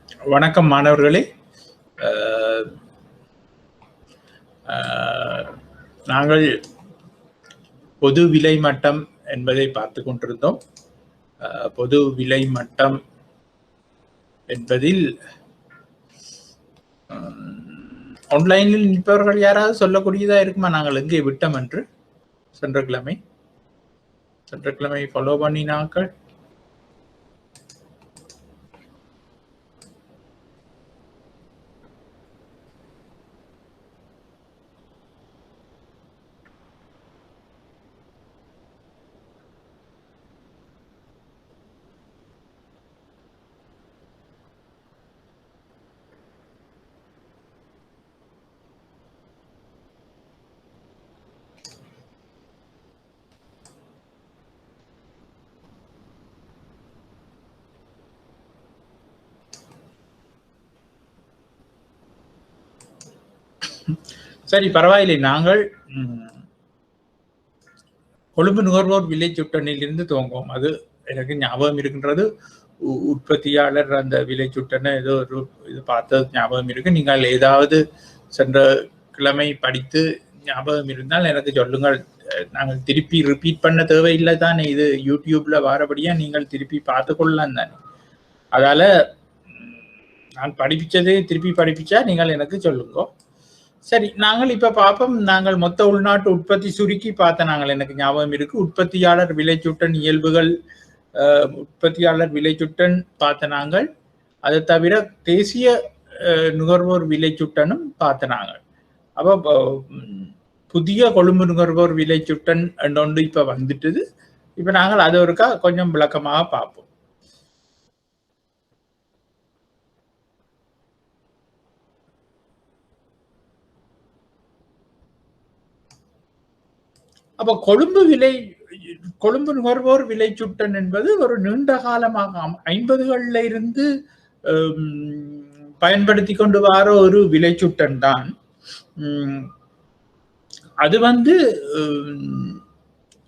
வணக்கம் மாணவர்களே. அஹ், அஹ், நாங்கள் பொது விலை மட்டம் என்பதை பார்த்து கொண்டிருந்தோம். பொது விலை மட்டம் என்பதில் ஆன்லைனில் நிற்பவர்கள் யாராவது சொல்லக்கூடியதா இருக்குமா? நாங்கள் எங்கே விட்டோம் என்று சென்ற கிழமை ஃபாலோ பண்ணினாக்கள். சரி, பரவாயில்லை. நாங்கள் கொழும்பு நுகர்வோர் விலை சுட்டனில் இருந்து துவங்குவோம். அது எனக்கு ஞாபகம் இருக்கின்றது. உற்பத்தியாளர் அந்த விலை சுட்டனை ஏதோ ஒரு இது பார்த்தது ஞாபகம் இருக்கு. நீங்கள் ஏதாவது சென்ற கிழமை படித்து ஞாபகம் இருந்தால் எனக்கு சொல்லுங்கள். நாங்கள் திருப்பி ரிப்பீட் பண்ண தேவையில்லை தானே. இது யூடியூப்ல வாரபடியா நீங்கள் திருப்பி பார்த்து கொள்ளலாம் தானே. அதால நான் படிப்பிச்சதே திருப்பி படிப்பிச்சா நீங்கள் எனக்கு சொல்லுங்க. சரி, நாங்கள் இப்ப பார்ப்போம். நாங்கள் மொத்த உள்நாட்டு உற்பத்தி சுருக்கி பார்த்த நாங்கள் எனக்கு ஞாபகம் இருக்கு. உற்பத்தியாளர் விலைச்சுட்டன் இயல்புகள், உற்பத்தியாளர் விலைச்சுட்டன் பார்த்த நாங்கள். அதை தவிர தேசிய நுகர்வோர் விலைச்சுட்டனும் பார்த்த நாங்கள். அப்போ புதிய கொழும்பு நுகர்வோர் விலைச்சுட்டன் ஒன்று இப்ப வந்துட்டுது. இப்ப நாங்கள் அது ஒருக்கா கொஞ்சம் விளக்கமாக பார்ப்போம். அப்ப கொழும்பு நுகர்வோர் விலை சுட்டன் என்பது ஒரு நீண்ட காலமாக 50களில் இருந்து பயன்படுத்தி கொண்டு வர ஒரு விலை சுட்டன் தான். அது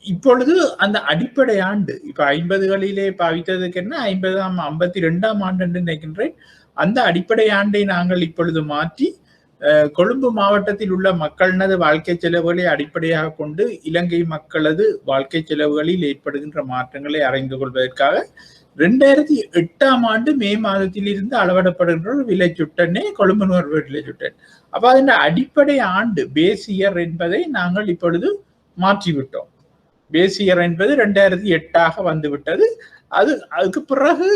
இப்பொழுது அந்த அடிப்படை ஆண்டு இப்ப 50களிலே பாவித்ததுக்கு என்ன 52ஆம் ஆண்டு என்று நினைக்கின்றேன். அந்த அடிப்படை ஆண்டை நாங்கள் இப்பொழுது மாற்றி கொழும்பு மாவட்டத்தில் உள்ள மக்களது வாழ்க்கை செலவுகளை அடிப்படையாக கொண்டு இலங்கை மக்களது வாழ்க்கை செலவுகளில் ஏற்படுகின்ற மாற்றங்களை அறிந்து கொள்வதற்காக 2008ஆம் ஆண்டு மே மாதத்தில் இருந்து அளவிடப்படுகின்ற ஒரு விலை சுட்டனே கொழும்பு நுகர்வோர் விலை சுட்டன். அப்ப அதன் அடிப்படை ஆண்டு பேஸ் இயர் என்பதை நாங்கள் இப்பொழுது மாற்றிவிட்டோம். பேஸ் இயர் என்பது 2008ஆக வந்துவிட்டது. அதுக்கு பிறகு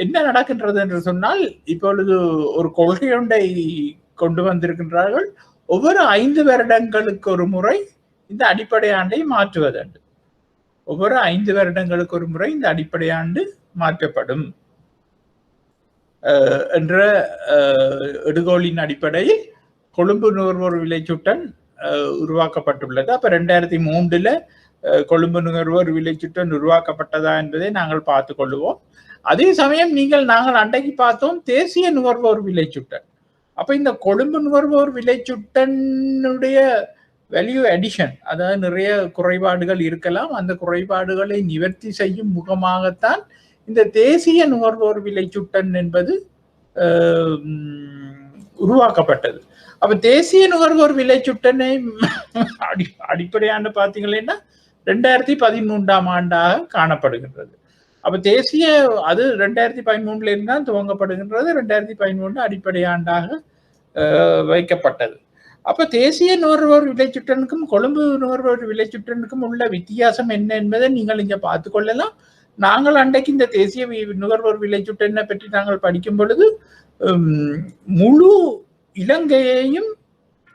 என்ன நடக்கின்றது என்று சொன்னால், இப்பொழுது ஒரு கொள்கை ஒன்றை கொண்டு வந்திருக்கின்றார்கள். ஒவ்வொரு 5 வருடங்களுக்கு ஒரு முறை இந்த அடிப்படை ஆண்டை மாற்றுவதுண்டு. ஒவ்வொரு 5 வருடங்களுக்கு ஒரு முறை இந்த அடிப்படை ஆண்டு மாற்றப்படும் என்ற எடுகோளின் அடிப்படையில் கொழும்பு நுகர்வோர் விலை சுட்டன் உருவாக்கப்பட்டுள்ளது. அப்ப 2003ல் கொழும்பு நுகர்வோர் விலை சுட்டன் உருவாக்கப்பட்டதா என்பதை நாங்கள் பார்த்து கொள்ளுவோம். அதே சமயம் நாங்கள் அன்றைக்கு பார்த்தோம் தேசிய நுகர்வோர் விலை சுட்டன். அப்ப இந்த கொழும்பு நுகர்வோர் விலை சுட்டனுடைய வேல்யூ அடிஷன், அதாவது நிறைய குறைபாடுகள் இருக்கலாம். அந்த குறைபாடுகளை நிவர்த்தி செய்யும் முகமாகத்தான் இந்த தேசிய நுகர்வோர் விலை சுட்டன் என்பது உருவாக்கப்பட்டது. அப்ப தேசிய நுகர்வோர் விலை சுட்டனை அடிப்படையான பார்த்தீங்கன்னா 2013ஆம் ஆண்டாக காணப்படுகின்றது. அப்ப தேசிய அது 2013ல இருந்தால் துவங்கப்படுகின்றது. 2013 அடிப்படை ஆண்டாக வைக்கப்பட்டது. அப்ப தேசிய நுகர்வோர் விலை சுட்டனுக்கும் கொழும்பு நுகர்வோர் விலை சுட்டனுக்கும் உள்ள வித்தியாசம் என்ன என்பதை நீங்கள் இங்க பார்த்து கொள்ளலாம். நாங்கள் அன்றைக்கு இந்த தேசிய நுகர்வோர் விலை சுட்டனை பற்றி நாங்கள் படிக்கும் பொழுது முழு இலங்கையையும்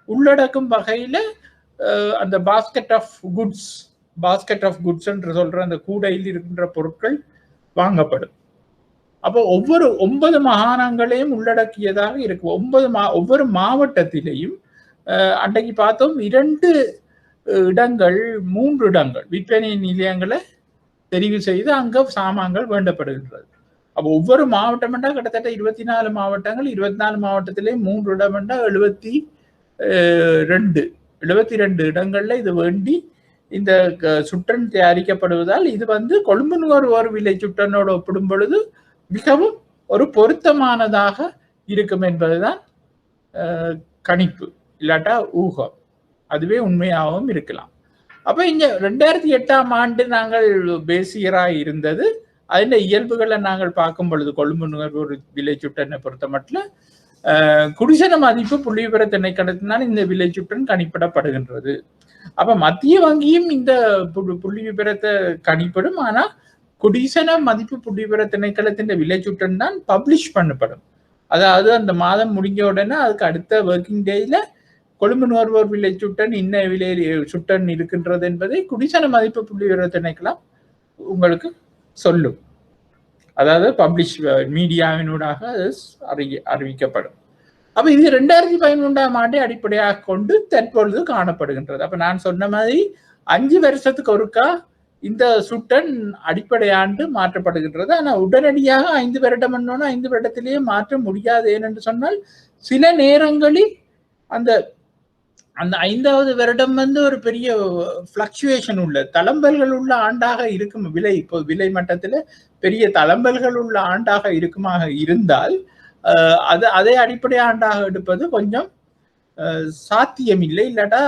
உள்ளடக்கும் வகையில அந்த பாஸ்கெட் ஆஃப் குட்ஸ் என்று சொல்ற அந்த கூடையில் இருக்கின்ற பொருட்கள் வாங்கப்படும். அப்போ ஒவ்வொரு 9 மாகாணங்களையும் உள்ளடக்கியதாக இருக்கு. ஒவ்வொரு மாவட்டத்திலையும் அன்றைக்கு பார்த்தோம் 2 இடங்கள் 3 இடங்கள் விற்பனை நிலையங்களை தெரிவு செய்து அங்க சாமான்கள் வேண்டப்படுகின்றது. அப்போ ஒவ்வொரு மாவட்டம் என்றால் கிட்டத்தட்ட 24 மாவட்டங்கள். 24 மாவட்டத்திலே 3 இடம் என்றால் 72 இடங்கள்ல இது வேண்டி இந்த சுட்டன் தயாரிக்கப்படுவதால் இது கொழும்பு நுகர்வோர் விலை சுட்டனோடு ஒப்பிடும் பொழுது மிகவும் ஒரு பொருத்தமானதாக இருக்கும் என்பதுதான் கணிப்பு, இல்லாட்டா ஊகம். அதுவே உண்மையாகவும் இருக்கலாம். அப்ப இங்க 2008ஆம் ஆண்டு நாங்கள் பேசியராக இருந்தது. அதில் இயல்புகளை நாங்கள் பார்க்கும் பொழுது கொழும்பு நுகர்வோர் விலை சுட்டனை பொறுத்த மட்டும் குடிசன மதிப்பு புள்ளி விவர திணைக்களத்தினால் இந்த விலை சுட்டன் கணிப்பிடப்படுகின்றது. அப்ப மத்திய வங்கியும் இந்த புள்ளி விவரத்தை கணிப்பிடும். ஆனா குடிசன மதிப்பு புள்ளி விவர திணைக்களத்தின் விலை சுட்டன் தான் பப்ளிஷ் பண்ணப்படும். அதாவது அந்த மாதம் முடிஞ்ச உடனே அதுக்கு அடுத்த ஒர்க்கிங் டேல கொழும்பு நுகர்வோர் விலை சுட்டன் இன்ன விலை சுட்டன் இருக்கின்றது என்பதை குடிசன மதிப்பு புள்ளி விவர திணைக்களம் உங்களுக்கு சொல்லும். அதாவது பப்ளிஷ் மீடியாவினூடாக அறிவிக்கப்படும். அப்ப இது 2013ஆம் ஆண்டை அடிப்படையாக கொண்டு தற்பொழுது காணப்படுகின்றது. அப்ப நான் சொன்ன மாதிரி 5 வருஷத்துக்கு ஒருக்கா இந்த சுட்டன் அடிப்படை ஆண்டு மாற்றப்படுகின்றது. ஆனா உடனடியாக 5 வருடம் 5 வருடத்திலேயே மாற்ற முடியாது. ஏனென்று சொன்னால் சில நேரங்களில் அந்த 5வது வருடம் ஒரு பெரிய பிளக்சுவேஷன் உள்ள தளம்பல்கள் உள்ள ஆண்டாக இருக்கும். இப்போ விலை மட்டத்தில் பெரிய தளம்பல்கள் உள்ள ஆண்டாக இருக்குமாக இருந்தால் அதை அடிப்படை ஆண்டாக எடுப்பது கொஞ்சம் சாத்தியம் இல்லை, இல்லாட்டா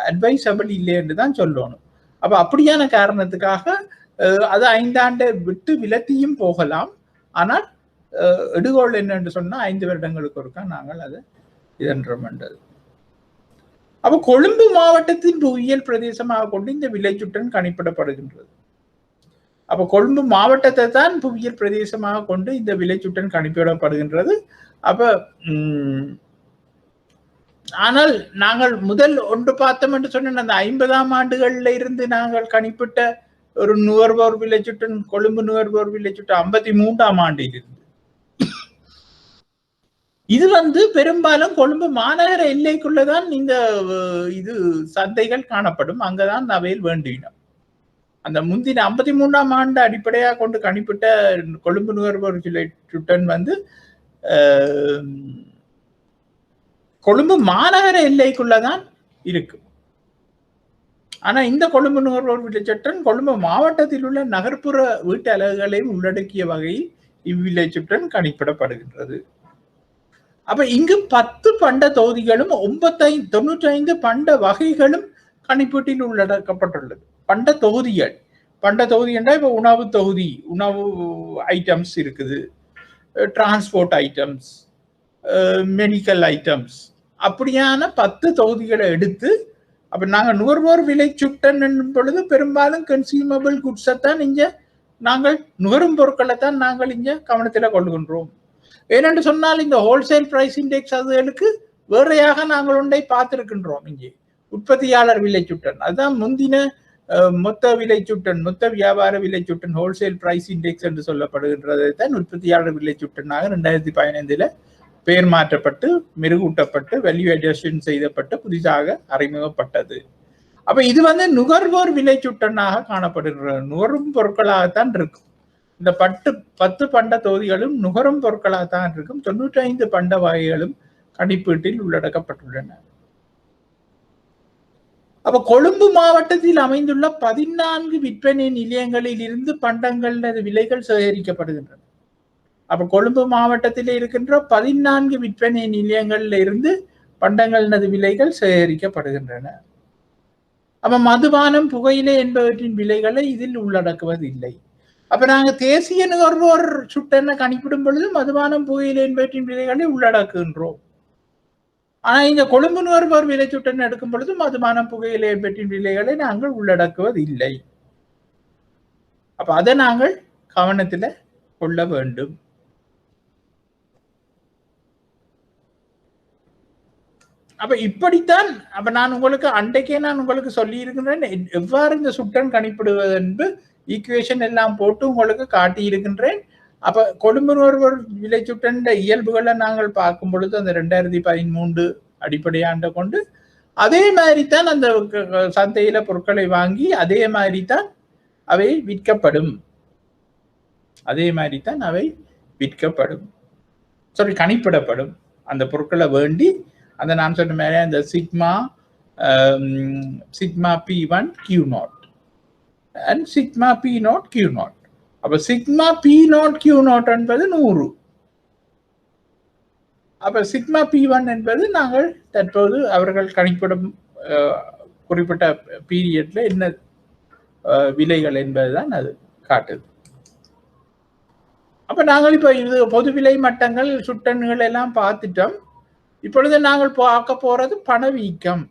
அட்வைசபிள் இல்லை என்று தான் சொல்லணும். அப்ப அப்படியான காரணத்துக்காக அது 5 ஆண்டை விட்டு விலத்தியும் போகலாம். ஆனால் எடுகோள் என்னென்று சொன்னா 5 வருடங்களுக்கு ஒருக்கா நாங்கள் அதை இதன்றோம்ன்றது. அப்ப கொழும்பு மாவட்டத்தின் புவியியல் பிரதேசமாக கொண்டு இந்த விலை சுட்டன் கணிப்பிடப்படுகின்றது. அப்ப கொழும்பு மாவட்டத்தை தான் புவியியல் பிரதேசமாக கொண்டு இந்த விலை சுட்டன் கணிப்பிடப்படுகின்றது. அப்ப ஆனால் நாங்கள் முதல் ஒன்று பார்த்தோம் என்று சொன்ன அந்த 50ஆம் ஆண்டுகள்ல இருந்து நாங்கள் கணிப்பிட்ட ஒரு நுகர்வோர் விலை சுட்டன், கொழும்பு நுகர்வோர் விலை சுட்டன் 53ஆம் ஆண்டில் இருந்து இது பெரும்பாலும் கொழும்பு மாநகர எல்லைக்குள்ளதான் இந்த இது சந்தைகள் காணப்படும். அங்கதான் அவையில் வேண்டினோம். அந்த முந்தின 53ஆம் ஆண்டு அடிப்படையாக கொண்டு கணிப்பிட்ட கொழும்பு நுகர்வோர் விலை சுட்டன் கொழும்பு மாநகர எல்லைக்குள்ளதான் இருக்கு. ஆனா இந்த கொழும்பு நுகர்வோர் விலை சுட்டன் கொழும்பு மாவட்டத்தில் உள்ள நகர்ப்புற வீட்டு அலகுகளையும் உள்ளடக்கிய வகையில் இவ்விலை சுட்டன் கணிப்பிடப்படுகின்றது. அப்ப இங்கு 10 பண்ட தொகுதிகளும் 95 பண்ட வகைகளும் கணிப்பீட்டில் உள்ளடக்கப்பட்டுள்ளது. பண்ட தொகுதிகள், பண்ட தொகுதி என்றால் இப்ப உணவு தொகுதி, உணவு ஐட்டம்ஸ் இருக்குது, டிரான்ஸ்போர்ட் ஐட்டம்ஸ், மெடிக்கல் ஐட்டம்ஸ், அப்படியான 10 தொகுதிகளை எடுத்து அப்ப நாங்க நுகர்வோர் விலை சுட்டன் என்னும் பொழுது பெரும்பாலும் கன்சியூமபிள் குட்ஸை தான் இங்க நாங்கள் நுகரும் பொருட்களை தான் நாங்கள் இங்க கவனத்தில் கொள்கின்றோம். ஏனென்று சொன்னால் இந்த ஹோல்சேல் பிரைஸ் இண்டெக்ஸ் அதுகளுக்கு வேறையாக நாங்கள் ஒன்றை பார்த்திருக்கின்றோம். இங்கே உற்பத்தியாளர் விலை சுட்டன், அதுதான் முந்தின மொத்த விலை சுட்டன், மொத்த வியாபார விலை சுட்டன், ஹோல்சேல் பிரைஸ் இண்டெக்ஸ் என்று சொல்லப்படுகின்றதை தான் உற்பத்தியாளர் விலை சுட்டனாக 2015 பெயர் மாற்றப்பட்டு மெருகூட்டப்பட்டு வேல்யூ அட்ஜஸ்ட் செய்யப்பட்டு புதிதாக அறிமுகப்பட்டது. அப்ப இது நுகர்வோர் விலை சுட்டனாக காணப்படுகிற நுகரும் பொருட்களாகத்தான் இருக்கும். இந்த 10 பண்ட தொகுதிகளும் நுகரும் பொருட்களாகத்தான் இருக்கும். 95 பண்ட வகைகளும் கணிப்பீட்டில் உள்ளடக்கப்பட்டுள்ளன. அப்ப கொழும்பு மாவட்டத்தில் அமைந்துள்ள 14 விற்பனை நிலையங்களில் இருந்து பண்டங்கள் விலைகள் சேகரிக்கப்படுகின்றன. அப்ப கொழும்பு மாவட்டத்தில் இருக்கின்ற 14 விற்பனை நிலையங்கள்ல இருந்து பண்டங்கள் விலைகள் சேகரிக்கப்படுகின்றன. அப்ப மதுபானம், புகையிலை என்பவற்றின் விலைகளை இதில் உள்ளடக்குவதில்லை. அப்ப நாங்க தேசிய நுகர்வோர் சுட்டனை கணிப்பிடும் பொழுது மதுபானம், புகையிலை என்பவற்றின் விலைகளை உள்ளடக்குகின்றோம். ஆனா இந்த கொழும்பு நுகர்வோர் விலை சுட்டன் எடுக்கும் பொழுது மதுபானம், புகையிலை என்பவற்றின் விலைகளை நாங்கள் உள்ளடக்குவதில்லை. அப்ப அதை நாங்கள் கவனத்துல கொள்ள வேண்டும். அப்ப இப்படித்தான் அப்ப நான் உங்களுக்கு அன்றைக்கே நான் உங்களுக்கு சொல்லி இருக்கின்றேன் எவ்வாறு இந்த சுட்டன் கணிப்பிடுவது என்று ஈக்குவேஷன் எல்லாம் போட்டு உங்களுக்கு காட்டி இருக்கின்றேன். அப்ப கொழும்பு நுகர்வோர் விலை சுட்டன் இயல்புகளை நாங்கள் பார்க்கும் பொழுது அந்த 2013 அடிப்படையாண்ட கொண்டு அதே மாதிரி தான் அந்த சந்தையில பொருட்களை வாங்கி அதே மாதிரி தான் அவை விற்கப்படும். அதே மாதிரி தான் அவை விற்கப்படும், கணிப்பிடப்படும். அந்த பொருட்களை வேண்டி அந்த நான் சொன்ன மாதிரி அந்த sigma P1 Q0 and sigma P0 Q0. அப்ப சிக்மா P0 Q0 என்பது 100, அப்ப சிக்மா P1 என்பது நாங்கள் தற்போது அவர்கள் கணிப்பிடும் குறிப்பிட்ட பீரியட்ல என்ன விலைகள் என்பதுதான் அது காட்டுது. அப்ப நாங்கள் இப்ப இது பொது விலை மட்டங்கள் சுட்டன்கள் எல்லாம் பார்த்துட்டோம். இப்பொழுது நாங்கள் பார்க்க போறது பணவீக்கம்.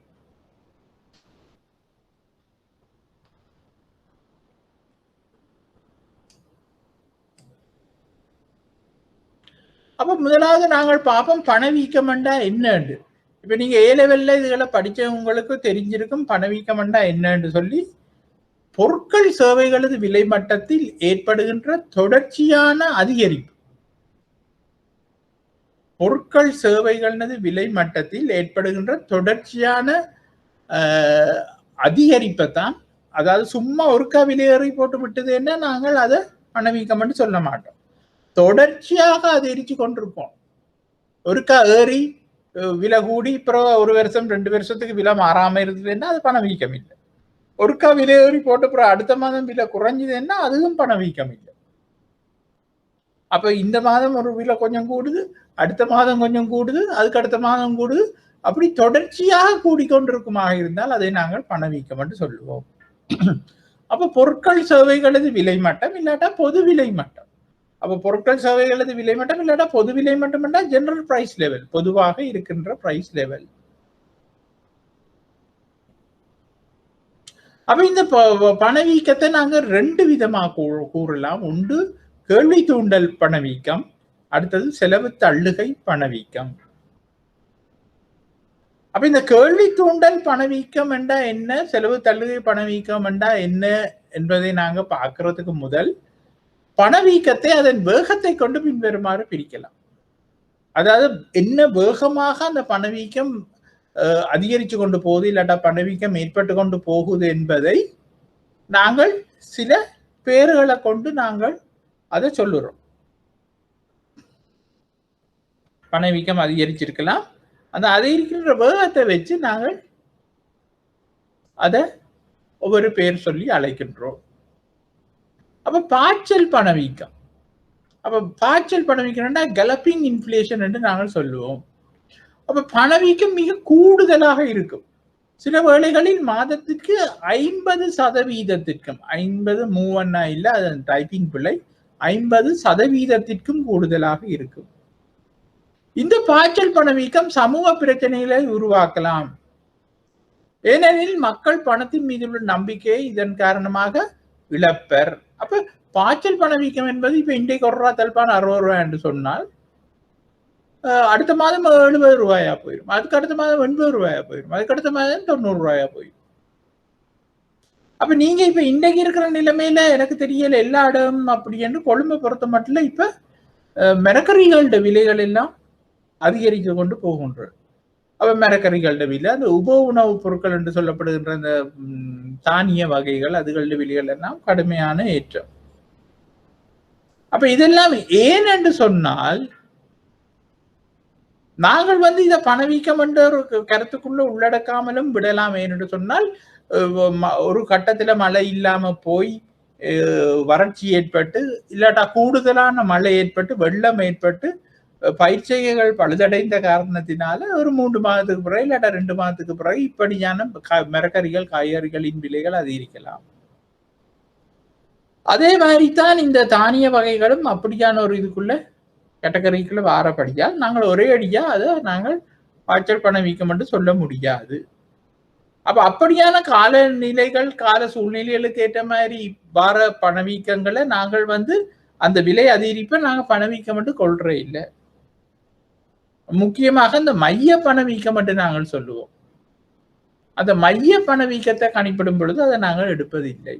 அப்ப முதலாவது நாங்கள் பார்ப்போம் பணவீக்கம் என்றா என்னன்னு. இப்ப நீங்க A லெவல்ல இதுகளை படிச்சவங்களுக்கு தெரிஞ்சிருக்கும் பணவீக்கம் என்றா என்னன்னு சொல்லி. பொருட்கள் சேவைகளது விலை மட்டத்தில் ஏற்படுகின்ற தொடர்ச்சியான அதிகரிப்பு. பொருட்கள் சேவைகளது விலை மட்டத்தில் ஏற்படுகின்ற தொடர்ச்சியான அதிகரிப்பை தான், அதாவது சும்மா ஒருக்கா விலையேறி போட்டு விட்டதுன்னா நாங்கள் அதை பணவீக்கம் என்று சொல்ல மாட்டோம். தொடர்ச்சியாக அதிகரிச்சு கொண்டிருப்போம். ஒருக்கா ஏறி விலை கூடி அப்புறம் 1 வருஷம் 2 வருஷத்துக்கு விலை மாறாம இருந்ததுன்னா அது பணவீக்கம் இல்லை. ஒருக்கா விலை ஏறி போட்டு அப்புறம் அடுத்த மாதம் விலை குறைஞ்சதுன்னா அதுவும் பணவீக்கம் இல்லை. அப்ப இந்த மாதம் ஒரு விலை கொஞ்சம் கூடுது, அடுத்த மாதம் கொஞ்சம் கூடுது, அதுக்கு அடுத்த மாதம் கூடுது, அப்படி தொடர்ச்சியாக கூடிக்கொண்டிருக்குமாக இருந்தால் அதை நாங்கள் பணவீக்கம் என்று சொல்லுவோம். அப்ப பொருட்கள் சேவைகளது விலை மட்டம் இல்லாட்டா பொது விலை மட்டம். அப்ப பொருட்கள் சேவைகளது விலை மட்டம் இல்லாட்டா பொது விலை மட்டம் என்றால் ஜெனரல் பிரைஸ் லெவல், பொதுவாக இருக்கின்ற பிரைஸ் லெவல். அப்ப இந்த பணவீக்கத்தை நாங்க 2 விதமா கூறலாம். ஒன்று கேள்வி தூண்டல் பணவீக்கம், அடுத்தது செலவு தள்ளுகை பணவீக்கம். அப்ப இந்த கேள்வி தூண்டல் பணவீக்கம் என்றா என்ன, செலவு தள்ளுகை பணவீக்கம் என்றா என்ன என்பதை நாங்க பார்க்கறதுக்கு முதல் பணவீக்கத்தை அதன் வேகத்தை கொண்டு பின்வருமாறு பிரிக்கலாம். அதாவது என்ன வேகமாக அந்த பணவீக்கம் அதிகரித்து கொண்டு போகுது இல்லாட்டா பணவீக்கம் ஏற்பட்டு கொண்டு போகுது என்பதை நாங்கள் சில பேர்களை கொண்டு நாங்கள் அதை சொல்லுறோம். பணவீக்கம் அதிகரிச்சிருக்கலாம், அந்த அதிகரிக்கின்ற வேகத்தை வச்சு நாங்கள் அதை ஒவ்வொரு பேர் சொல்லி அழைக்கின்றோம். அப்ப பாய்ச்சல் பணவீக்கம். அப்ப பாய்ச்சல் பணவீக்கம்னா கலப்பிங் இன்ஃப்ளேஷன் என்று நாங்கள் சொல்லுவோம். அப்ப பணவீக்கம் மிக கூடுதலாக இருக்கும். சில வேளைகளில் மாதத்துக்கு 50%, 50 மூவன்னா இல்ல, அதன் டைப்பிங் பிள்ளை, 50% கூடுதலாக இருக்கும். இந்த பாய்ச்சல் பணவீக்கம் சமூக பிரச்சனைகளை உருவாக்கலாம். ஏனெனில் மக்கள் பணத்தின் மீது உள்ள நம்பிக்கையை இதன் காரணமாக இழப்பர். அப்ப பாய்ச்சல் பணவீக்கம் என்பது இப்ப இன்றைக்கு ₹1 தல்பான ₹60 என்று சொன்னால் அடுத்த மாதம் ₹70 போயிடும், அதுக்கு அடுத்த மாதம் ₹80 போயிடும், அதுக்கு அடுத்த மாதம் ₹90 போயிடும். அப்ப நீங்க இப்ப இன்றைக்கு இருக்கிற நிலைமையில எனக்கு தெரியல எல்லா இடம் அப்படி என்று கொழும்பை பொறுத்த மட்டும் இப்ப மரக்கறிகளோட விலைகள் எல்லாம் அதிகரித்து கொண்டு போகின்றது. அப்ப மரக்கறிகளோட விலை, அந்த உப உணவுப் பொருட்கள் என்று சொல்லப்படுகின்ற அந்த தானிய வகைகள், அதுகளோட விலைகள் எல்லாம் கடுமையான ஏற்றம். அப்ப இதெல்லாம் ஏன் என்று சொன்னால், நாங்கள் இதை பணவீக்கம் என்ற ஒரு கருத்துக்குள்ள உள்ளடக்காமலும் விடலாம். ஏனென்று சொன்னால் ஒரு கட்டத்துல மழை இல்லாம போய் வறட்சி ஏற்பட்டு இல்லாட்டா கூடுதலான மழை ஏற்பட்டு வெள்ளம் ஏற்பட்டு பயிற்சிகள் பழுதடைந்த காரணத்தினால ஒரு 3 மாதத்துக்கு பிறகு இல்லாட்டா 2 மாதத்துக்கு பிறகு இப்படியான மரக்கறிகள் காய்கறிகளின் விலைகள் அதிகரிக்கலாம். அதே மாதிரிதான் இந்த தானிய வகைகளும் அப்படியான ஒரு இதுக்குள்ள கேட்டகரிக்குள்ள வாரப்படியால் நாங்கள் ஒரே அடியா அதை நாங்கள் பாய்ச்சல் பணவீக்கம் என்று சொல்ல முடியாது. அப்ப அப்படியான காலநிலைகள் கால சூழ்நிலைகளுக்கு ஏற்ற மாதிரி வார பணவீக்கங்களை நாங்கள் அந்த விலை அதிகரிப்பை நாங்கள் பணவீக்கம் என்று கொள்றே இல்லை. முக்கியமாக இந்த மைய பணவீக்கம் என்று நாங்கள் சொல்லுவோம். அந்த மைய பணவீக்கத்தை கணிப்பிடும் பொழுது அதை நாங்கள் எடுப்பதில்லை.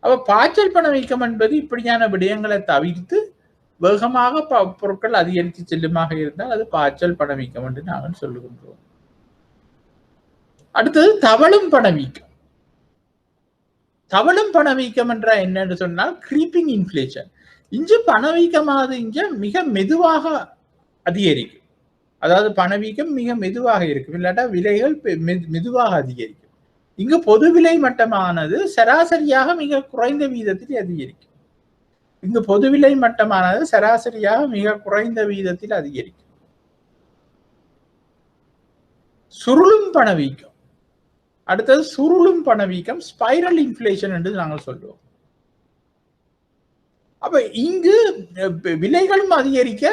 அப்ப பாய்ச்சல் பணவீக்கம் என்பது இப்படியான விடயங்களை தவிர்த்து வேகமாக பொருட்கள் அதிகரித்து செல்லுமாக இருந்தால் அது பாய்ச்சல் பணவீக்கம் என்று நாங்கள் சொல்லுகின்றோம். அடுத்தது தவழும் பணவீக்கம். தவழும் பணவீக்கம் என்ற என்னன்னு சொன்னால் கிரீப்பிங் இன்ஃப்ளேஷன். இங்கு பணவீக்கமானது இங்க மிக மெதுவாக அதிகரிக்கும். அதாவது பணவீக்கம் மிக மெதுவாக இருக்கும், இல்லாட்டா விலைகள் மெதுவாக அதிகரிக்கும். இங்கு பொது விலை மட்டமானது சராசரியாக மிக குறைந்த வீதத்தில் அதிகரிக்கும். இங்கு பொது விலை மட்டமானது சராசரியாக மிக குறைந்த வீதத்தில் அதிகரிக்கும். சுருளும் பணவீக்கம். அடுத்தது சுருளும் பணவீக்கம், ஸ்பைரல் இன்ஃப்ளேஷன் என்று நாங்கள் சொல்லுவோம். அப்ப இங்கு விலைகளும் அதிகரிக்க,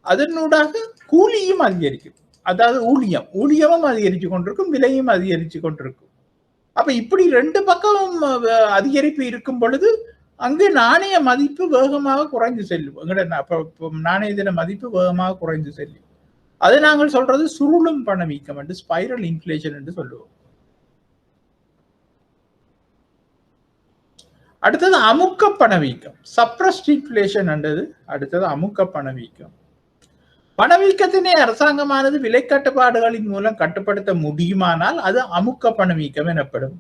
அதனூடாக கூலியும் அதிகரிக்கும். அதாவது ஊழியமும் அதிகரித்து கொண்டிருக்கும், விலையும் அதிகரித்து கொண்டிருக்கும். அப்ப இப்படி ரெண்டு பக்கம் அதிகரிப்பு இருக்கும் பொழுது அங்கு நாணய மதிப்பு வேகமாக குறைந்து செல்லும். நாணயத்தின மதிப்பு வேகமாக குறைந்து செல்லும். அதை நாங்கள் சொல்றது சுருளும் பணவீக்கம் என்று, ஸ்பைரல் இன்ஃப்ளேஷன் என்று சொல்லுவோம். அடுத்தது அமுக்க பணவீக்கம், சப்ரஸ்ட் இன்ஃப்ளேஷன் என்றது. அடுத்தது அமுக்க பணவீக்கம். பணவீக்கத்தினை அரசாங்கமானது விலை கட்டுப்பாடுகளின் மூலம் கட்டுப்படுத்த முடியுமானால் அது அமுக்க பணவீக்கம் எனப்படும்.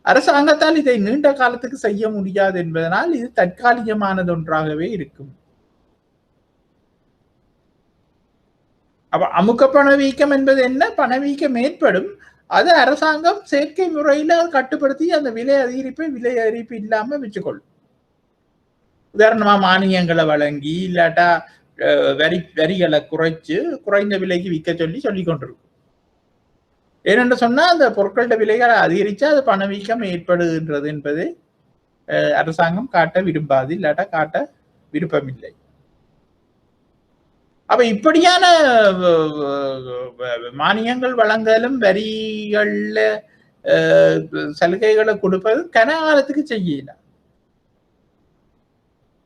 அரசாங்கத்தால் இதை நீண்ட காலத்துக்கு செய்ய முடியாது என்பதனால் இது தற்காலிகமானது ஒன்றாகவே இருக்கும். அப்ப அமுக்க பணவீக்கம் என்பது என்ன? பணவீக்கம் ஏற்படும், அது அரசாங்கம் செயற்கை முறையில கட்டுப்படுத்தி அந்த விலை அதிகரிப்பு இல்லாம வச்சுக்கொள்ளும். உதாரணமா மானியங்களை வழங்கி, இல்லாட்டா வரிகளை குறைந்த விலைக்கு விற்க சொல்லி கொண்டிருக்கும். ஏனென்று சொன்னா அந்த பொருட்களோட விலைகளை அதிகரிச்சா அது பணவீக்கம் ஏற்படுகின்றது என்பதை அரசாங்கம் காட்ட விரும்பாது, இல்லாட்டா காட்ட விருப்பமில்லை. அப்ப இப்படியான மானியங்கள் வழங்கலும் வரிகள்ல சலுகைகளை கொடுப்பது கனகாலத்துக்கு செய்யல.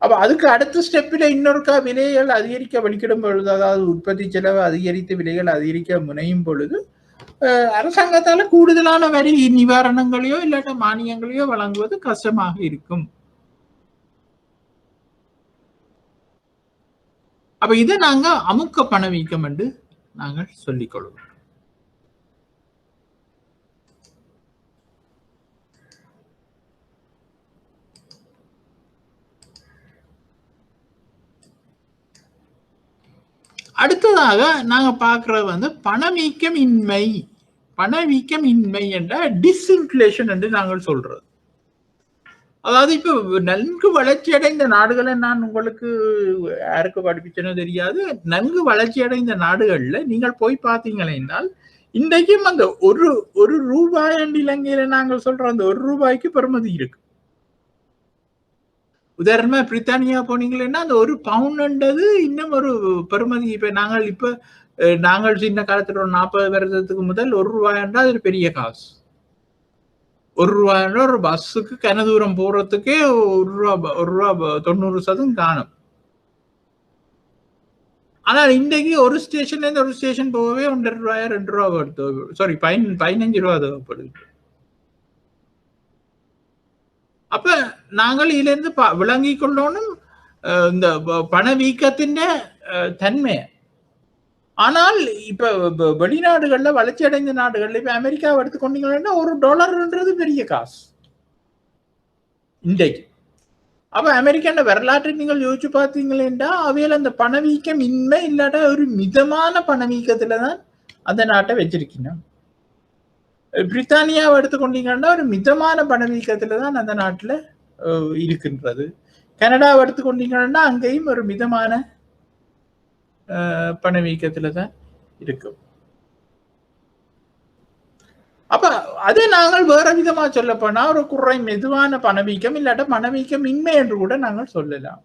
அப்ப அதுக்கு அடுத்த ஸ்டெப்பில் இன்னொருக்கா விலைகள் அதிகரிக்க வலிக்கிடும் பொழுது, அதாவது உற்பத்தி செலவு அதிகரித்து விலைகள் அதிகரிக்க முனையும் பொழுது அரசாங்கத்தால கூடுதலான வரி நிவாரணங்களையோ இல்லாட்ட மானியங்களையோ வழங்குவது கஷ்டமாக இருக்கும். அப்ப இதை நாங்க அமுக்க பணவீக்கம் என்று நாங்கள் சொல்லிக் கொள்வோம். அடுத்ததாக நாங்க பார்க்கறது பணவீக்கம் இன்மை என்ற டிஸ்இன்ஃப்ளேஷன் என்று நாங்கள் சொல்றது. அதாவது இப்ப நன்கு வளர்ச்சி அடைந்த நாடுகளை நான் உங்களுக்கு யாருக்கு படிப்பிச்சனோ தெரியாது, நன்கு வளர்ச்சி அடைந்த நாடுகள்ல நீங்கள் போய் பார்த்தீங்களேனால் இன்றைக்கும் அந்த ஒரு ரூபாய் இலங்கையில நாங்கள் சொல்ற அந்த ₹1 பெறுமதி இருக்கு. உதாரணமா பிரித்தானியா போனீங்கன்னா அந்த £1 இன்னும் ஒரு பெறுமதி. நாங்கள் சின்ன காலத்துல ஒரு 40 வருஷத்துக்கு முதல் ₹1 என்றால் அது பெரிய காசு. ₹1 ஒரு பஸ்ஸுக்கு கன தூரம் போறதுக்கே ₹1.90 காணும். ஆனால் இன்றைக்கு ஒரு ஸ்டேஷன்ல இருந்து ஒரு ஸ்டேஷன் போகவே ₹1.5 ₹2 சாரி ₹15 தேவைப்படுது. அப்ப நாங்கள் இதுல இருந்து விளங்கி கொள்ளணும் இந்த பணவீக்கத்தின் தன்மை. ஆனால் இப்ப வெளிநாடுகள்ல வளர்ச்சி அடைந்த நாடுகள்ல இப்ப அமெரிக்காவை எடுத்துக்கொண்டீங்கன்னா $1 பெரிய காசு இன்றைக்கு. அப்ப அமெரிக்கான வரலாற்றை நீங்கள் யோசிச்சு பார்த்தீங்களா, அவையில அந்த பணவீக்கம் இன்மை இல்லாட்ட ஒரு மிதமான பணவீக்கத்துலதான் அந்த நாட்டை வச்சிருக்கணும். பிரித்தானியாவை எடுத்துக்கொண்டீங்கன்னா ஒரு மிதமான பணவீக்கத்துலதான் அந்த நாட்டுல இருக்கின்றது. கனடாவை எடுத்துக்கொண்டீங்கன்னா அங்கேயும் ஒரு மிதமான பணவீக்கத்துலதான் இருக்கும். அப்ப அதை நாங்கள் வேற விதமா சொல்ல போனா ஒரு மெதுவான பணவீக்கம் இல்லாட்ட பணவீக்கம் இன்மை என்று கூட நாங்கள் சொல்லலாம்.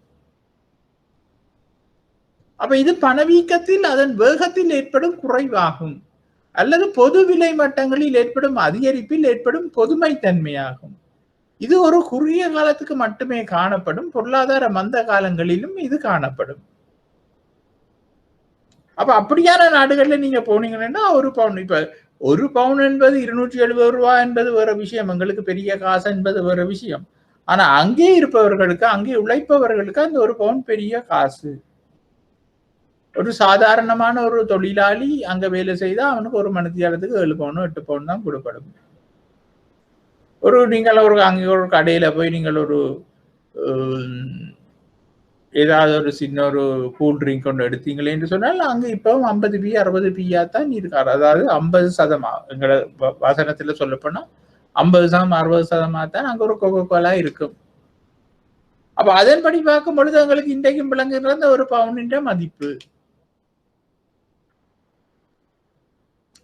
அப்ப இது பணவீக்கத்தில் அதன் வேகத்தில் ஏற்படும் குறைவாகும், அல்லது பொது விலை மட்டங்களில் ஏற்படும் அதிகரிப்பில் ஏற்படும் பொதுமைத்தன்மையாகும். இது ஒரு குறுகிய காலத்துக்கு மட்டுமே காணப்படும், பொருளாதார மந்த காலங்களிலும் இது காணப்படும். அப்ப அப்படியான நாடுகள்ல நீங்க போனீங்கன்னா ஒரு பவுன் என்பது ₹270 என்பது வேற விஷயம், எங்களுக்கு பெரிய காசு என்பது வேற விஷயம். ஆனா அங்கே இருப்பவர்களுக்கு, அங்கே உழைப்பவர்களுக்கு அந்த ஒரு பவுன் பெரிய காசு. ஒரு சாதாரணமான ஒரு தொழிலாளி அங்க வேலை செய்தா அவனுக்கு ஒரு மணித்தியாலத்துக்கு 7 பவுன் 8 பவுன் தான் கொடுப்படும். நீங்கள் அங்கே ஒரு கடையில போய் நீங்கள் ஒரு ஏதாவது ஒரு சின்ன ஒரு கூல் ட்ரிங்க் கொண்டு எடுத்தீங்களே என்று சொன்னால் அங்க இப்பவும் 50p 60p தான் இருக்காரு. அதாவது 50% எங்களை வாசனத்துல சொல்ல போனா 50% 60% தான் அங்க ஒரு கோகோ கோலா இருக்கும். அப்ப அதன்படி பார்க்கும் பொழுது எங்களுக்கு இன்றைக்கும் விளங்குகிற ஒரு பவுனின் மதிப்பு.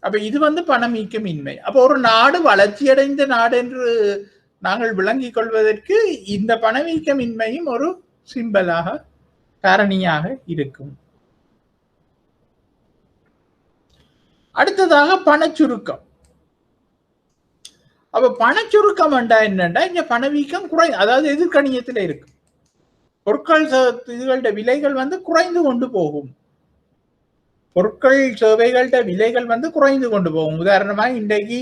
அப்ப இது பணமீக்கமின்மை. அப்ப ஒரு நாடு வளர்ச்சியடைந்த நாடு என்று நாங்கள் விளங்கிக் கொள்வதற்கு இந்த பணவீக்கமின்மையும் ஒரு சிம்பலாக காரணியாக இருக்கும். அடுத்ததாக பணச்சுருக்கம். அப்ப பணச்சுருக்கம் என்னண்டா இங்க பணவீக்கம் அதாவது எதிர்கணியத்தில் இருக்கு. பொருட்கள் இதுகளோட விலைகள் குறைந்து கொண்டு போகும். பொருட்கள் சேவைகளோட விலைகள் குறைந்து கொண்டு போகும். உதாரணமாக இன்றைக்கு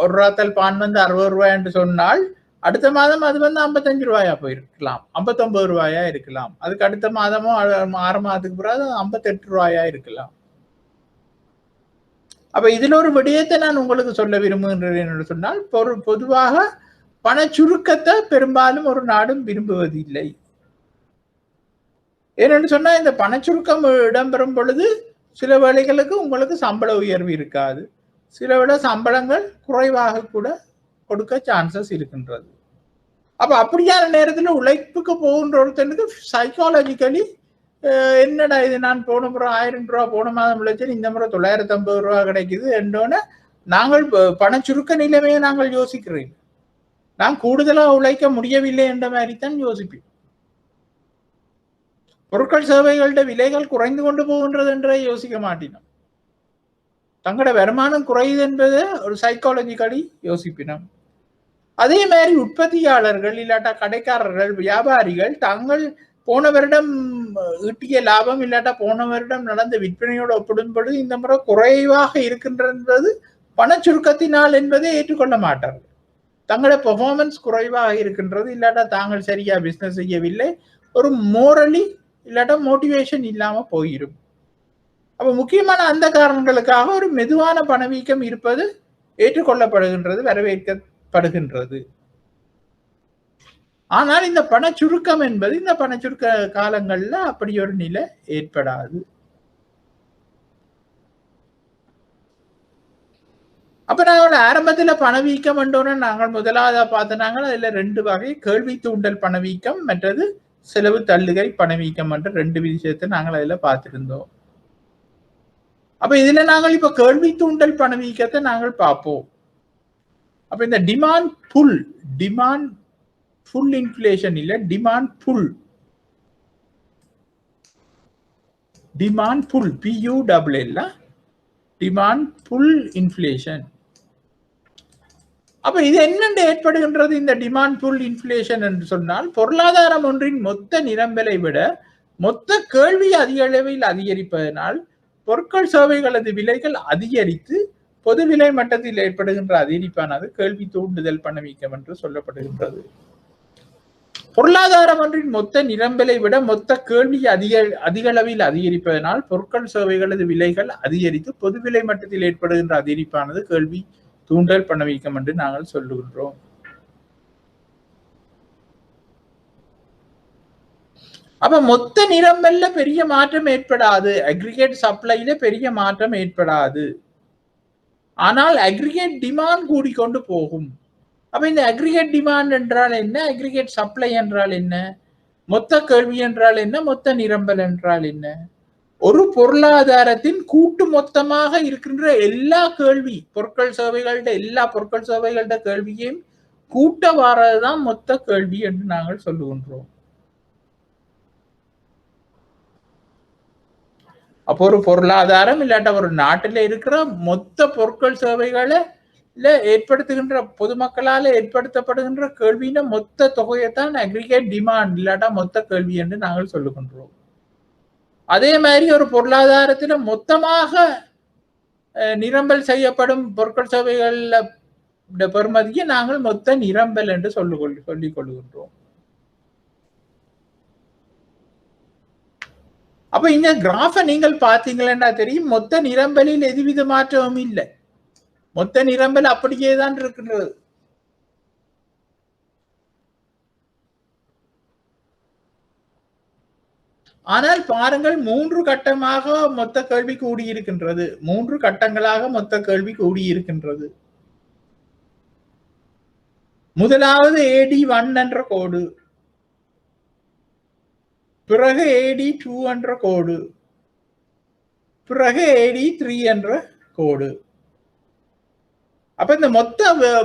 ஒரு ராத்தல் பான் 60 ரூபாய் என்று சொன்னால் அடுத்த மாதம் அது 55 ரூபாயா போயிருக்கலாம், 59 ரூபாயா இருக்கலாம். அதுக்கு அடுத்த மாதமோ 6 மாதத்துக்கு பிறகு 58 ரூபாயா இருக்கலாம். அப்ப இதுல ஒரு விடயத்தை நான் உங்களுக்கு சொல்ல விரும்புகின்றேன் என்று சொன்னால், பொதுவாக பண சுருக்கத்தை பெரும்பாலும் ஒரு நாடும் விரும்புவதில்லை. ஏனென்று சொன்னா இந்த பணச்சுருக்கம் இடம்பெறும் பொழுது சில வேளைகளுக்கு உங்களுக்கு சம்பள உயர்வு இருக்காது, சில வேளை சம்பளங்கள் குறைவாக கூட கொடுக்க சான்சஸ் இருக்கின்றது. அப்ப அப்படியான நேரத்தில் உழைப்புக்கு போகின்ற ஒருத்தனுக்கு சைக்காலஜிக்கலி என்னடா இது, நான் போன முறை 1000 ரூபா போன மாதம் உழைச்சேன், இந்த முறை 950 ரூபா கிடைக்குது என்றோன்னு நாங்கள் பண சுருக்க நிலைமையை நாங்கள் யோசிக்கிறேன். நான் கூடுதலாக உழைக்க முடியவில்லை என்ற மாதிரி தான் யோசிப்பேன். பொருட்கள் சேவைகளோட விலைகள் குறைந்து கொண்டு போகின்றது என்றே யோசிக்க மாட்டினோம். தங்களோட வருமானம் குறையுது என்பதை ஒரு சைக்காலஜிக்கலி யோசிப்பினோம். அதே மாதிரி உற்பத்தியாளர்கள் இல்லாட்டா கடைக்காரர்கள் வியாபாரிகள் தாங்கள் போன வருடம் ஈட்டிய லாபம் இல்லாட்டா போன வருடம் நடந்த விற்பனையோடு ஒப்பிடும் பொழுது இந்த முறை குறைவாக இருக்கின்றது பண சுருக்கத்தினால் என்பதை ஏற்றுக்கொள்ள மாட்டார்கள். தங்களோட பெர்ஃபார்மன்ஸ் குறைவாக இருக்கின்றது இல்லாட்டா தாங்கள் சரியா பிசினஸ் செய்யவில்லை, ஒரு மோரலி இல்லாட்டா மோட்டிவேஷன் இல்லாம போயிடும். அப்ப முக்கியமான அந்த காரணங்களுக்காக ஒரு மெதுவான பணவீக்கம் இருப்பது ஏற்றுக்கொள்ளப்படுகின்றது, வரவேற்கப்படுகின்றது. ஆனால் இந்த பண சுருக்கம் என்பது இந்த பண சுருக்க காலங்கள்ல அப்படி ஒரு நிலை ஏற்படாது. அப்ப நாங்கள் ஆரம்பத்துல பணவீக்கம் என்றோன்னு நாங்கள் முதலாவதா பார்த்தனாங்க, அதுல 2 வகை, கேள்வி தூண்டல் பணவீக்கம் மற்றது செலவு தள்ளுகை பணவீக்கம் என்ற 2 விஷயத்தை நாங்கள் அதுல பார்த்திருந்தோம். அப்ப இதுல நாங்கள் இப்ப கேள்வி தூண்டல் பணவீக்கத்தை நாங்கள் பார்ப்போம். அப்ப இந்த டிமாண்ட் புல் இன்ஃப்ளேஷன் இல்ல, demand pull PULL demand pull inflation. அப்ப இது என்னென்று ஏற்படுகின்றது இந்த டிமாண்ட் புல் இன்ஃப்ளேஷன் என்று சொன்னால், பொருளாதாரம் ஒன்றின் மொத்த நிரம்பலை விட மொத்த கேள்வி அதிக அளவில் அதிகரிப்பதனால் பொருட்கள் சேவைகளது விலைகள் அதிகரித்து பொது விலை மட்டத்தில் ஏற்படுகின்ற அதிகரிப்பானது கேள்வி தூண்டுதல் பணவீக்கம் என்று சொல்லப்படுகின்றது. பொருளாதாரம் ஒன்றின் மொத்த நிரம்பலை விட மொத்த கேள்வி அதிக அளவில் அதிகரிப்பதனால் பொருட்கள் சேவைகளது விலைகள் அதிகரித்து பொது விலை மட்டத்தில் ஏற்படுகின்ற அதிகரிப்பானது கேள்வி தூண்டல் பணவீக்கம் என்று நாங்கள் சொல்லுகின்றோம். அப்ப மொத்த நிரம்பல்ல பெரிய மாற்றம் ஏற்படாது, அக்ரிகேட் சப்ளைல பெரிய மாற்றம் ஏற்படாது, ஆனால் அக்ரிகேட் டிமாண்ட் கூடிக்கொண்டு போகும். அப்ப இந்த அக்ரிகேட் டிமாண்ட் என்றால் என்ன, அக்ரிகேட் சப்ளை என்றால் என்ன, மொத்த கேள்வி என்றால் என்ன, மொத்த நிரம்பல் என்றால் என்ன? ஒரு பொருளாதாரத்தின் கூட்டு மொத்தமாக இருக்கின்ற எல்லா கேள்வி பொருட்கள் சேவைகளோட எல்லா பொருட்கள் சேவைகளோட கேள்வியையும் கூட்ட வாரதுதான் மொத்த கேள்வி என்று நாங்கள் சொல்லுகின்றோம். அப்போ ஒரு பொருளாதாரம் இல்லாட்ட ஒரு நாட்டில இருக்கிற மொத்த பொருட்கள் சேவைகளை ஏற்படுத்துகின்ற பொதுமக்களால் ஏற்படுத்தப்படுகின்ற கேள்வியின் மொத்த தொகையைத்தான் அக்ரிகேட் டிமாண்ட் இல்லாட்டா மொத்த கேள்வி என்று நாங்கள் சொல்லுகின்றோம். அதே மாதிரி ஒரு பொருளாதாரத்தில் மொத்தமாக நிரம்பல் செய்யப்படும் பொருட்கள் சேவைகள் பெறுமதியை நாங்கள் மொத்த நிரம்பல் என்று சொல்லிக் கொள்கின்றோம். அப்ப இந்த கிராஃபை நீங்கள் பார்த்தீங்கன்னா தெரியும், மொத்த நிரம்பலில் எதுவித மாற்றமும் இல்லை, மொத்த நிரம்பல் அப்படியே தான் இருக்கின்றது. ஆனால் பாருங்கள், 3 கட்டமாக மொத்த கேள்வி கூடியிருக்கின்றது, 3 கட்டங்களாக மொத்த கேள்வி கூடியிருக்கின்றது. முதலாவது AD1 என்ற கோடு, பிறகு AD2 என்ற கோடு, பிறகு AD3 என்ற கோடு. அப்ப இந்த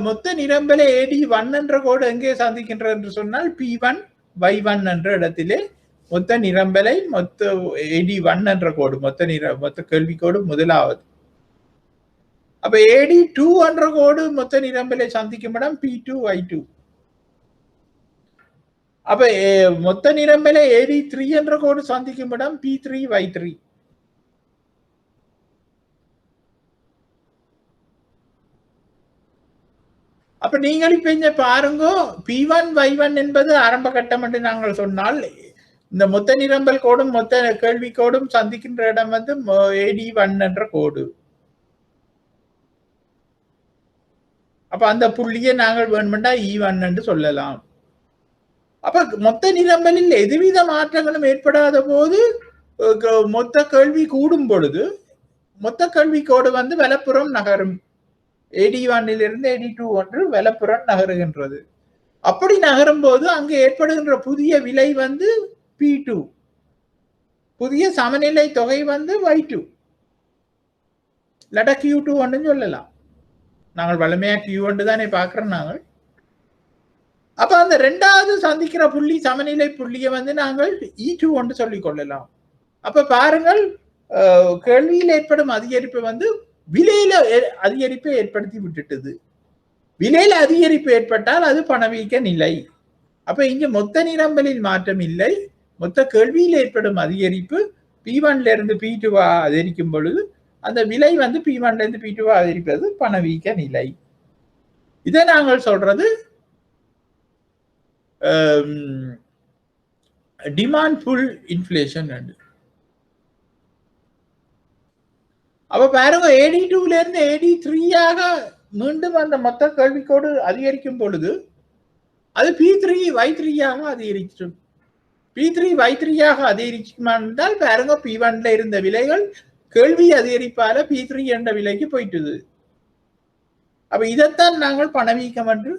மொத்த நிரம்பல AD1 என்ற கோடு எங்கே சந்திக்கின்றது என்று சொன்னால் P1 Y1 என்ற இடத்திலே மொத்த நிரம்பலை மொத்த AD1 என்ற கோடு மொத்த கேள்வி கோடு முதலாவது. அப்ப AD2 என்ற கோடு மொத்த நிரம்பலை சந்திக்கும் இடம் P2 Y2. அப்ப மொத்த நிரம்பலை AD3 என்ற கோடு சந்திக்கும் இடம் P3 Y3. அப்ப நீங்கள் இப்ப இங்க பாருங்க, P1 Y1 என்பது ஆரம்ப கட்டம் என்று நாங்கள் சொன்னால் இந்த மொத்த நிரம்பல் கோடும் மொத்த கேள்வி கோடும் சந்திக்கின்ற இடம் வந்து AD1 என்ற கோடு. அப்ப அந்த புள்ளியை நாங்கள் வேணுமெண்டா E1 என்று சொல்லலாம். அப்ப மொத்த நிரம்பலில் எதுவித மாற்றங்களும் ஏற்படாத போது மொத்த கேள்வி கூடும் பொழுது மொத்த கேள்வி கோடு வந்து வலப்புறம் நகரும். AD1 இலிருந்து AD2 ஒன்று வலப்புறம் நகருகின்றது. அப்படி நகரும் போது அங்கு ஏற்படுகின்ற புதிய விலை வந்து P2, புதிய சமநிலை தொகை வந்து Y2, இல்லாட்டா Q2 ஒன்று சொல்லலாம். நாங்கள் வலிமையா Q1 தானே பார்க்கிறோம் நாங்கள். அப்ப அந்த இரண்டாவது சந்திக்கிற புள்ளி சமநிலை புள்ளியை வந்து நாங்கள் E2 ஒன்று சொல்லிக் கொள்ளலாம். அப்ப பாருங்கள், கேள்வியில் ஏற்படும் அதிகரிப்பு வந்து விலையில அதிகரிப்பை ஏற்படுத்தி விட்டுட்டது. விலையில அதிகரிப்பு ஏற்பட்டால் அது பணவீக்க நிலை. அப்ப இங்க மொத்த நிரம்பலில் மாற்றம் இல்லை, மொத்த கேள்வியில் ஏற்படும் அதிகரிப்பு P1 இருந்து P2 அதிகரிக்கும் பொழுது அந்த விலை வந்து P1 இருந்து P2 அதிகரிப்பது பணவீக்க நிலை. இதை நாங்கள் சொல்றது டிமாண்ட் புல் இன்ஃப்ளேஷன். அப்ப பாருங்க, AD2 இருந்து AD3 மீண்டும் அந்த மொத்த கேள்விக்கோடு அதிகரிக்கும் பொழுது அது P3 Y3 அதிகரிக்கும். P3 Y3 அதிகரிக்குமா என்றால் பாருங்க, P1 இருந்த விலைகள் கேள்வி அதிகரிப்பால P3 என்ற விலைக்கு போயிட்டுது. அப்ப இதைத்தான் நாங்கள் பணவீக்கம் என்று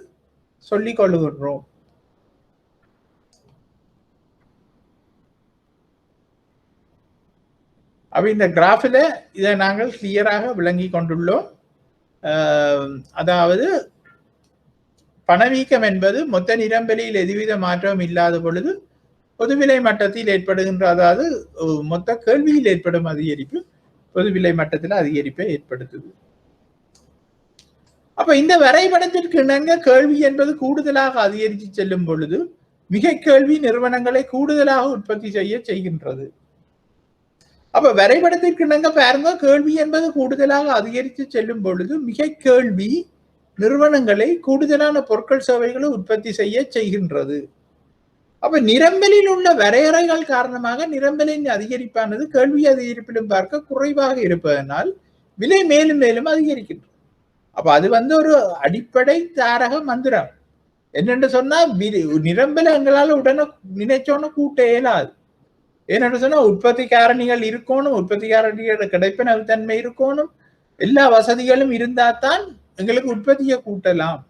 சொல்லிக் கொள்ளுகின்றோம். அப்ப இந்த கிராஃபில் இதை நாங்கள் கிளியராக விளங்கி கொண்டுள்ளோம். அதாவது பணவீக்கம் என்பது மொத்த நிரம்பலியில் எதுவித மாற்றமும் இல்லாத பொழுது பொதுவிலை மட்டத்தில் ஏற்படுகின்ற, அதாவது மொத்த கேள்வியில் ஏற்படும் அதிகரிப்பு பொதுவிலை மட்டத்தில் அதிகரிப்பை ஏற்படுத்துது. அப்ப இந்த வரைபடத்திற்கு இணங்க கேள்வி என்பது கூடுதலாக அதிகரித்து செல்லும் பொழுது மிகை கேள்வி நிறுவனங்களை கூடுதலாக உற்பத்தி செய்கின்றது. அப்ப வரைபடத்திற்கு இணங்க பாருங்க, கேள்வி என்பது கூடுதலாக அதிகரித்து செல்லும் பொழுது மிகை கேள்வி நிறுவனங்களை கூடுதலான பொருட்கள் சேவைகளை உற்பத்தி செய்கின்றது. அப்ப நிரம்பலில் உள்ள வரையறைகள் காரணமாக நிரம்பலின் அதிகரிப்பானது கேள்வி அதிகரிப்பிலும் பார்க்க குறைவாக இருப்பதனால் விலை மேலும் மேலும் அதிகரிக்கின்றது. அப்ப அது வந்து ஒரு அடிப்படை தாரக மந்திரம். என்னென்று சொன்னா, நிரம்பல எங்களால் உடனே நினைச்சோன்னு கூட்ட இயலாது. ஏன்னு சொன்னா உற்பத்தி காரணிகள் இருக்கணும், உற்பத்தி காரணிகளோட கிடைப்பின தன்மை இருக்கணும், எல்லா வசதிகளும் இருந்தால்தான் எங்களுக்கு உற்பத்தியை கூட்டலாம்.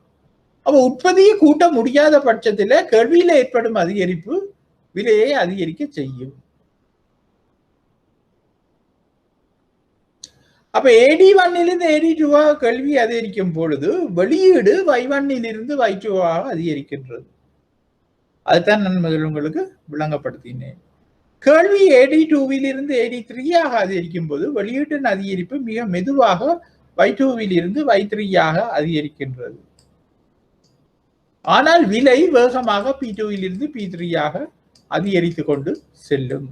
அப்ப உற்பத்தியை கூட்ட முடியாத பட்சத்துல கேள்வியில ஏற்படும் அதிகரிப்பு விலையை அதிகரிக்க செய்யும். அப்ப AD1 இலிருந்து AD2 கேள்வி அதிகரிக்கும் பொழுது வெளியீடு Y1 இலிருந்து Y2 அதிகரிக்கின்றது. அதுதான் நான் முதல் உங்களுக்கு விளங்கப்படுத்தினேன். கேள்வி AD2 இலிருந்து AD3 அதிகரிக்கும் போது வெளியீட்டின் அதிகரிப்பு மிக மெதுவாக Y2 இலிருந்து Y3 அதிகரிக்கின்றது. ஆனால் விலை வேகமாக P2 இலிருந்து P3 அதிகரித்து கொண்டு செல்லும்.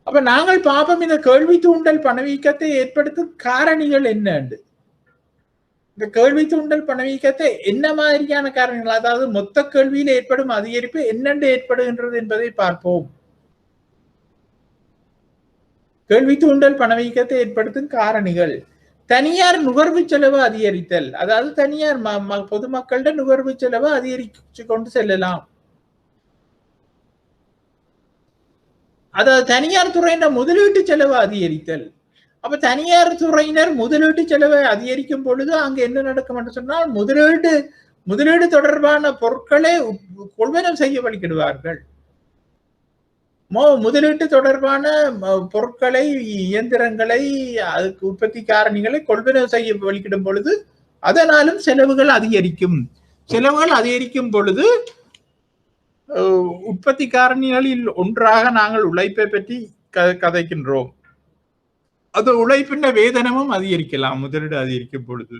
அப்ப நாங்கள் பார்ப்போம், இந்த கேள்வி தூண்டல் பணவீக்கத்தை ஏற்படுத்தும் காரணிகள் என்னண்டு. இந்த கேள்வி தூண்டல் பணவீக்கத்தை என்ன மாதிரியான காரணங்கள், அதாவது மொத்த கேள்வியில் ஏற்படும் அதிகரிப்பு என்னென்று ஏற்படுகின்றது என்பதை பார்ப்போம். கேள்வி தூண்டல் பணவீக்கத்தை ஏற்படுத்தும் காரணிகள்: தனியார் நுகர்வு செலவு அதிகரித்தல், அதாவது தனியார் பொதுமக்களிட நுகர்வு செலவு அதிகரிச்சு கொண்டு செல்லலாம். அதாவது தனியார் துறையின் முதலீட்டு செலவு அதிகரித்தல், அப்ப தனியார் துறையினர் முதலீட்டு செலவை அதிகரிக்கும் பொழுது அங்க என்ன நடக்கும் என்று சொன்னால் முதலீடு தொடர்பான பொருட்களை கொள்வனம் செய்ய வழிகிடுவார்கள். முதலீட்டு தொடர்பான பொருட்களை, இயந்திரங்களை, அதுக்கு உற்பத்தி காரணிகளை கொள்வனம் செய்ய வழிகிடும் பொழுது அதனாலும் செலவுகள் அதிகரிக்கும். செலவுகள் அதிகரிக்கும் பொழுது உற்பத்தி காரணிகளில் ஒன்றாக நாங்கள் உழைப்பை பற்றி கதைக்கின்றோம். அது உழைப்பின் வேதனமும் அதிகரிக்கலாம் முதலீடு அதிகரிக்கும் பொழுது.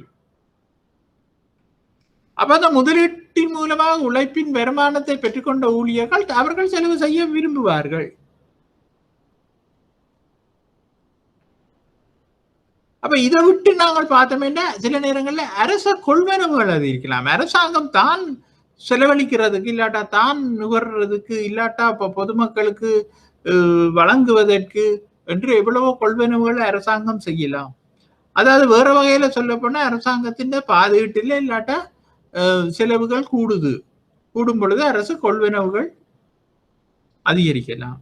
அப்ப அந்த முதலீட்டின் மூலமாக உழைப்பின் வருமானத்தை பெற்றுக்கொண்ட ஊழியர்கள் அவர்கள் செலவு செய்ய விரும்புவார்கள். அப்ப இதை விட்டு நாங்கள் பார்த்தோம்னா சில நேரங்களில் அரச கொள்வனவுகள் அதிகரிக்கலாம். அரசாங்கம் தான் செலவழிக்கிறதுக்கு இல்லாட்டா தான் நுகர்றதுக்கு இல்லாட்டா பொதுமக்களுக்கு வழங்குவதற்கு என்று எவ்வளவோ கொள்வனவுகளை அரசாங்கம் செய்யலாம். அதாவது வேற வகையில சொல்ல போனா அரசாங்கத்தின் பாதுகாட்டில் இல்லாட்டா செலவுகள் கூடும் பொழுது அரசு கொள்வனவுகள் அதிகரிக்கலாம்.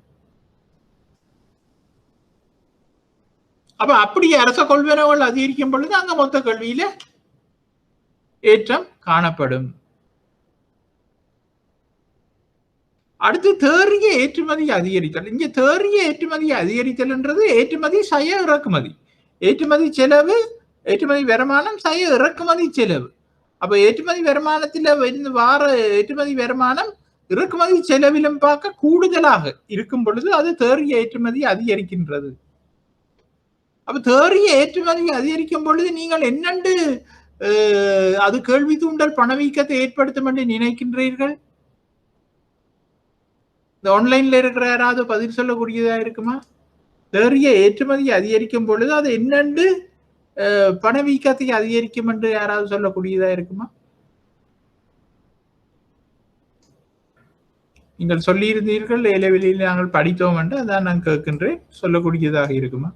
அப்ப அப்படி அரச கொள்வனவுகள் அதிகரிக்கும் பொழுது அங்க மொத்த கல்வியில ஏற்றம் காணப்படும். அடுத்து தேறிய ஏற்றுமதி அதிகரித்தல். இங்க தேறிய ஏற்றுமதி அதிகரித்தல் என்றது ஏற்றுமதி சய இறக்குமதி, ஏற்றுமதி செலவு, ஏற்றுமதி வருமானம், சய இறக்குமதி செலவு. அப்ப ஏற்றுமதி வருமானத்தில் இருந்து வார ஏற்றுமதி வருமானம் இறக்குமதி செலவிலும் பார்க்க கூடுதலாக இருக்கும் பொழுது அது தேறிய ஏற்றுமதி அதிகரிக்கின்றது. அப்ப தேறிய ஏற்றுமதி அதிகரிக்கும் பொழுது நீங்கள் என்னென்று அது கேள்வி தூண்டல் பணவீக்கத்தை ஏற்படுத்தும் என்று நினைக்கின்றீர்கள்? இந்த ஆன்லைன்ல இருக்கிற யாராவது பதில் சொல்லக்கூடியதா இருக்குமா? தேறிய ஏற்றுமதி அதிகரிக்கும் பொழுது அது என்னென்று பணவீக்கத்தை அதிகரிக்கும் என்று யாராவது சொல்லக்கூடியதா இருக்குமா? நீங்கள் சொல்லியிருந்தீர்கள் ஏலவெளியில் நாங்கள் படித்தோம் என்று, அதான் நான் கேட்கின்றேன், சொல்லக்கூடியதாக இருக்குமா?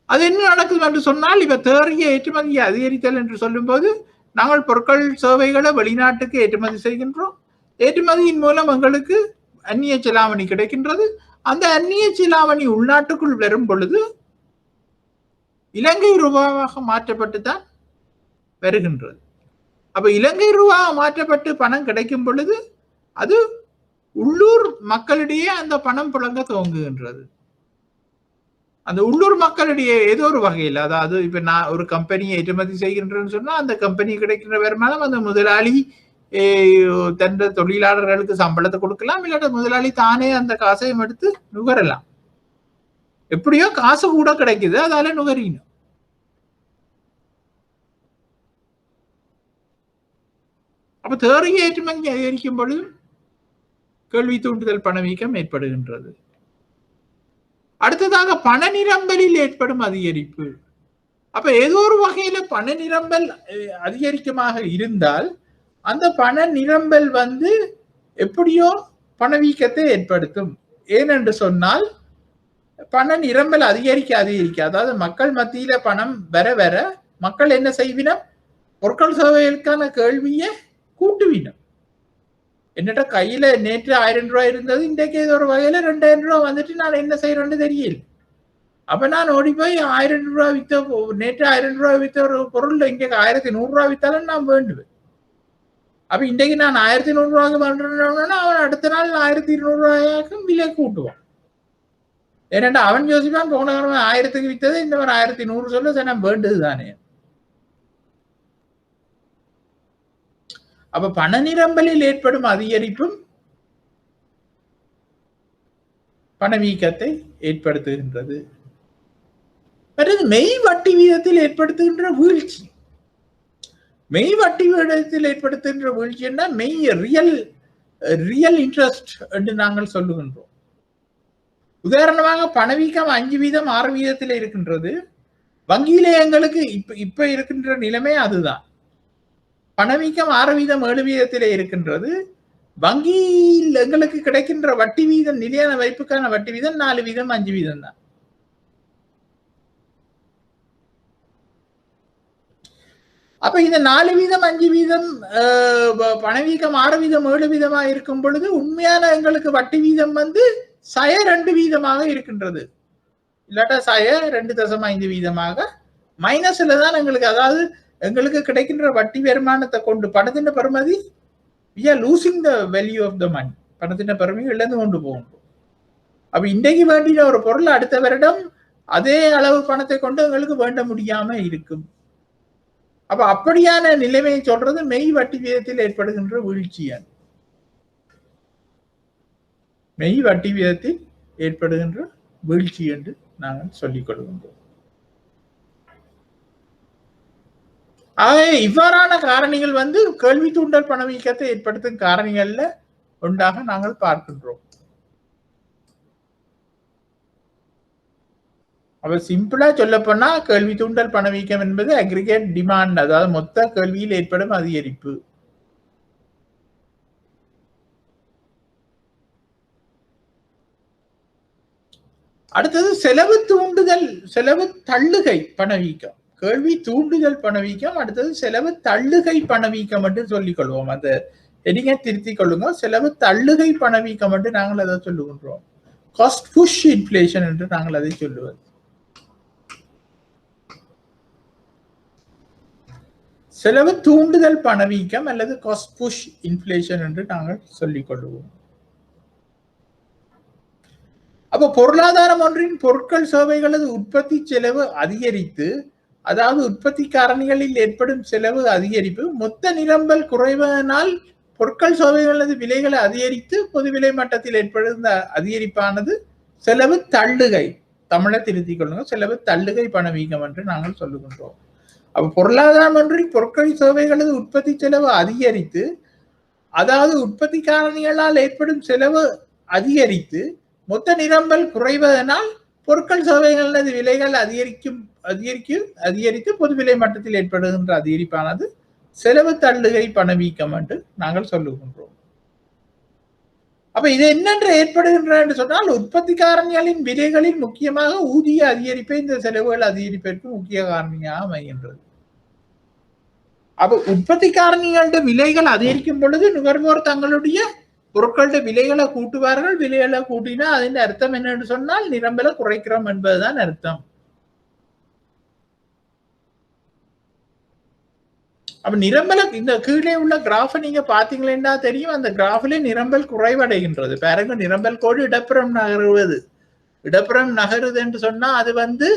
அது என்ன நடக்குது என்று சொன்னால், இப்ப தேறிய ஏற்றுமதியை அதிகரித்தல் என்று சொல்லும் போது நாங்கள் பொருட்கள் சேவைகளை வெளிநாட்டுக்கு ஏற்றுமதி செய்கின்றோம். ஏற்றுமதியின் மூலம் எங்களுக்கு அந்நிய செலாவணி கிடைக்கின்றது. அந்த அந்நிய செலாவணி உள்நாட்டுக்குள் வரும் பொழுது இலங்கை ரூபாவாக மாற்றப்பட்டு தான் வருகின்றது. அப்ப இலங்கை ரூபாக மாற்றப்பட்டு பணம் கிடைக்கும் பொழுது அது உள்ளூர் மக்களிடையே அந்த பணம் புழங்க துவங்குகின்றது. அந்த உள்ளூர் மக்களிடையே ஏதோ ஒரு வகையில், அதாவது இப்ப நான் ஒரு கம்பெனியை ஏற்றுமதி செய்கின்றேன்னு சொன்னா அந்த கம்பெனி கிடைக்கின்ற வருமானம் அந்த முதலாளி தன் தொழிலாளர்களுக்கு சம்பளத்தை கொடுக்கலாம், இல்லாட்ட முதலாளி தானே அந்த காசையும் எடுத்து நுகரலாம். எப்படியோ காசு கூட கிடைக்குது, அதால நுகரணும். அப்ப தேறிய ஏற்றுமதி அதிகரிக்கும் பொழுது கேள்வி தூண்டுதல் பணவீக்கம் ஏற்படுகின்றது. அடுத்ததாக பண நிரம்பலில் ஏற்படும் அதிகரிப்பு. அப்ப ஏதோ ஒரு வகையில பண நிரம்பல் அதிகரிக்கமாக இருந்தால் அந்த பண நிரம்பல் எப்படியோ பணவீக்கத்தை ஏற்படுத்தும். ஏனென்று சொன்னால் பண நிரம்பல் அதிகரிக்க அதாவது மக்கள் மத்தியில பணம் வர வர மக்கள் என்ன செய்வினம், பொருட்கள் சேவைகளுக்கான கேள்வியை கூட்டுவினம். என்னட்ட கையில நேற்று 1000 ரூபாய் இருந்தது, இன்றைக்கு ஏதோ ஒரு வகையில 2000 ரூபாய் வந்துட்டு நான் என்ன செய்யறேன்னு தெரியல. அப்ப நான் ஓடி போய் 1000 ரூபாய் வித்த, நேற்று 1000 ரூபாய் வித்த ஒரு பொருள் இன்றைக்கு 1100 ரூபாய் வித்தாலும் நான் வேண்டுவேன். அப்ப இன்றைக்கு நான் 1100 ரூபாய்க்கு பண்றேன்னா அவன் அடுத்த நாள் 1200 ரூபாய்க்கும் விலை கூட்டுவான். ஏன்னா அவன் யோசிப்பான், போன 1000க்கு வித்தது இந்த மாதிரி 1100 சொல்ல நான் வேண்டது தானே. அப்ப பண நிரம்பலில் ஏற்படும் அதிகரிப்பும் பணவீக்கத்தை ஏற்படுத்துகின்றது. மெய் வட்டி வீதத்தில் ஏற்படுத்துகின்ற வீழ்ச்சி. மெய் வட்டி வீதத்தில் ஏற்படுத்துகின்ற வீழ்ச்சின்னா மெய் ரியல் இன்ட்ரெஸ்ட் என்று நாங்கள் சொல்லுகின்றோம். உதாரணமாக பணவீக்கம் 5% 6% இருக்கின்றது. வங்கியிலே எங்களுக்கு இப்ப இருக்கின்ற நிலைமை அதுதான். பணவீக்கம் 6% 7% இருக்கின்றது. வங்கியில் எங்களுக்கு கிடைக்கின்ற வட்டி வீதம், நிலையான வைப்புக்கான வட்டி வீதம் 4%, 5% தான். அப்ப இந்த 4%, 5% பணவீக்கம் 6%, 7% இருக்கும் பொழுது உண்மையான எங்களுக்கு வட்டி வீதம் 2% இருக்கின்றது. இல்லாட்டா 2.5% மைனஸ்ல தான் எங்களுக்கு, அதாவது எங்களுக்கு கிடைக்கின்ற வட்டி வருமானத்தை கொண்டு பணத்தின் பெறுமதி we are losing the value of the money. பணத்தின் பெறுமதி இழந்து கொண்டு போகும். அப்ப இன்றைக்கு வேண்டிய ஒரு பொருள் அடுத்த வருடம் அதே அளவு பணத்தை கொண்டு எங்களுக்கு வேண்ட முடியாம இருக்கும். அப்ப அப்படியான நிலைமையை சொல்றது மெய் வட்டி வீதத்தில் ஏற்படுகின்ற வீழ்ச்சியான். மெய் வட்டி வீதத்தில் ஏற்படுகின்ற வீழ்ச்சி என்று நாங்கள் சொல்லிக் கொள்கின்றோம். ஆகவே இவ்வாறான காரணிகள் கேள்வி தூண்டல் பணவீக்கத்தை ஏற்படுத்தும் காரணிகள்ல ஒன்றாக நாங்கள் பார்க்கின்றோம். அப்ப சிம்பிளா சொல்ல போனா கேள்வி தூண்டல் பணவீக்கம் என்பது அக்ரிகேட் டிமாண்ட், அதாவது மொத்த கேள்வியில் ஏற்படும் அதிகரிப்பு. அடுத்தது செலவு தூண்டுதல், செலவு தள்ளுகை பணவீக்கம். கேள்வி தூண்டுதல் பணவீக்கம், அடுத்தது செலவு தள்ளுகை பணவீக்கம் என்று சொல்லிக் கொள்வோம். அந்த எடிங்க திருத்திக் கொள்ளுங்க. செலவு தள்ளுகை பணவீக்கம் என்று நாங்கள் அதை சொல்லுகின்றோம். காஸ்ட் புஷ் இன்ஃப்ளேஷன் என்று நாங்கள் அதை சொல்லுவது. செலவு தூண்டுதல் பணவீக்கம் அல்லது காஸ்ட் புஷ் இன்ஃப்ளேஷன் என்று நாங்கள் சொல்லிக் கொள்வோம். அப்ப பொருளாதாரம் ஒன்றின் பொருட்கள் சேவைகளது உற்பத்தி செலவு அதிகரித்து, அதாவது உற்பத்தி காரணிகளில் ஏற்படும் செலவு அதிகரிப்பு மொத்த நிரம்பல் குறைவதனால் பொருட்கள் சேவைகளது விலைகளை அதிகரித்து பொது விலை மட்டத்தில் ஏற்படும் அதிகரிப்பானது செலவு தள்ளுகை, தமிழை திருத்திக் கொள்ளுங்க, செலவு தள்ளுகை பணவீக்கம் என்று நாங்கள் சொல்லுகின்றோம். அப்ப பொருளாதாரம் ஒன்றில் பொருட்கள் சேவைகளது உற்பத்தி செலவு அதிகரித்து, அதாவது உற்பத்தி காரணிகளால் ஏற்படும் செலவு அதிகரித்து மொத்த நிரம்பல் குறைவதனால் பொருட்கள் சேவைகளது விலைகள் அதிகரித்து பொது விலை மட்டத்தில் ஏற்படுகின்ற அதிகரிப்பானது செலவு தள்ளுகை பணவீக்கம் என்று நாங்கள் சொல்லுகின்றோம். அப்ப இது என்னென்று ஏற்படுகின்ற என்று சொன்னால், உற்பத்தி காரணிகளின் விலைகளில் முக்கியமாக ஊதிய அதிகரிப்பை இந்த செலவுகள் அதிகரிப்பதற்கு முக்கிய காரணியாக அமைகின்றது. அப்ப உற்பத்தி காரணிகளோட விலைகள் அதிகரிக்கும் பொழுது நுகர்வோர் தங்களுடைய பொருட்களோட விலைகளை கூட்டுவார்கள். விலைகளை கூட்டினா அதன் அர்த்தம் என்னன்னு சொன்னால் நிரம்பலை குறைக்கிறோம் என்பதுதான் அர்த்தம். அப்ப நிரம்பல இந்த கீழே உள்ள கிராஃபை நீங்க பாத்தீங்களா தெரியும். அந்த கிராஃபிலே நிரம்பல் குறைவடைகின்றது. பாருங்க, நிரம்பல் கோடு இடப்புறம் நகருவது. இடப்புறம் நகருது என்று சொன்னா அது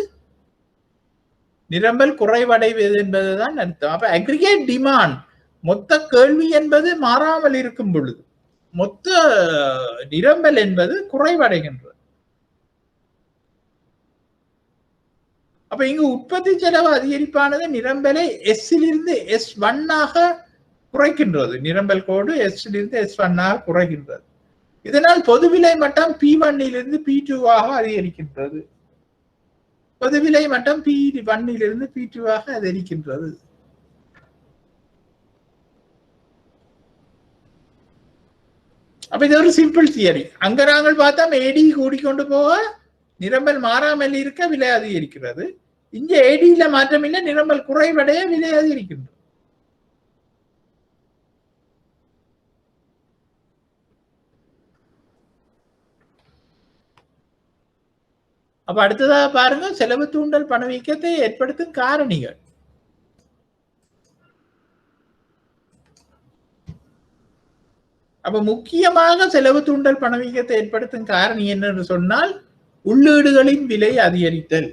நிரம்பல் குறைவடைவது என்பதுதான் அர்த்தம். அப்ப அக்ரிகேட் டிமாண்ட், மொத்த கேள்வி என்பது மாறாமல் இருக்கும் பொழுது மொத்த நிரம்பல் என்பது குறைவடைகின்றது. அப்ப இங்கு உற்பத்தி செலவு அதிகரிப்பானது நிரம்பலை S-லிருந்து S1 ஆக குறைக்கின்றது. நிரம்பல் கோடு S-லிருந்து S1 ஆக குறைகின்றது. இதனால் பொதுவிலை மட்டம் P1-லிருந்து P2 ஆக அதிகரிக்கின்றது. பொதுவிலை மட்டம் P1-லிருந்து P2 ஆக அதிகரிக்கின்றது. அப்ப இது ஒரு சிம்பிள் தியரி. அங்க நாங்கள் பார்த்தா ஏடி கூடிக்கொண்டு போக நிரம்பல் மாறாமல் இருக்க விலை அதிகரிக்கிறது. இங்க ஏடியில மாற்றம் இல்லை, நிரம்பல் குறைவடைய விலை அதிகரிக்கின்றது. அப்ப அடுத்ததாக பாருங்க, செலவு தூண்டல் பணவீக்கத்தை ஏற்படுத்தும் காரணிகள். அப்ப முக்கியமாக செலவு தூண்டல் பணவீக்கத்தை ஏற்படுத்தும் காரணி என்னன்னு சொன்னால் உள்ளீடுகளின் விலை அதிகரித்தல்.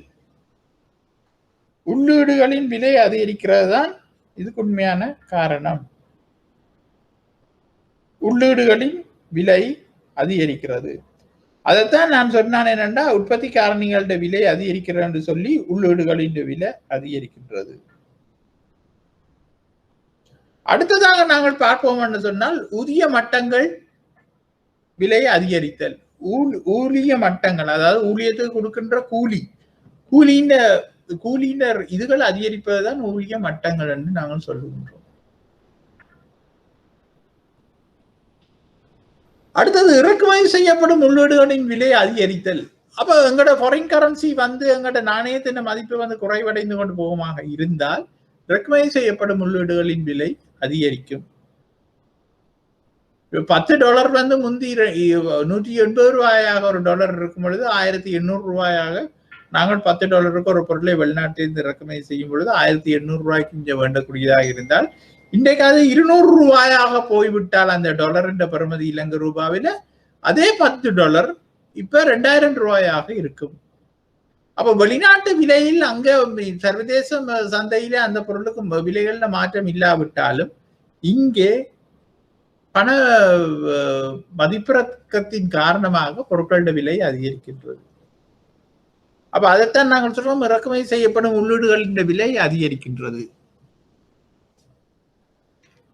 உள்ளீடுகளின் விலை அதிகரிக்கிறது தான் இதுக்கு உண்மையான காரணம். உள்ளீடுகளின் விலை அதிகரிக்கிறது. அதைத்தான் நான் சொன்னான் என்னன்னா, உற்பத்தி காரணிகளோட விலை அதிகரிக்கிறது என்று சொல்லி உள்ளீடுகளின் விலை அதிகரிக்கின்றது. அடுத்ததாக நாங்கள் பார்ப்போம் என்று சொன்னால் ஊதிய மட்டங்கள் விலை அதிகரித்தல். ஊதிய மட்டங்கள், அதாவது ஊழியத்துக்கு கொடுக்கின்ற கூலியின் இதுகள் அதிகரிப்பதுதான் ஊதிய மட்டங்கள் என்று நாங்கள் சொல்லுகின்றோம். அடுத்தது இறக்குமதி செய்யப்படும் உள்ளீடுகளின் விலை அதிகரித்தல். அப்ப எங்களோட ஃபாரின் கரன்சி எங்களோட நாணயத்தின் மதிப்பு குறைவடைந்து கொண்டு போகமாக இருந்தால் இறக்குமதி செய்யப்படும் உள்ளீடுகளின் விலை அதிகரிக்கும். $10 முந்தி 180 ரூபாயாக ஒரு டாலர் இருக்கும் பொழுது 1800 ரூபாயாக நாங்கள் $10 ஒரு பொருளை வெளிநாட்டிலிருந்து இறக்குமதி செய்யும் பொழுது 1800 ரூபாய்க்கு இங்கே வேண்டக்கூடியதாக இருந்தால் இன்றைக்கு அது 200 ரூபாயாக போய்விட்டால் அந்த டாலரின் பெறுமதி இலங்கை ரூபாவில அதே $10 இப்ப 2000 ரூபாயாக இருக்கும். அப்ப வெளிநாட்டு விலையில் அங்க சர்வதேச சந்தையில அந்த பொருளுக்கு விலைகள்ல மாற்றம் இல்லாவிட்டாலும் இங்கே பண மதிப்பிறக்கத்தின் காரணமாக பொருட்களோட விலை அதிகரிக்கின்றது. அப்ப அதைத்தான் நாங்கள் சொல்றோம், இறக்குமதி செய்யப்படும் உள்ளீடுகளின் விலை அதிகரிக்கின்றது.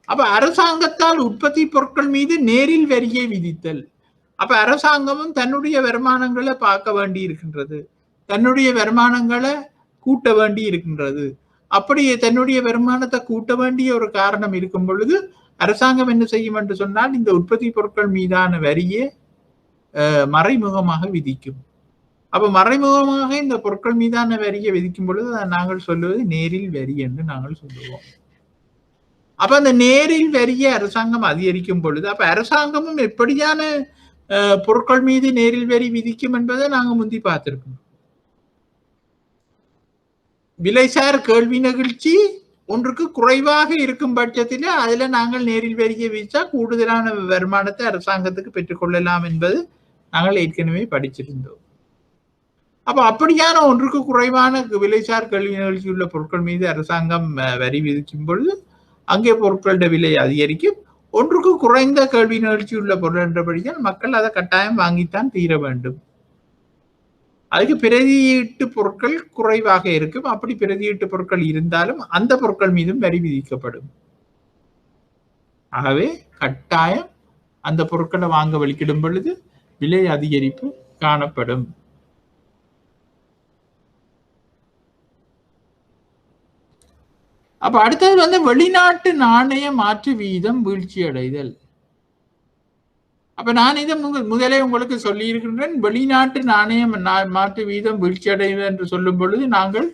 அப்ப அரசாங்கத்தால் உற்பத்தி பொருட்கள் மீது நேரில் வரியை விதித்தல். அப்ப அரசாங்கமும் தன்னுடைய வருமானங்களை பார்க்க வேண்டி இருக்கின்றது, தன்னுடைய வருமானங்களை கூட்ட வேண்டி இருக்கின்றது. அப்படி தன்னுடைய வருமானத்தை கூட்ட வேண்டிய ஒரு காரணம் இருக்கும் பொழுது அரசாங்கம் என்ன செய்யும் என்று சொன்னால் இந்த உற்பத்தி பொருட்கள் மீதான வரியை மறைமுகமாக விதிக்கும். அப்ப மறைமுகமாக இந்த பொருட்கள் மீதான வரியை விதிக்கும் பொழுது நாங்கள் சொல்லுவது நேரில் வரி என்று நாங்கள் சொல்லுவோம். அப்ப அந்த நேரில் வரியை அரசாங்கம் அதிகரிக்கும் பொழுது அப்ப அரசாங்கமும் எப்படியான பொருட்கள் மீது நேரில் வரி விதிக்கும் என்பதை நாங்கள் முந்தி பார்த்திருக்கோம். விலைசார் கேள்வி நிகழ்ச்சி ஒன்றுக்கு குறைவாக இருக்கும் பட்சத்தில் அதுல நாங்கள் நேரில் வரியை விதிச்சா கூடுதலான வருமானத்தை அரசாங்கத்துக்கு பெற்றுக்கொள்ளலாம் என்பது நாங்கள் ஏற்கனவே படிச்சிருந்தோம். அப்ப அப்படியான ஒன்றுக்கு குறைவான விலைசார் கேள்வி நிகழ்ச்சி உள்ள பொருட்கள் மீது அரசாங்கம் வரி விதிக்கும் பொழுது அங்கே பொருட்களோட விலை அதிகரிக்கும். ஒன்றுக்கு குறைந்த கேள்வி நிகழ்ச்சி உள்ள பொருள் என்றபடியால் மக்கள் அதை கட்டாயம் வாங்கித்தான் தீர வேண்டும். அதுக்கு பிரதியீட்டு பொருட்கள் குறைவாக இருக்கும். அப்படி பிரதியீட்டு பொருட்கள் இருந்தாலும் அந்த பொருட்கள் மீதும் வரி விதிக்கப்படும். ஆகவே கட்டாயம் அந்த பொருட்களை வாங்க வலிக்கிடும் பொழுது விலை அதிகரிப்பு காணப்படும். அப்ப அடுத்தது வெளிநாட்டு நாணய மாற்று வீதம் வீழ்ச்சி அடைதல். அப்ப நான் இதை முதலே உங்களுக்கு சொல்லி இருக்கின்றேன். வெளிநாட்டு நாணய மாற்று வீதம் வீழ்ச்சி அடைதல் என்று சொல்லும் பொழுது நாங்கள்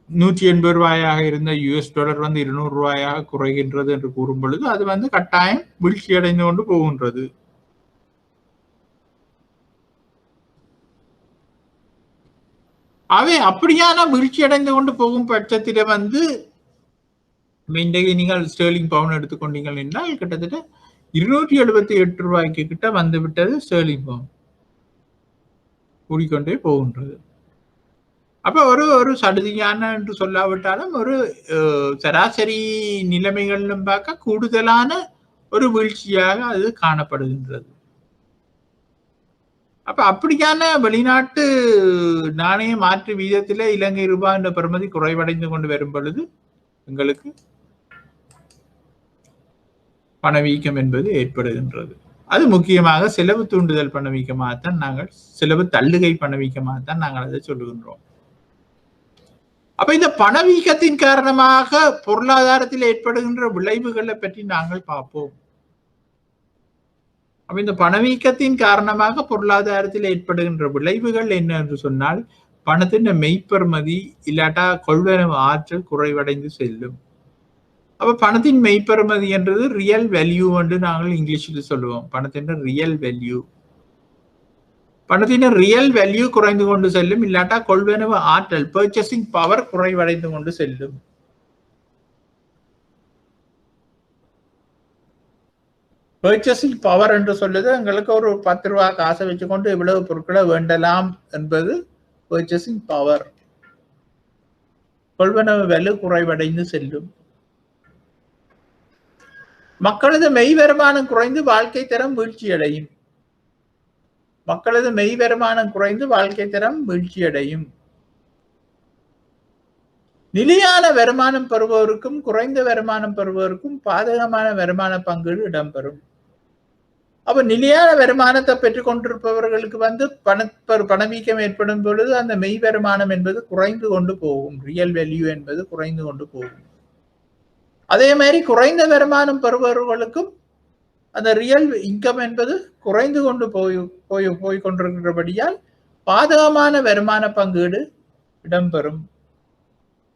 180 ரூபாயாக இருந்த $200 200 ரூபாயாக குறைகின்றது என்று கூறும் பொழுது அது கட்டாயம் வீழ்ச்சி அடைந்து கொண்டு போகின்றது. அவை அப்படியான வீழ்ச்சி அடைந்து கொண்டு போகும் பட்சத்தில் இன்றைக்கு நீங்கள் ஸ்டெர்லிங் பவுன் எடுத்துக்கொண்டீர்கள் என்றால் கிட்டத்தட்ட 278 ரூபாய்க்கு கிட்ட வந்து விட்டது ஸ்டெர்லிங் பவுன், கூடிக்கொண்டே போகின்றது. அப்ப ஒரு சடுதியான என்று சொல்லாவிட்டாலும் ஒரு சராசரி நிலைமைகளிலும் பார்க்க கூடுதலான ஒரு வீழ்ச்சியாக அது காணப்படுகின்றது. அப்ப அப்படியான வெளிநாட்டு நாணய மாற்று வீதத்தில இலங்கை ரூபாய் என்ற பெறுமதி குறைவடைந்து கொண்டு வரும் பொழுது எங்களுக்கு பணவீக்கம் என்பது ஏற்படுகின்றது. அது முக்கியமாக செலவு தூண்டுதல் பணவீக்கமாகத்தான் நாங்கள், செலவு தள்ளுகை பணவீக்கமாகத்தான் நாங்கள் அதை சொல்லுகின்றோம். அப்ப இந்த பணவீக்கத்தின் காரணமாக பொருளாதாரத்தில் ஏற்படுகின்ற விளைவுகளை பற்றி நாங்கள் பார்ப்போம். அப்ப இந்த பணவீக்கத்தின் காரணமாக பொருளாதாரத்தில் ஏற்படுகின்ற விளைவுகள் என்ன என்று சொன்னால் பணத்தின் மெய்ப்பெறுமதி இல்லாட்டா கொள்வனவு ஆற்றல் குறைவடைந்து செல்லும். அப்ப பணத்தின் மெய்ப்பெறுமதி என்றது ரியல் வேல்யூ என்று நாங்கள் இங்கிலீஷில் சொல்லுவோம். பணத்தின் ரியல் வேல்யூ, பணத்தின் ரியல் வேல்யூ குறைந்து கொண்டு செல்லும். இல்லாட்டா கொள்வனவு ஆற்றல் பர்ச்சேசிங் பவர் குறைவடைந்து கொண்டு செல்லும். பர்ச்சேசிங் பவர் என்று சொல்லுது எங்களுக்கு ஒரு 10 ரூபாய் காசை வச்சுக்கொண்டு இவ்வளவு பொருட்களை வேண்டலாம் என்பது பர்ச்சேசிங் பவர். கொள்வனவு விலை குறைவடைந்து செல்லும். மக்களது மெய் வருமானம் குறைந்து வாழ்க்கை தரம் வீழ்ச்சி அடையும். மக்களது மெய் வருமானம் குறைந்து வாழ்க்கை தரம் வீழ்ச்சி அடையும். நிலையான வருமானம் பெறுபவருக்கும் குறைந்த வருமானம் பெறுபவருக்கும் பாதகமான வருமான பங்கீடு இடம்பெறும். அப்ப நிலையான வருமானத்தை பெற்றுக் கொண்டிருப்பவர்களுக்கு பணவீக்கம் ஏற்படும் பொழுது அந்த மெய் வருமானம் என்பது குறைந்து கொண்டு போகும். ரியல் வேல்யூ என்பது குறைந்து கொண்டு போகும். அதே மாதிரி குறைந்த வருமானம் பெறுபவர்களுக்கும் அந்த ரியல் இன்கம் என்பது குறைந்து கொண்டு போய் கொண்டிருக்கிறபடியால் பாதகமான வருமான பங்கீடு இடம்பெறும்.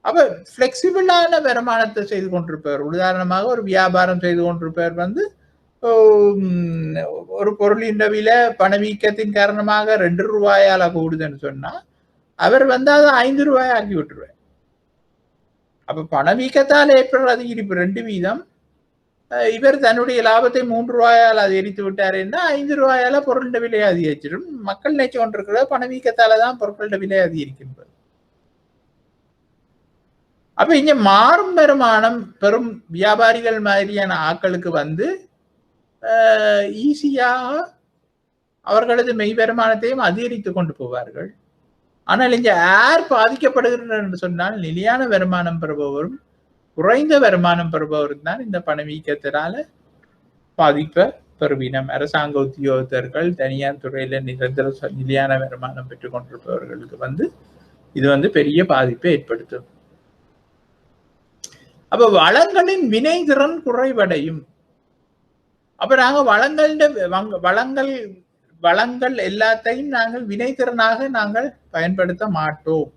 அப்ப பிளெக்சிபிளான வருமானத்தை செய்து கொண்டிருப்பவர், உதாரணமாக ஒரு வியாபாரம் செய்து கொண்டிருப்பவர் ஒரு பொருளின் விலை பணவீக்கத்தின் காரணமாக 2 ரூபாயால கூடுதுன்னு சொன்னா அவர் வந்து அதை 5 ரூபாய் ஆக்கி விட்டுருவார். அப்ப பணவீக்கத்தால் ஏற்படுற அதிகரிப்பு 2%. இவர் தன்னுடைய லாபத்தை 3 ரூபாயால் அதிகரித்து விட்டாருன்னா 5 ரூபாயால பொருளின் விலை அதிகரிச்சிடும். மக்கள் நினைச்சு கொண்டிருக்கிற பணவீக்கத்தாலதான் பொருட்களோட விலை அதிகரிக்கின்றது. அப்ப இங்க மாறும் வருமானம் பெரும் வியாபாரிகள் மாதிரியான ஆட்களுக்கு வந்து ஈஸியாக அவர்களது மெய் வருமானத்தையும் அதிகரித்து கொண்டு போவார்கள். ஆனால் இங்க யார் பாதிக்கப்படுகிறார் என்று சொன்னால் நிலையான வருமானம் பெறுபவரும் குறைந்த வருமானம் பெறுபவரும் தான் இந்த பணவீக்கத்தினால பாதிப்பை பெறுவினம். அரசாங்க உத்தியோகத்தர்கள், தனியார் துறையில நிரந்தர நிலையான வருமானம் பெற்றுக் கொண்டிருப்பவர்களுக்கு வந்து இது வந்து பெரிய பாதிப்பை ஏற்படுத்தும். அப்ப வளங்களின் வினைத்திறன் குறைவடையும். அப்ப நாங்க வளங்கள் எல்லாத்தையும் நாங்கள் வினைத்திறனாக நாங்கள் பயன்படுத்த மாட்டோம்.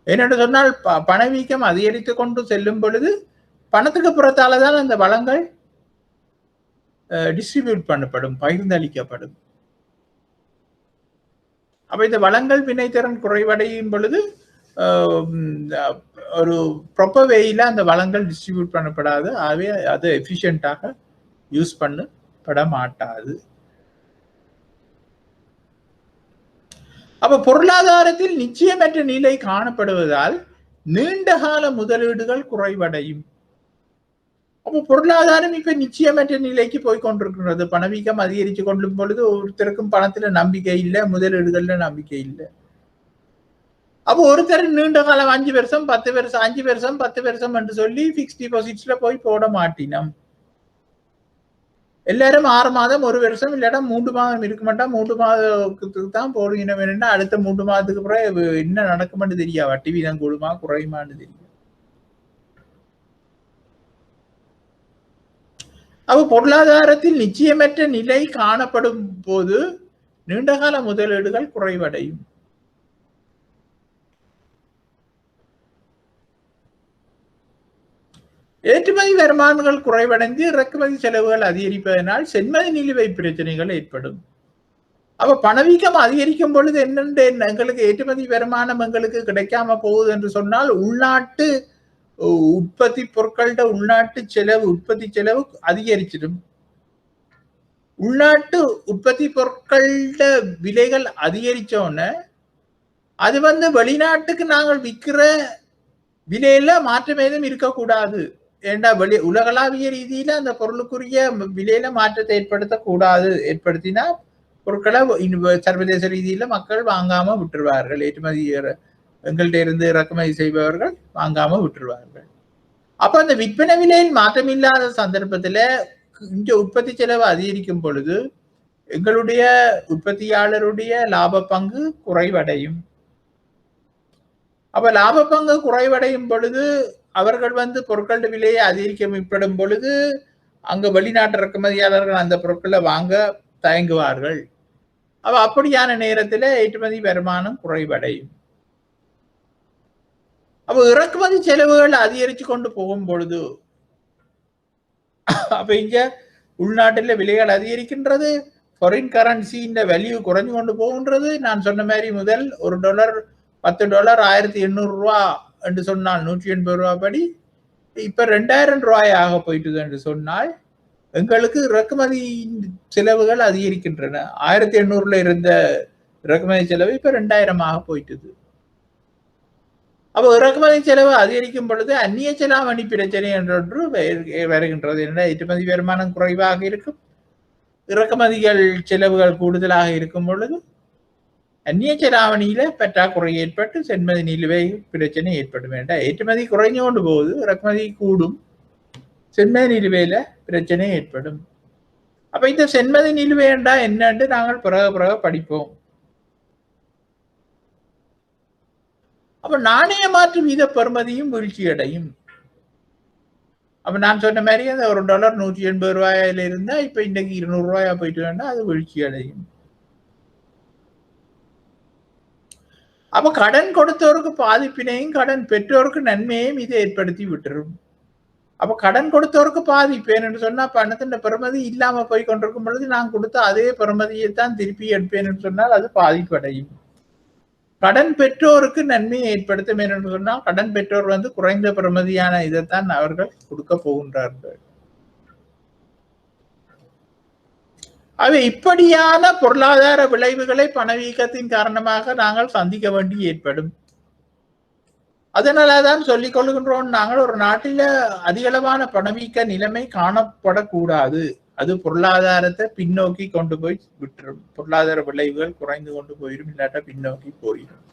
என்னென்று சொன்னால் பணவீக்கம் அதிகரித்து கொண்டு செல்லும் பொழுது பணத்துக்கு புறத்தாலதான் அந்த வளங்கள் டிஸ்ட்ரிபியூட் பண்ணப்படும், பகிர்ந்தளிக்கப்படும். அப்ப இந்த வளங்கள் வினைத்திறன் குறைவடையும் பொழுது ஒரு ப்ராப்பர் வேயில அந்த வளங்கள் டிஸ்ட்ரிபியூட் பண்ணப்படாது. ஆகவே அது எஃபிஷியண்டாக யூஸ் பண்ணப்பட மாட்டாது. அப்ப பொருளாதாரத்தில் நிச்சயமற்ற நிலை காணப்படுவதால் நீண்டகால முதலீடுகள் குறைவடையும். அப்போ பொருளாதாரம் இப்ப நிச்சயமற்ற நிலைக்கு போய் கொண்டிருக்கிறது. பணவீக்கம் அதிகரித்து கொள்ளும் பொழுது ஒருத்தருக்கும் பணத்துல நம்பிக்கை இல்லை, முதலீடுகள்ல நம்பிக்கை இல்லை. அப்போ ஒருத்தர் நீண்ட காலம் 5 வருஷம் 10 வருஷம் 5 வருஷம் 10 வருஷம் என்று சொல்லி பிக்ஸ் டிபாசிட்ஸ்ல போய் போட மாட்டினோம். எல்லாரும் 6 மாதம் 1 வருஷம் இல்லாட்டா 3 மாதம் இருக்க மாட்டா, 3 மாதத்துக்கு தான் போடுகின வேணும்னா அடுத்த 3 மாதத்துக்கு பிறகு என்ன நடக்கும்னு தெரியா, வட்டி வீதம் கூடுமா குறையுமான்னு தெரியும். அப்ப பொருளாதாரத்தில் நிச்சயமற்ற நிலை காணப்படும் போது நீண்டகால முதலீடுகள் குறைவடையும். ஏற்றுமதி வருமானங்கள் குறைவடைந்து இறக்குமதி செலவுகள் அதிகரிப்பதனால் சென்மதி நிலுவைப் பிரச்சனைகள் ஏற்படும். அப்ப பணவீக்கம் அதிகரிக்கும் பொழுது என்னென்று எங்களுக்கு ஏற்றுமதி வருமானம் எங்களுக்கு கிடைக்காம போகுது என்று சொன்னால் உள்நாட்டு உற்பத்தி பொருட்களோட உள்நாட்டு செலவு உற்பத்தி செலவு அதிகரிச்சிடும். உள்நாட்டு உற்பத்தி பொருட்களோட விலைகள் அதிகரிச்சோன்னு அது வந்து வெளிநாட்டுக்கு நாங்கள் விற்கிற விலையில மாற்றம் ஏதும் இருக்கக்கூடாது. ஏண்டா உலகளாவிய ரீதியில அந்த பொருளுக்குரிய விலையில மாற்றத்தை ஏற்படுத்தக்கூடாது. ஏற்படுத்தினா பொருட்களை சர்வதேச ரீதியில மக்கள் வாங்காம விட்டுருவார்கள். ஏற்றுமதி எங்கள்கிட்ட இருந்து இறக்குமதி செய்பவர்கள் வாங்காம விட்டுருவார்கள். அப்ப அந்த விற்பனை விலையில் மாற்றம் இல்லாத சந்தர்ப்பத்துல இங்க உற்பத்தி செலவு அதிகரிக்கும் பொழுது எங்களுடைய உற்பத்தியாளருடைய லாப பங்கு குறைவடையும். அப்ப லாப பங்கு குறைவடையும் பொழுது அவர்கள் வந்து பொருட்கள் விலையை அதிகரிக்கப்படும் பொழுது அங்க வெளிநாட்டு இறக்குமதியாளர்கள் அந்த பொருட்களை வாங்க தயங்குவார்கள். அப்ப அப்படியான நேரத்துல ஏற்றுமதி வருமானம் குறைவடையும். அப்ப இறக்குமதி செலவுகள் அதிகரித்து கொண்டு போகும் பொழுது அப்ப இங்க உள்நாட்டில விலைகள் அதிகரிக்கின்றது, ஃபாரின் கரன்சியின் வேல்யூ குறைஞ்சு கொண்டு போகின்றது. நான் சொன்ன மாதிரி முதல் $1 $10 1800 ரூபா என்று சொன்னால் 180 ரூபா படி இப்ப 2000 ரூபாய் ஆக போயிட்டுது என்று சொன்னால் எங்களுக்கு இறக்குமதி செலவுகள் அதிகரிக்கின்றன. 1800ல இருந்த இறக்குமதி செலவு இப்ப 2000 ஆக போயிட்டுது. அப்ப இறக்குமதி செலவு அதிகரிக்கும் பொழுது அந்நிய செலாவணி பிரச்சனை என்றொன்று வருகின்றது. என்ன, ஏற்றுமதி வருமானம் குறைவாக இருக்கும், இறக்குமதிகள் செலவுகள் கூடுதலாக இருக்கும் பொழுது அந்நிய செலாவணியில பற்றாக்குறை ஏற்பட்டு சென்மதி நிலுவை பிரச்சனை ஏற்படும். வேண்டாம், ஏற்றுமதி குறைஞ்சு கொண்டு போகுது, இறக்குமதி கூடும், சென்மதி நிலுவையில பிரச்சனை ஏற்படும். அப்ப இந்த சென்மதி நிலுவை என்றா என்னன்னு நாங்கள் பிறகு படிப்போம். அப்ப நாணய மாற்று வீத பெறுமதியும் வீழ்ச்சி அடையும். அப்ப நான் சொன்ன மாதிரி அந்த $1 180 ரூபாயில இருந்தா இப்ப இன்னைக்கு 200 ரூபாயா போயிட்டு வேண்டா, அது வீழ்ச்சி அடையும். அப்ப கடன் கொடுத்தவருக்கு பாதிப்பினையும் கடன் பெற்றோருக்கு நன்மையையும் இது ஏற்படுத்தி விட்டுரும். அப்ப கடன் கொடுத்தவருக்கு பாதிப்பு என்று சொன்னா பணத்தின் பெறுமதி இல்லாம போய் கொண்டிருக்கும் பொழுது நான் கொடுத்த அதே பெறுமதியை தான் திருப்பி எடுப்பேன் என்று சொன்னால் அது பாதிப்படையும். கடன் பெற்றோருக்கு நன்மையை ஏற்படுத்தும் என்று சொன்னால் கடன் பெற்றோர் வந்து குறைந்த பெறுமதியான இதைத்தான் அவர்கள் கொடுக்க போகின்றார்கள். அவை இப்படியான பொருளாதார விளைவுகளை பணவீக்கத்தின் காரணமாக நாங்கள் சந்திக்க வேண்டி ஏற்படும். அதனாலதான் சொல்லிக் கொள்கின்றோம், நாங்கள் ஒரு நாட்டில அதிகளவான பணவீக்க நிலைமை காணப்படக்கூடாது. அது பொருளாதாரத்தை பின்னோக்கி கொண்டு போய் விட்டுரும். பொருளாதார விளைவுகள் குறைந்து கொண்டு போயிடும், இல்லாட்ட பின்னோக்கி போயிடும்.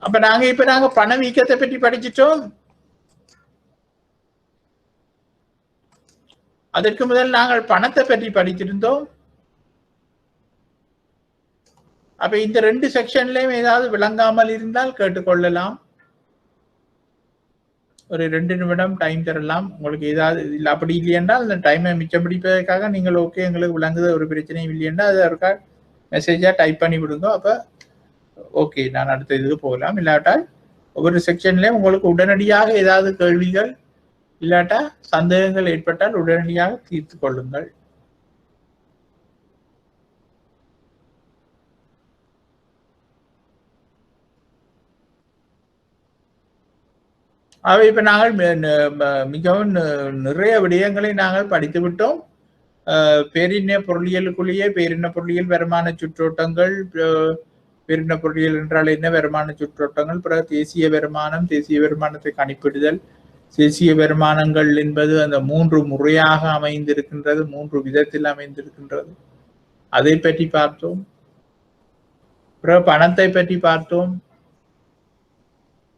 அப்ப நாங்க பணவீக்கத்தை பற்றி படிச்சிட்டோம். அதற்கு முதல் நாங்கள் பணத்தை பற்றி படித்திருந்தோம். அப்ப இந்த 2 செக்ஷன்லயும் ஏதாவது விளங்காமல் இருந்தால் கேட்டுக்கொள்ளலாம். ஒரு 2 நிமிடம் டைம் தரலாம். உங்களுக்கு ஏதாவது இல்லை அப்படி இல்லையென்றால் அந்த டைமை மிச்சம் பிடிப்பதற்காக நீங்கள் ஓகே எங்களுக்கு விளங்குத ஒரு பிரச்சனையும் இல்லையென்றா அதை இருக்கா மெசேஜா டைப் பண்ணி விடுங்க. அப்ப ஓகே நான் அடுத்த இதுக்கு போகலாம். இல்லாட்டால் ஒவ்வொரு செக்ஷன்லயும் உங்களுக்கு உடனடியாக ஏதாவது கேள்விகள் இல்லாட்டா சந்தேகங்கள் ஏற்பட்டால் உடனடியாக தீர்த்து கொள்ளுங்கள். அவை இப்ப நாங்கள் மிகவும் நிறைய விடயங்களை நாங்கள் படித்து விட்டோம். பேரின பொருளியலுக்குள்ளேயே பேரின பொருளியல் வருமான சுற்றோட்டங்கள், பேரின பொருளியல் என்றால் என்ன, வருமான சுற்றோட்டங்கள், பிறகு தேசிய வருமானம், தேசிய வருமானத்தை கணிப்பிடுதல், தேசிய வருமானங்கள் என்பது அந்த 3 முறையாக அமைந்திருக்கின்றது, 3 விதத்தில் அமைந்திருக்கின்றது, அதை பற்றி பார்த்தோம். பிறகு பணத்தை பற்றி பார்த்தோம்.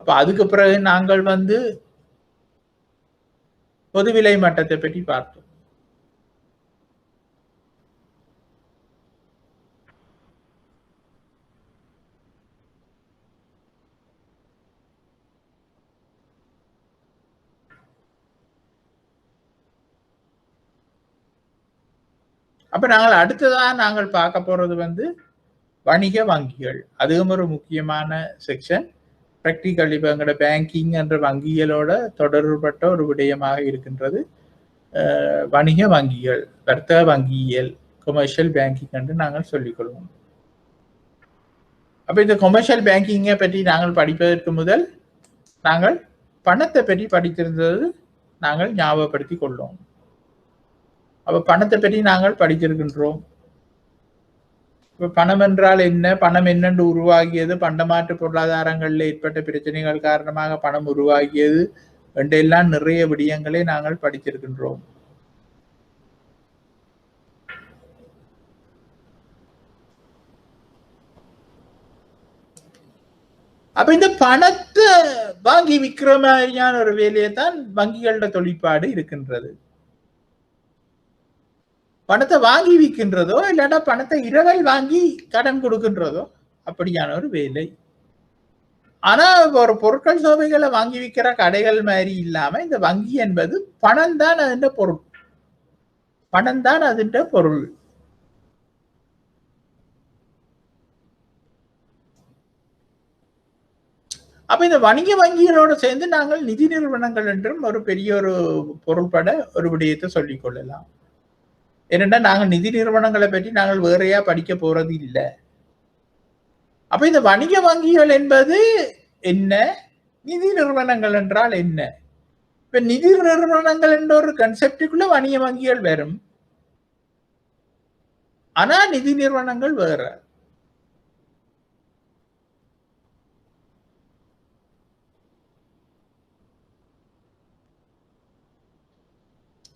அப்ப அதுக்கு பிறகு நாங்கள் வந்து பொது விலை மட்டத்தை பற்றி பார்த்தோம். அப்ப நாங்கள் அடுத்ததான் நாங்கள் பார்க்க போறது வந்து வணிக வங்கிகள். அதுவும் ஒரு முக்கியமான செக்ஷன். பிராக்டிக்கல் இப்ப எங்களோட பேங்கிங் என்ற வங்கிகளோட தொடர்பட்ட ஒரு விடயமாக இருக்கின்றது வணிக வங்கிகள், வர்த்தக வங்கியல், கொமர்ஷியல் பேங்கிங் என்று நாங்கள் சொல்லிக்கொள்வோம். அப்ப இந்த கொமர்ஷியல் பேங்கிங்கை பற்றி நாங்கள் படிப்பதற்கு முதல் நாங்கள் பணத்தை பற்றி படித்திருந்தது நாங்கள் ஞாபகப்படுத்தி கொள்வோம். அப்ப பணத்தை பற்றி நாங்கள் படித்திருக்கின்றோம். இப்ப பணம் என்றால் என்ன, பணம் என்னென்று உருவாகியது, பண்டமாற்று பொருளாதாரங்களில் ஏற்பட்ட பிரச்சனைகள் காரணமாக பணம் உருவாகியது என்றெல்லாம் நிறைய விடயங்களை நாங்கள் படித்திருக்கின்றோம். அப்ப இந்த பணத்தை வாங்கி விற்கிற மாதிரியான ஒரு வேலையை தான் வங்கிகளோட தொழிற்பாடு இருக்கின்றது. பணத்தை வாங்கி விற்கின்றதோ இல்லாட்டா பணத்தை இரவல் வாங்கி கடன் கொடுக்கின்றதோ அப்படியான ஒரு வேலை. ஆனா ஒரு பொருட்கள் சோவைகளை வாங்கி விற்கிற கடைகள் மாதிரி இல்லாம இந்த வங்கி என்பது பணம் தான் அதுன்ற பொருள், பணம் தான் அதுன்ற பொருள். அப்ப இந்த வணிக வங்கிகளோடு சேர்ந்து நாங்கள் நிதி நிறுவனங்கள் என்றும் ஒரு பெரிய ஒரு பொருள்பட ஒரு விடயத்தை சொல்லிக் கொள்ளலாம். ஏனென்றா நாங்கள் நிதி நிறுவனங்களை பற்றி நாங்கள் வேறையா படிக்க போறது இல்லை. அப்ப இந்த வணிக வங்கிகள் என்பது என்ன, நிதி நிறுவனங்கள் என்றால் என்ன? இப்ப நிதி நிறுவனங்கள் என்ற ஒரு கன்செப்டுக்குள்ள வணிக வங்கிகள் வரும், ஆனா நிதி நிறுவனங்கள் வேற.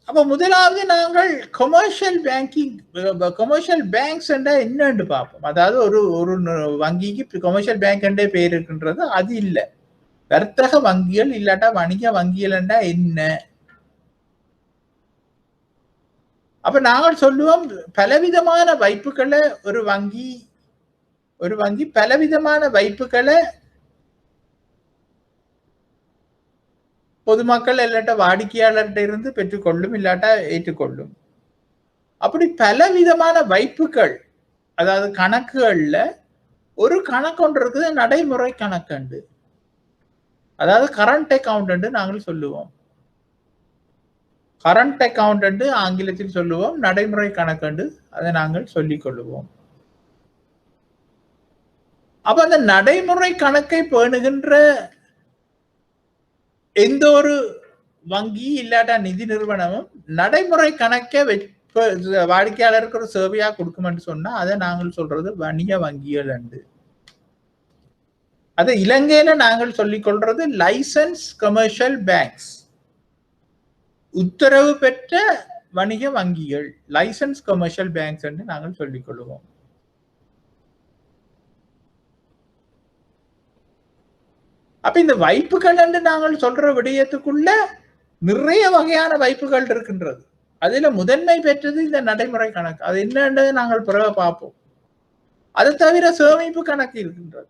அப்ப முதலாவது நாங்கள் கொமர்ஷியல் பேங்கிங், கொமர்ஷியல் பேங்க்ஸ் என்னன்னு பார்ப்போம். அதாவது ஒரு ஒரு வங்கிக்கு கொமர்ஷியல் பேங்க் என்றே பேர் இருக்கின்றது, அது இல்லை. வர்த்தக வங்கிகள் இல்லாட்டா வணிக வங்கிகள் என்ன? அப்ப நாங்கள் சொல்லுவோம் பலவிதமான வைப்புகளை ஒரு வங்கி பலவிதமான வைப்புகளை பொதுமக்கள் இல்லாட்டா வாடிக்கையாளர்கிட்ட இருந்து பெற்றுக்கொள்ளும், இல்லாட்டா ஏற்றுக்கொள்ளும். அப்படி பலவிதமான வைப்புகள் அதாவது கணக்குகள்ல ஒரு கணக்கு ஒன்று இருக்குது, நடைமுறை கணக்கு. அதாவது கரண்ட் அக்கவுண்ட் நாங்கள் சொல்லுவோம். கரண்ட் அக்கவுண்ட் ஆங்கிலத்தில் சொல்லுவோம், நடைமுறை கணக்கு அதை நாங்கள் சொல்லிக் கொள்ளுவோம். அப்ப அந்த நடைமுறை கணக்கை பேணுகின்ற எந்த ஒரு வங்கி இல்லாட்டா நிதி நிறுவனமும் நடைமுறை கணக்கை வாடிக்கையாளருக்கு ஒரு சேவையா கொடுக்கும்னு சொன்னா அதை நாங்கள் சொல்றது வணிக வங்கிகள் உண்டு. அது இலங்கையில நாங்கள் சொல்லிக் கொள்றது லைசன்ஸ் கமர்ஷியல் பேங்க்ஸ், உத்தரவு பெற்ற வணிக வங்கிகள், லைசன்ஸ் கமர்ஷியல் பேங்க்ஸ் என்று நாங்கள் சொல்லிக் கொள்வோம். அப்ப இந்த வைப்புகள் என்று நாங்கள் சொல்ற விடயத்துக்குள்ள நிறைய வகையான வைப்புகள் இருக்கின்றது. அதுல முதன்மை பெற்றது இந்த நடைமுறை கணக்கு. அது என்னன்றது நாங்கள் பிறகு பார்ப்போம். அதை தவிர சேமிப்பு கணக்கு இருக்கின்றது.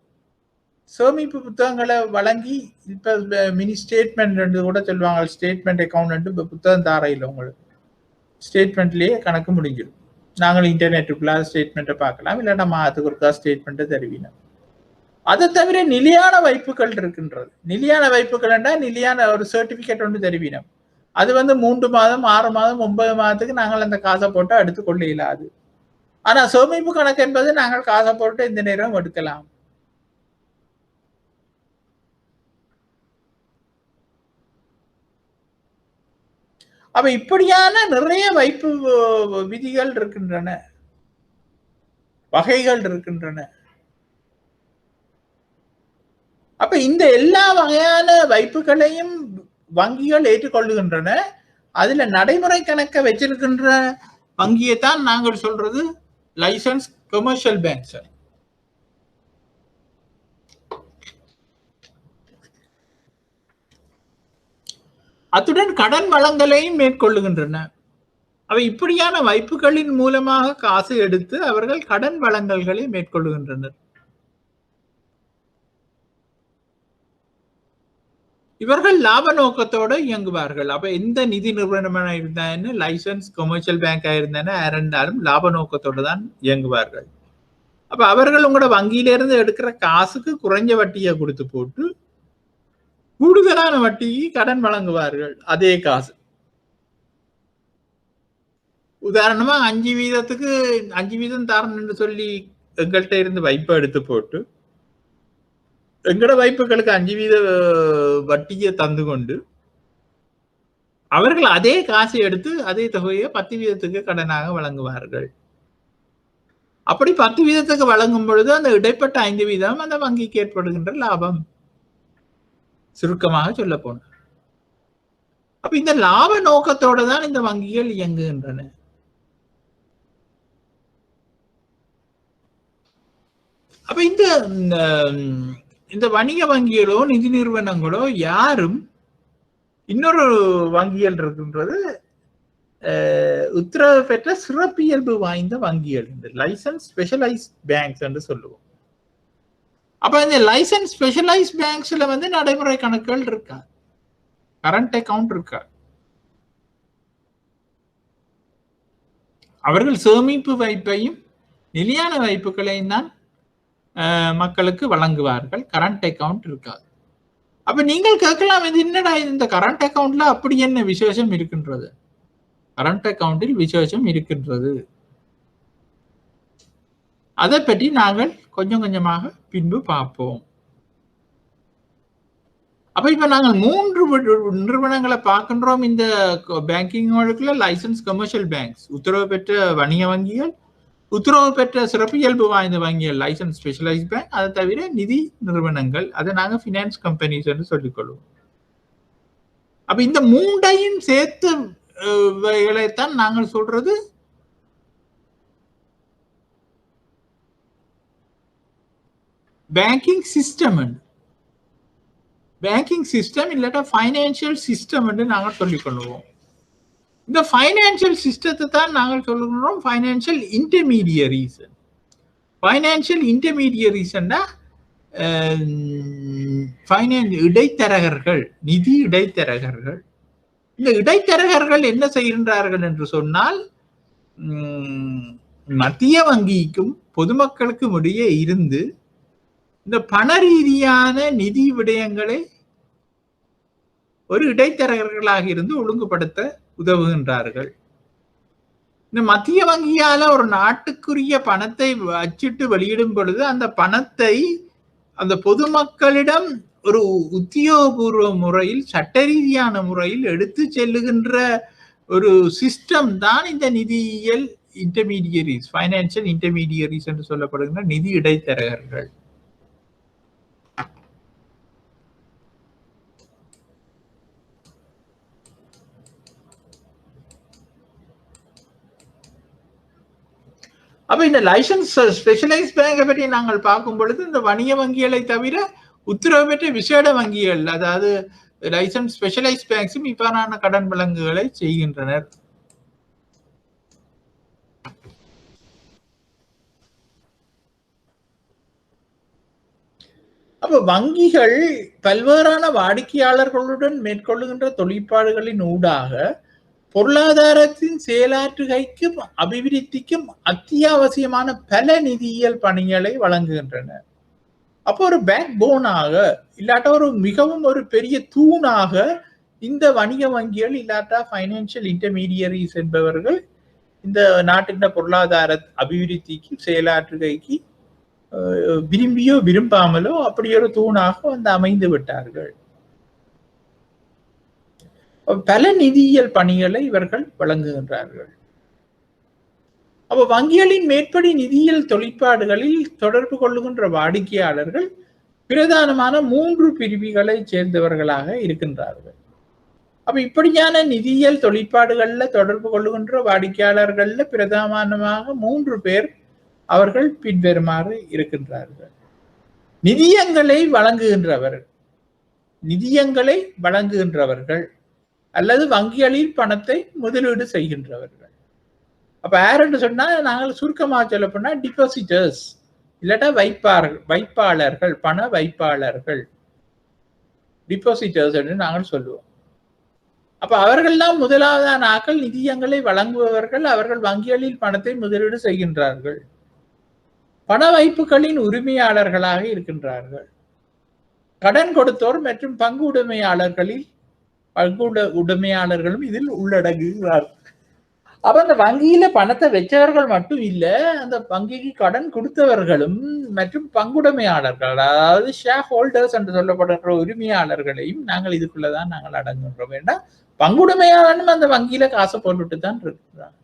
சேமிப்பு புத்தகங்களை வழங்கி இப்ப மினி ஸ்டேட்மெண்ட் கூட சொல்லுவாங்க, ஸ்டேட்மெண்ட் அக்கௌண்ட் புத்தகம் தாரையில் உங்களுக்கு ஸ்டேட்மெண்ட்லயே கணக்கு முடிஞ்சிடும். நாங்கள் இன்டர்நெட்டுக்குள்ள ஸ்டேட்மெண்ட்டை பார்க்கலாம், இல்லைன்னா மாதத்துக்கு ஒருக்கா ஸ்டேட்மெண்ட்டை தருவினோம். அதை தவிர நிலையான வைப்புகள் இருக்கின்றது. நிலையான வைப்புகள் நிலையான ஒரு சர்டிபிகேட் ஒன்று தருவினோம். அது 3 மாதம் 6 மாதம் 9 மாதத்துக்கு நாங்கள் அந்த காசை போட்டு எடுத்துக்கொள்ள இயலாது. ஆனா சேமிப்பு கணக்கு என்பது நாங்கள் காசை போட்டு இந்த நேரம் எடுக்கலாம். அப்ப இப்படியான நிறைய வைப்பு விதிகள் இருக்கின்றன, வகைகள் இருக்கின்றன. அப்ப இந்த எல்லா வகையான வைப்புகளையும் வங்கிகள் ஏற்றுக்கொள்ளுகின்றன. அதுல நடைமுறை கணக்கை வச்சிருக்கின்ற வங்கியை தான் நாங்கள் சொல்றது லைசன்ஸ் கமர்ஷியல் பேங்க்ஸ். அத்துடன் கடன் வழங்கலையும் மேற்கொள்ளுகின்றன. அவை இப்படியான வைப்புகளின் மூலமாக காசு எடுத்து அவர்கள் கடன் வழங்கல்களை மேற்கொள்ளுகின்றனர். இவர்கள் லாப நோக்கத்தோடு இயங்குவார்கள். அப்ப எந்த நிதி நிறுவனமாக இருந்தாலும் லைசன்ஸ் கமர்ஷியல் பேங்கா இருந்தாலும் லாப நோக்கத்தோடு தான் இயங்குவார்கள். அப்ப அவர்கள் உங்களோட வங்கியிலிருந்து எடுக்கிற காசுக்கு குறைஞ்ச வட்டியை கொடுத்து போட்டு கூடுதலான வட்டிக்கு கடன் வழங்குவார்கள். அதே காசு உதாரணமா 5 வீதத்துக்கு 5 வீதம் தரணும்னு சொல்லி எங்கள்கிட்ட இருந்து வைப்பை எடுத்து போட்டு எங்கட வைப்புகளுக்கு 5 வீத வட்டியை தந்து கொண்டு அவர்கள் அதே காசை எடுத்து அதே தொகையை 10 வீதத்துக்கு கடனாக வழங்குவார்கள். அப்படி 10 வீதத்துக்கு வழங்கும் பொழுது அந்த இடைப்பட்ட 5 வீதம் அந்த வங்கிக்கு ஏற்படுகின்ற லாபம், சுருக்கமாக சொல்ல போன. அப்ப இந்த லாப நோக்கத்தோட தான் இந்த வங்கிகள் இயங்குகின்றன. அப்ப இந்த வணிக வங்கிகளோ நிதி நிறுவனங்களோ யாரும் இன்னொரு வங்கிகள் இருக்கின்றது உத்தரவு பெற்ற சிறப்பியல்பு வாய்ந்த வங்கிகள், இந்த லைசன்ஸ் ஸ்பெஷலைஸ் பேங்க்ஸ் என்று சொல்லுவோம். அப்ப இந்த லைசன்ஸ் ஸ்பெஷலைஸ் பேங்க்ஸ்ல நடைமுறை கணக்குகள் இருக்கா, கரண்ட் அக்கவுண்ட் இருக்கா. அவர்கள் சேமிப்பு வைப்பையும் நிலையான வைப்புகளையும் தான் மக்களுக்கு வழங்குவார்கள். கரண்ட் அக்கவுண்ட் இருக்காது. அப்ப நீங்கள் கேட்கலாம், இது என்னடா இந்த கரண்ட் அக்கவுண்ட்ல அப்படி என்ன விசேஷம் இருக்கின்றது? கரண்ட் அக்கவுண்டில் விசேஷம் இருக்கின்றது. அதை பற்றி நாங்கள் கொஞ்சம் கொஞ்சமாக பின்பு பார்ப்போம். அப்ப இப்ப நாங்கள் 3 நிறுவனங்களை பார்க்கின்றோம் இந்த பேங்கிங் லைசன்ஸ் கமர்ஷியல் பேங்க்ஸ், உத்தரவு பெற்ற வணிக வங்கிகள், உத்தரவு பெற்ற சிறப்பியல்பு வாய்ந்த வங்கிகள் லைசன்ஸ் ஸ்பெஷலைஸ் பேங்க், அதை தவிர நிதி நிறுவனங்கள், அதை நாங்கள் ஃபினான்ஸ் கம்பெனிஸ் என்று சொல்லிக்கொள்வோம். அப்ப இந்த 3ஐயும் சேர்த்து தான் நாங்கள் சொல்றது பேங்கிங் சிஸ்டம். பேங்கிங் சிஸ்டம் இல்லாட்டா ஃபைனான்சியல் சிஸ்டம் என்று நாங்கள் சொல்லிக்கொள்வோம். இந்த ஃபைனான்சியல் சிஸ்டத்தை தான் நாங்கள் சொல்லுகிறோம் ஃபைனான்சியல் இன்டர்மீடியரிஸ். ஃபைனான்சியல் இன்டர்மீடியரிஸ்னா இடைத்தரகர்கள், நிதி இடைத்தரகர்கள். இந்த இடைத்தரகர்கள் என்ன செய்கின்றார்கள் என்று சொன்னால், மத்திய வங்கிக்கும் பொதுமக்களுக்கும் இடையே இருந்து இந்த பண ரீதியான நிதி விடயங்களை ஒரு இடைத்தரகர்களாக இருந்து ஒழுங்குபடுத்த உதவுகின்றார்கள். இந்த மத்திய வங்கியால ஒரு நாட்டுக்குரிய பணத்தை அச்சிட்டு வெளியிடும் பொழுது அந்த பணத்தை அந்த பொதுமக்களிடம் ஒரு உத்தியோகபூர்வ முறையில் சட்ட ரீதியான முறையில் எடுத்து செல்லுகின்ற ஒரு சிஸ்டம் தான் இந்த நிதியியல் இன்டர்மீடியரிஸ், பைனான்சியல் இன்டர்மீடியரிஸ் என்று சொல்லப்படுகின்ற நிதி இடைத்தரகர்கள். அப்ப இந்த லைசன்ஸ் ஸ்பெஷலைஸ் பேங்கை பற்றி நாங்கள் பார்க்கும் பொழுது இந்த வணிக வங்கிகளை தவிர உத்தரவு பெற்ற விசேட வங்கிகள், அதாவது லைசன்ஸ் ஸ்பெஷலைஸ் பேங்க்ஸும் இவ்வாறான கடன் வழங்குகளை செய்கின்றனர். அப்ப வங்கிகள் பல்வேறான வாடிக்கையாளர்களுடன் மேற்கொள்ளுகின்ற தொழிற்பாடுகளின் ஊடாக பொருளாதாரத்தின் செயலாற்றுகைக்கும் அபிவிருத்திக்கும் அத்தியாவசியமான பல நிதியியல் பணிகளை வழங்குகின்றன. அப்போ ஒரு பேக் போனாக இல்லாட்டா ஒரு மிகவும் ஒரு பெரிய தூணாக இந்த வணிக வங்கிகள் இல்லாட்டா பைனான்சியல் இன்டர்மீடியரிஸ் என்பவர்கள் இந்த நாட்டின் பொருளாதார அபிவிருத்திக்கு செயலாற்றுகைக்கு விரும்பியோ விரும்பாமலோ அப்படி ஒரு தூணாக வந்து அமைந்து விட்டார்கள். பல நிதியியல் பணிகளை இவர்கள் வழங்குகின்றார்கள். அப்ப வங்கிகளின் மேற்படி நிதியியல் தொழிற்பாடுகளில் தொடர்பு கொள்ளுகின்ற வாடிக்கையாளர்கள் பிரதானமான 3 பிரிவுகளை சேர்ந்தவர்களாக இருக்கின்றார்கள். அப்ப இப்படியான நிதியியல் தொழிற்பாடுகள்ல தொடர்பு கொள்ளுகின்ற வாடிக்கையாளர்கள்ல பிரதானமாக 3 பேர் அவர்கள் பின்வருமாறு இருக்கின்றார்கள். நிதியங்களை வழங்குகின்றவர்கள் அல்லது வங்கிகளில் பணத்தை முதலீடு செய்கின்றவர்கள். அப்ப யாருன்னு சொன்னா நாங்கள் சுருக்கமாக சொல்ல போனா டிபாசிட்டர்ஸ் இல்லாட்டா வைப்பாளர்கள், பண வைப்பாளர்கள், டிபாசிட்டர்ஸ் என்று நாங்கள் சொல்லுவோம். அப்ப அவர்கள்தான் முதலாவதான ஆக்கள். நிதியங்களை வழங்குபவர்கள் அவர்கள் வங்கிகளில் பணத்தை முதலீடு செய்கின்றார்கள். பண வைப்புகளின் உரிமையாளர்களாக இருக்கின்றார்கள். கடன் கொடுத்தோர் மற்றும் பங்கு உடைமையாளர்களும் இதில் உள்ளடங்குகிறார்கள். அப்ப அந்த வங்கியில பணத்தை வச்சவர்கள் மட்டும் இல்ல, அந்த வங்கிக்கு கடன் கொடுத்தவர்களும் மற்றும் பங்குடைமையாளர்கள், அதாவது ஷேர் ஹோல்டர்ஸ் என்று சொல்லப்படுகிற உரிமையாளர்களையும் நாங்கள் இதுக்குள்ளதான் நாங்கள் அடங்குகின்றோம். ஏன்னா பங்குடைமையாளனும் அந்த வங்கியில காசை போட்டுட்டு தான் இருக்கிறாங்க.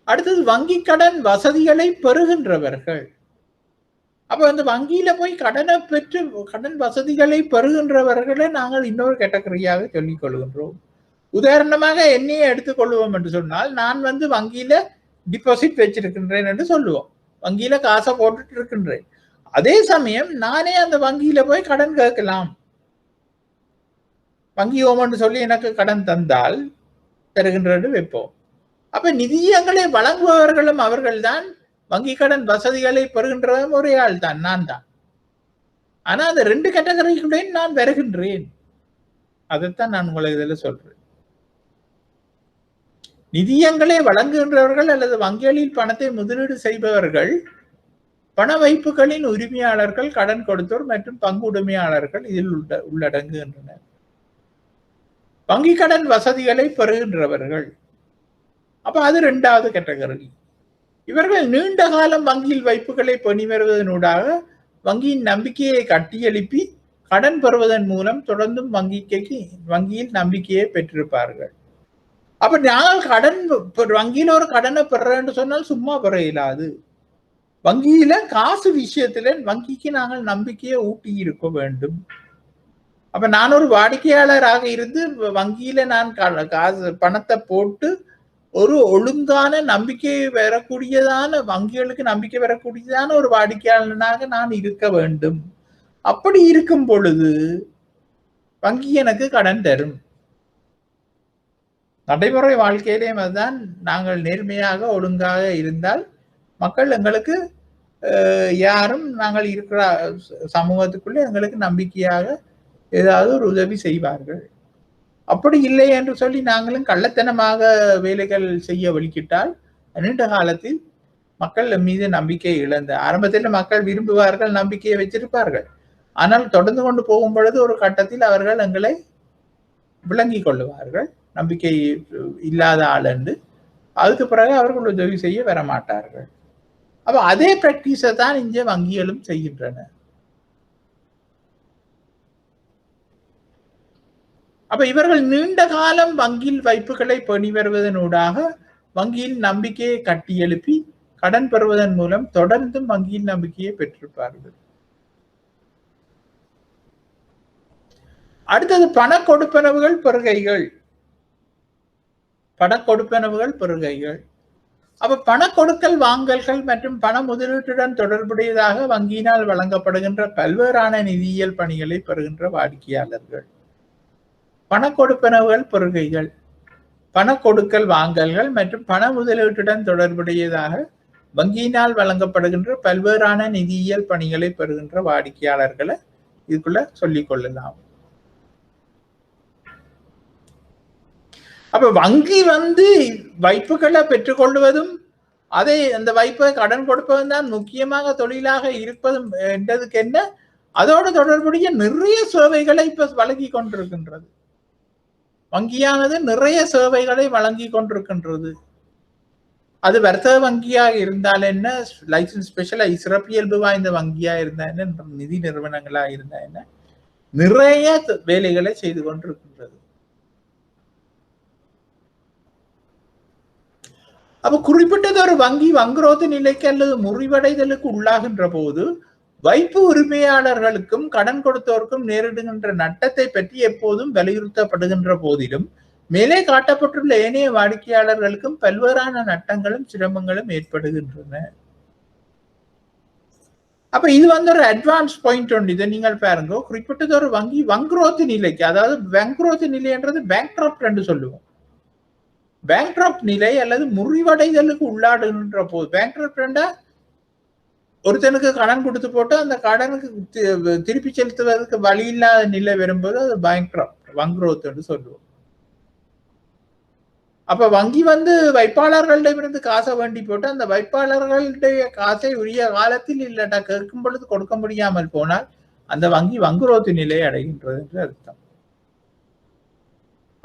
அடுத்தது வங்கி கடன் வசதிகளை பெறுகின்றவர்கள். அப்ப அந்த வங்கியில போய் கடனை பெற்று கடன் வசதிகளை பெறுகின்றவர்களை நாங்கள் இன்னொரு கேட்டகரியாக சொல்லிக் கொள்கின்றோம். உதாரணமாக என்னையே எடுத்துக்கொள்வோம் என்று சொன்னால், நான் வந்து வங்கியில டிபாசிட் வச்சிருக்கின்றேன் என்று சொல்லுவோம். வங்கியில காசை போட்டுட்டு இருக்கின்றேன். அதே சமயம் நானே அந்த வங்கியில போய் கடன் கேட்கலாம். வங்கி ஓமன்னு சொல்லி எனக்கு கடன் தந்தால் தருகின்றது வைப்போம். அப்ப நிதியங்களை வழங்குபவர்களும் அவர்கள்தான், வங்கி கடன் வசதிகளை பெறுகின்றதும் ஒரே ஆள் தான், நான் தான். ஆனா அந்த 2 கேட்டகரிக்குள்ளேயும் நான் வருகின்றேன். அதைத்தான் நான் உங்களுக்கு இதுல சொல்றேன். நிதியங்களை வழங்குகின்றவர்கள் அல்லது வங்கிகளில் பணத்தை முதலீடு செய்பவர்கள் பண வைப்புகளின் உரிமையாளர்கள், கடன் கொடுத்தோர் மற்றும் பங்கு உடைமையாளர்கள் இதில் உள்ளடங்குகின்றனர். வங்கி கடன் வசதிகளை பெறுகின்றவர்கள், அப்ப அது 2வது கேட்டகரி. இவர்கள் நீண்ட காலம் வங்கியில் வைப்புகளை பணி வருவதனூடாக வங்கியின் நம்பிக்கையை கட்டியெழுப்பி கடன் பெறுவதன் மூலம் தொடர்ந்தும் வங்கியில் நம்பிக்கையை பெற்றிருப்பார்கள். அப்ப நாங்கள் வங்கியில ஒரு கடனை பெறேன்னு சொன்னால் சும்மா பெற இயலாது. வங்கியில காசு விஷயத்துல வங்கிக்கு நாங்கள் நம்பிக்கையை ஊட்டி இருக்க வேண்டும். அப்ப நான் ஒரு வாடிக்கையாளராக இருந்து வங்கியில நான் காசு பணத்தை போட்டு ஒரு ஒழுங்கான நம்பிக்கை வரக்கூடியதான, வங்கிகளுக்கு நம்பிக்கை வரக்கூடியதான ஒரு வாடிக்கையாளனாக நான் இருக்க வேண்டும். அப்படி இருக்கும் பொழுது வங்கி எனக்கு கடன் தரும். நடைமுறை வாழ்க்கையிலேயும் அதுதான். நாங்கள் நேர்மையாக ஒழுங்காக இருந்தால் மக்கள் எங்களுக்கு யாரும் நாங்கள் இருக்கிற சமூகத்துக்குள்ளே எங்களுக்கு நம்பிக்கையாக ஏதாவது ஒரு உதவி செய்வார்கள். அப்படி இல்லை என்று சொல்லி நாங்களும் கள்ளத்தனமாக வேலைகள் செய்ய வெளிக்கிட்டால் நீண்ட காலத்தில் மக்கள் மீது நம்பிக்கை இழந்த ஆரம்பத்தில் மக்கள் விரும்புவார்கள், நம்பிக்கையை வச்சிருப்பார்கள். ஆனால் தொடர்ந்து கொண்டு போகும் பொழுது ஒரு கட்டத்தில் அவர்கள் எங்களை விளங்கிக் கொள்ளுவார்கள், நம்பிக்கை இல்லாத ஆள் என்று. அதுக்கு பிறகு அவர்கள் உதவி செய்ய வரமாட்டார்கள். அப்ப அதே பிராக்டிஸை தான் இங்கே வங்கிகளும் செய்கின்றன. அப்ப இவர்கள் நீண்ட காலம் வங்கியில் வைப்புகளை பேணி வருவதனூடாக வங்கியில் நம்பிக்கையை கட்டி எழுப்பி கடன் பெறுவதன் மூலம் தொடர்ந்தும் வங்கியின் நம்பிக்கையை பெற்றிருப்பார்கள். அடுத்தது பண கொடுப்பனவுகள் பெறுகைகள். பண கொடுப்பனவுகள் பெறுகைகள். அப்ப பண கொடுக்கல் வாங்கல்கள் மற்றும் பண முதலீட்டுடன் தொடர்புடையதாக வங்கியினால் வழங்கப்படுகின்ற பல்வேறான நிதியியல் பணிகளை பெறுகின்ற வாடிக்கையாளர்கள். பண கொடுப்பனவுகள் பெறுகைகள், பண கொடுக்கல் வாங்கல்கள் மற்றும் பண முதலீட்டுடன் தொடர்புடையதாக வங்கியினால் வழங்கப்படுகின்ற பல்வேறான நிதியியல் பணிகளை பெறுகின்ற வாடிக்கையாளர்களை இதுக்குள்ள சொல்லிக் கொள்ளலாம். அப்ப வங்கி வைப்புகளை பெற்றுக்கொள்வதும் அதை அந்த வைப்பை கடன் கொடுப்பதும் தான் முக்கியமாக தொழிலாக இருப்பதும் என்றதுக்கு என்ன, அதோடு தொடர்புடைய நிறைய சேவைகளை இப்ப வழங்கி கொண்டிருக்கின்றது. வங்கியானது நிறைய சேவைகளை வழங்கி கொண்டிருக்கின்றது. அது வர்த்தக வங்கியாக இருந்தால் என்ன, லைசன்ஸ் ஸ்பெஷலா சிறப்பியல்பு வாய்ந்த வங்கியா இருந்தா என்ன, நிதி நிறுவனங்களா இருந்தா என்ன, நிறைய வேலைகளை செய்து கொண்டிருக்கின்றது. அப்ப குறிப்பிட்டது ஒரு வங்கி வங்குரோத்து நிலைக்கு அல்லது முறிவடைதலுக்கு உள்ளாகின்ற போது வைப்பு உரிமையாளர்களுக்கும் கடன் கொடுத்தோருக்கும் நேரிடுகின்ற நட்டத்தை பற்றி எப்போதும் வலியுறுத்தப்படுகின்ற போதிலும் மேலே காட்டப்பட்டுள்ள ஏனைய வாடிக்கையாளர்களுக்கும் பல்வேறான நட்டங்களும் சிரமங்களும் ஏற்படுகின்றன. அப்ப இது ஒரு அட்வான்ஸ் பாயிண்ட் ஒன்று. இதை நீங்கள் பாருங்க, குறிப்பிட்டது ஒரு வங்கி வங்குரோத்து நிலைக்கு, அதாவது வங்குரோத்து நிலைன்றது பேங்க்ரப்ட் என்று சொல்லுவோம். பேங்க்ரப்ட் நிலை அல்லது முறிவடைதலுக்கு உள்ளாடுகின்ற போது, பேங்க்ரப்ட் ஒருத்தனுக்கு கடன் கொடுத்து போட்டு அந்த கடனுக்கு திருப்பி செலுத்துவதற்கு வழி இல்லாத நிலை வரும்போது அது பேங்க்ரப்ட், வங்குரோத் என்று சொல்லுவோம். அப்ப வங்கி வைப்பாளர்களிடமிருந்து காசை வேண்டி போட்டு அந்த வைப்பாளர்களுடைய காசை உரிய காலத்தில் இல்லட்டா கேட்கும் பொழுது கொடுக்க முடியாமல் போனால் அந்த வங்கி வங்குரோத்து நிலை அடைகின்றது என்று அர்த்தம்.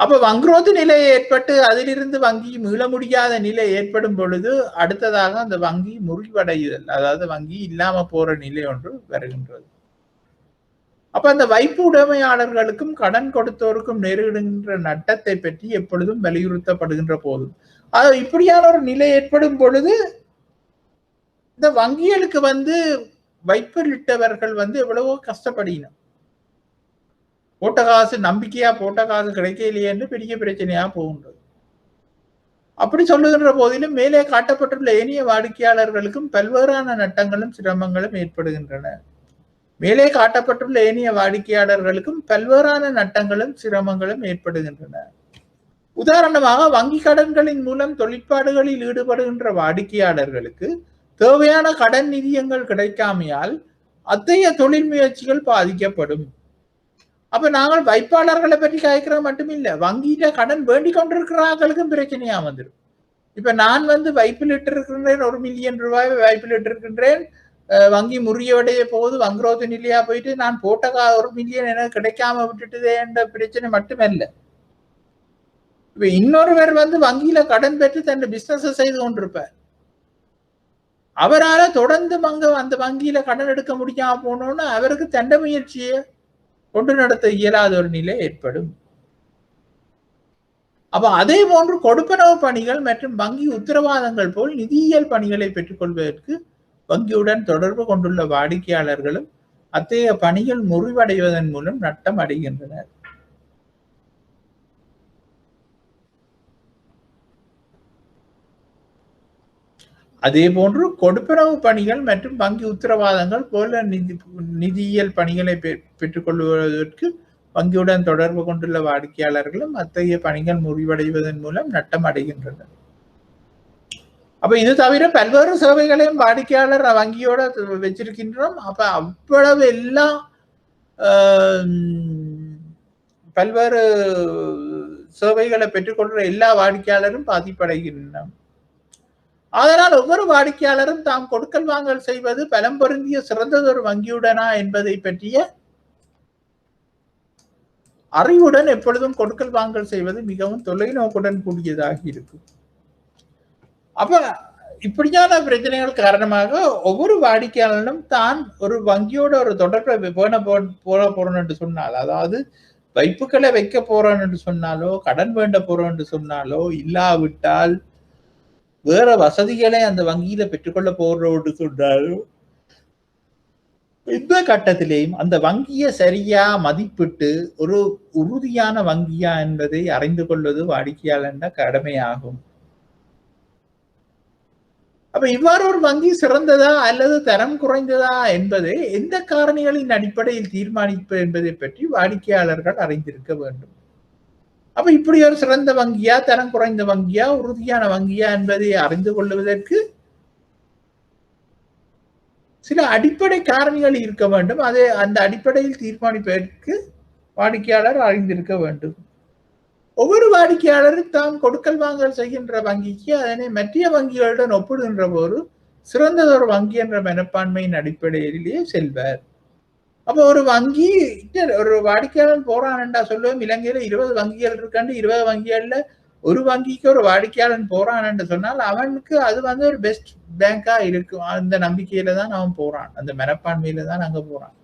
அப்ப வங்குரோத்து நிலை ஏற்பட்டு அதிலிருந்து வங்கி மீள முடியாத நிலை ஏற்படும் பொழுது அடுத்ததாக அந்த வங்கி முறிவடைதல், அதாவது வங்கி இல்லாம போற நிலை ஒன்று வருகின்றது. அப்ப அந்த வைப்பு உடைமையாளர்களுக்கும் கடன் கொடுத்தோருக்கும் நேரிடுகின்ற நட்டத்தை பற்றி எப்பொழுதும் வலியுறுத்தப்படுகின்ற போதும் அது இப்படியான ஒரு நிலை ஏற்படும் பொழுது இந்த வங்கிகளுக்கு வைப்பிலிட்டவர்கள் எவ்வளவோ கஷ்டப்படினோம். போட்ட காசு, நம்பிக்கையா போட்ட காசு கிடைக்கலையே என்று பெரிய பிரச்சனையா போகின்றது. அப்படி சொல்லுகின்ற போதிலும் மேலே காட்டப்பட்டுள்ள ஏனைய வாடிக்கையாளர்களுக்கும் பல்வேறான நட்டங்களும் சிரமங்களும் ஏற்படுகின்றன. மேலே காட்டப்பட்டுள்ள ஏனைய வாடிக்கையாளர்களுக்கும் பல்வேறான நட்டங்களும் சிரமங்களும் ஏற்படுகின்றன. உதாரணமாக வங்கி கடன்களின் மூலம் தொழிற்பாடுகளில் ஈடுபடுகின்ற வாடிக்கையாளர்களுக்கு தேவையான கடன் நிதியங்கள் கிடைக்காமையால் அத்தகைய தொழில் முயற்சிகள் பாதிக்கப்படும். அப்ப நாங்கள் வைப்பாளர்களை பற்றி கேட்கிற மட்டும் இல்ல, வங்கியில கடன் வேண்டிக் கொண்டிருக்கிறார்களுக்கும் பிரச்சனையா வந்துடும். இப்ப நான் வைப்பில் இட்டிருக்கின்றேன், 1 மில்லியன் ரூபாய் வைப்பில் இட்டிருக்கின்றேன், வங்கி முறியடைய போது வங்குரோத்து நிலையா போயிட்டு நான் போட்ட 1 மில்லியன் எனக்கு கிடைக்காம விட்டுட்டுதே என்ற பிரச்சனை மட்டுமல்ல. இப்ப இன்னொருவர் வங்கியில கடன் பெற்று தன் பிசினஸ் செய்து கொண்டிருப்பார். அவரால் தொடர்ந்து அந்த வங்கியில கடன் எடுக்க முடியாம போனோம்னு அவருக்கு தண்ட முயற்சியை கொண்டு நடத்த இயலாத ஒரு நிலை ஏற்படும். அப்ப அதே போன்று கொடுப்பனவு பணிகள் மற்றும் வங்கி உத்தரவாதங்கள் போல் நிதியியல் பணிகளை பெற்றுக்கொள்வதற்கு வங்கியுடன் தொடர்பு கொண்டுள்ள வாடிக்கையாளர்களும் அத்தகைய பணிகள் முறிவடைவதன் மூலம் நட்டம் அடைகின்றனர். அதே போன்று கொடுப்பனவு பணிகள் மற்றும் வங்கி உத்தரவாதங்கள் போல நிதியியல் பணிகளை பெற்றுக்கொள்வதற்கு வங்கியுடன் தொடர்பு கொண்டுள்ள வாடிக்கையாளர்களும் அத்தகைய பணிகள் முறிவடைவதன் மூலம் நட்டம் அடைகின்றனர். அப்ப இது தவிர பல்வேறு சேவைகளையும் வாடிக்கையாளர் வங்கியோட வச்சிருக்கின்றோம். அப்ப அவ்வளவு எல்லாம் பல்வேறு சேவைகளை பெற்றுக்கொள்ற எல்லா வாடிக்கையாளரும் பாதிப்படைகின்றனர். அதனால் ஒவ்வொரு வாடிக்கையாளரும் தாம் கொடுக்கல் வாங்கல் செய்வது பலம் பொருந்திய சிறந்ததொரு வங்கியுடனா என்பதை பற்றிய அறிவுடன் எப்பொழுதும் கொடுக்கல் வாங்கல் செய்வது மிகவும் தொலைநோக்குடன் கூடியதாக இருக்கும். அப்ப இப்படியான பிரச்சனைகள் காரணமாக ஒவ்வொரு வாடிக்கையாளரும் தான் ஒரு வங்கியோட ஒரு தொடர்பை போறோம் என்று சொன்னால், அதாவது வைப்புகளை வைக்க போறோம் என்று சொன்னாலோ, கடன் வேண்ட போறோம் என்று சொன்னாலோ, இல்லாவிட்டால் வேற வசதிகளை அந்த வங்கியில பெற்றுக்கொள்ள போறோம் என்று சொன்னாலோ, இந்த கட்டத்திலேயும் அந்த வங்கியை சரியா மதிப்பிட்டு ஒரு உறுதியான வங்கியா என்பதை அறிந்து கொள்வது வாடிக்கையாளர் கடமையாகும். அப்ப இவ்வாறு ஒரு வங்கி சிறந்ததா அல்லது தரம் குறைந்ததா என்பதை எந்த காரணிகளின் அடிப்படையில் தீர்மானிப்பது என்பதை பற்றி வாடிக்கையாளர்கள் அறிந்திருக்க வேண்டும். அப்ப இப்படி ஒரு சிறந்த வங்கியா, தரம் குறைந்த வங்கியா, உறுதியான வங்கியா என்பதை அறிந்து கொள்வதற்கு சில அடிப்படை காரணிகள் இருக்க வேண்டும். அதை அந்த அடிப்படையில் தீர்மானிப்பதற்கு வாடிக்கையாளர் அறிந்திருக்க வேண்டும். ஒவ்வொரு வாடிக்கையாளரும் தாம் கொடுக்கல் வாங்கல் செய்கின்ற வங்கிக்கு அதனை மற்ற வங்கிகளுடன் ஒப்பிடுகின்ற போது சிறந்ததொரு வங்கி என்ற மனப்பான்மையின் அடிப்படையிலேயே செல்வார். அப்போ ஒரு வங்கி ஒரு வாடிக்கையாளர் போறான்டா சொல்லுவோம், இலங்கையில 20 வங்கிகள் இருக்காண்டு 20 வங்கிகள்ல ஒரு வங்கிக்கு ஒரு வாடிக்கையாளன் போறான் என்று சொன்னால் அவனுக்கு அது ஒரு பெஸ்ட் பேங்கா இருக்கும். அந்த நம்பிக்கையில தான் அவன் போறான், அந்த மனப்பான்மையில தான் அங்க போறான்.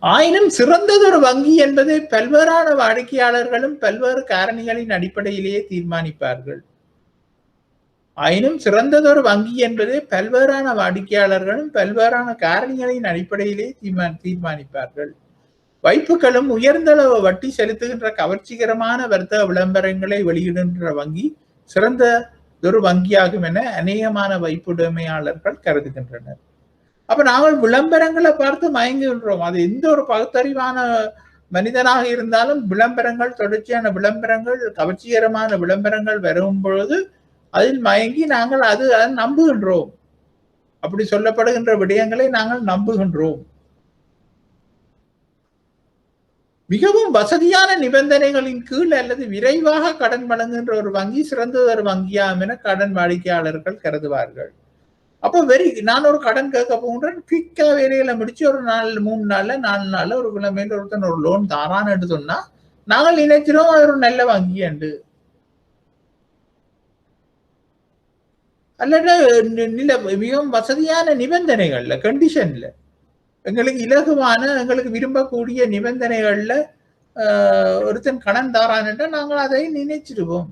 ஆயினும் சிறந்ததொரு வங்கி என்பதை பல்வேறான வாடிக்கையாளர்களும் பல்வேறு காரணிகளின் அடிப்படையிலேயே தீர்மானிப்பார்கள். ஆயினும் சிறந்ததொரு வங்கி என்பதை பல்வேறான வாடிக்கையாளர்களும் பல்வேறான காரணிகளின் அடிப்படையிலே தீர்மானிப்பார்கள். வைப்புகளும் உயர்ந்தளவு வட்டி செலுத்துகின்ற கவர்ச்சிகரமான வர்த்தக விளம்பரங்களை வெளியிடுகின்ற வங்கி சிறந்ததொரு வங்கியாகும் என அநேகமான வைப்புடைமையாளர்கள் கருதுகின்றனர். அப்ப நாங்கள் விளம்பரங்களை பார்த்து மயங்குகின்றோம். அது எந்த ஒரு பகுத்தறிவான மனிதனாக இருந்தாலும் விளம்பரங்கள், தொடர்ச்சியான விளம்பரங்கள், கவர்ச்சிகரமான விளம்பரங்கள் வரும் பொழுது அதில் மயங்கி நாங்கள் அதை நம்புகின்றோம். அப்படி சொல்லப்படுகின்ற விடயங்களை நாங்கள் நம்புகின்றோம். மிகவும் வசதியான நிபந்தனைகளின் கீழ் அல்லது விரைவாக கடன் வழங்குகின்ற ஒரு வங்கி சிறந்ததொரு வங்கியாகும் என கடன் வாடிக்கையாளர்கள் கருதுவார்கள். அப்போ நான் ஒரு கடன் கேட்க போகின்றேன், குயிக்கா வேலைகளை முடிச்சு ஒரு 3 நாள்ல 4 நாள்ல ஒரு கிழமையில ஒருத்தன் ஒரு லோன் தாரான்னு என்று சொன்னா நாங்கள் நினைச்சிடும் அது ஒரு நல்ல வங்கி என்று. அல்லது மிகவும் வசதியான நிபந்தனைகள்ல, கண்டிஷன்ல, எங்களுக்கு இலகுவான, எங்களுக்கு விரும்பக்கூடிய நிபந்தனைகள்ல ஒருத்தன் கடன் தாரான்னுட்டா நாங்கள் அதை நினைச்சிடுவோம்.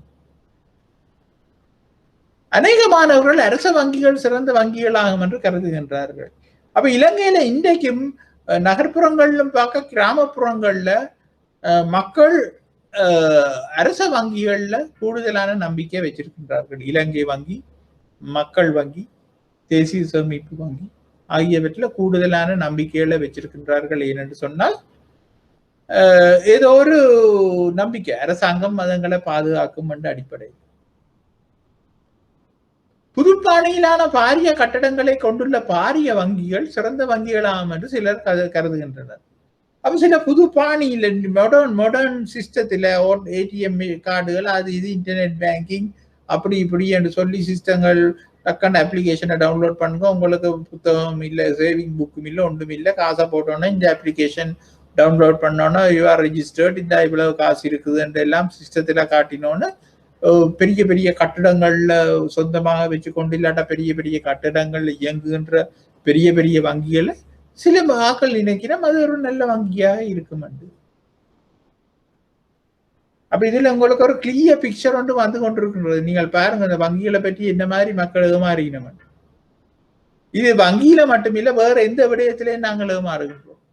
அநேகமானவர்கள் அரச வங்கிகள் சிறந்த வங்கிகளாகும் என்று கருதுகின்றார்கள். அப்ப இலங்கையில இன்றைக்கும் நகர்ப்புறங்களிலும் பார்க்க கிராமப்புறங்கள்ல மக்கள் அரச வங்கிகள்ல கூடுதலான நம்பிக்கை வச்சிருக்கின்றார்கள். இலங்கை வங்கி, மக்கள் வங்கி, தேசிய சேமிப்பு வங்கி ஆகியவற்றில் கூடுதலான நம்பிக்கைகளை வச்சிருக்கின்றார்கள். ஏனென்று சொன்னால் ஏதோ ஒரு நம்பிக்கை, அரசாங்கம் மதங்களை பாதுகாக்கும் என்ற அடிப்படை. புதுப்பாணியிலான பாரிய கட்டடங்களை கொண்டுள்ள பாரிய வங்கிகள் சிறந்த வங்கிகளாகும் என்று சிலர் கருதுகின்றனர். அப்ப சில புது பாணியில் மாடர்ன் சிஸ்டத்துல ஏடிஎம் கார்டுகள், அது இது, இன்டர்நெட் பேங்கிங், அப்படி இப்படி என்று சொல்லி சிஸ்டங்கள், டக்கான அப்ளிகேஷனை டவுன்லோட் பண்ணுங்க, உங்களுக்கு புத்தகம் இல்லை, சேவிங் புக்கும் இல்லை, ஒன்றும் இல்லை, காசை போட்டோன்னா இந்த அப்ளிகேஷன் டவுன்லோட் பண்ணோன்னா யூ ஆர் ரெஜிஸ்டர்ட், இந்த இவ்வளவு காசு இருக்குது என்று எல்லாம் சிஸ்டத்துல காட்டினோன்னு பெரிய பெரிய கட்டிடங்கள்ல சொந்தமாக வச்சு கொண்டு இல்லாட்டா பெரிய பெரிய கட்டிடங்கள்ல இயங்குகின்ற பெரிய பெரிய வங்கிகளை சில மக்கள் நினைக்கிறோம் அது ஒரு நல்ல வங்கியாக இருக்கும். அப்ப இதுல உங்களுக்கு ஒரு கிளியர் பிக்சர் ஒன்று வந்து கொண்டிருக்கின்றது. நீங்கள் பாருங்க அந்த வங்கிகளை பற்றி என்ன மாதிரி மக்கள் ஏமாறினோம். இது வங்கியில மட்டுமில்லை, வேற எந்த விடயத்திலையும் நாங்கள் ஏமாறுகின்றோம்.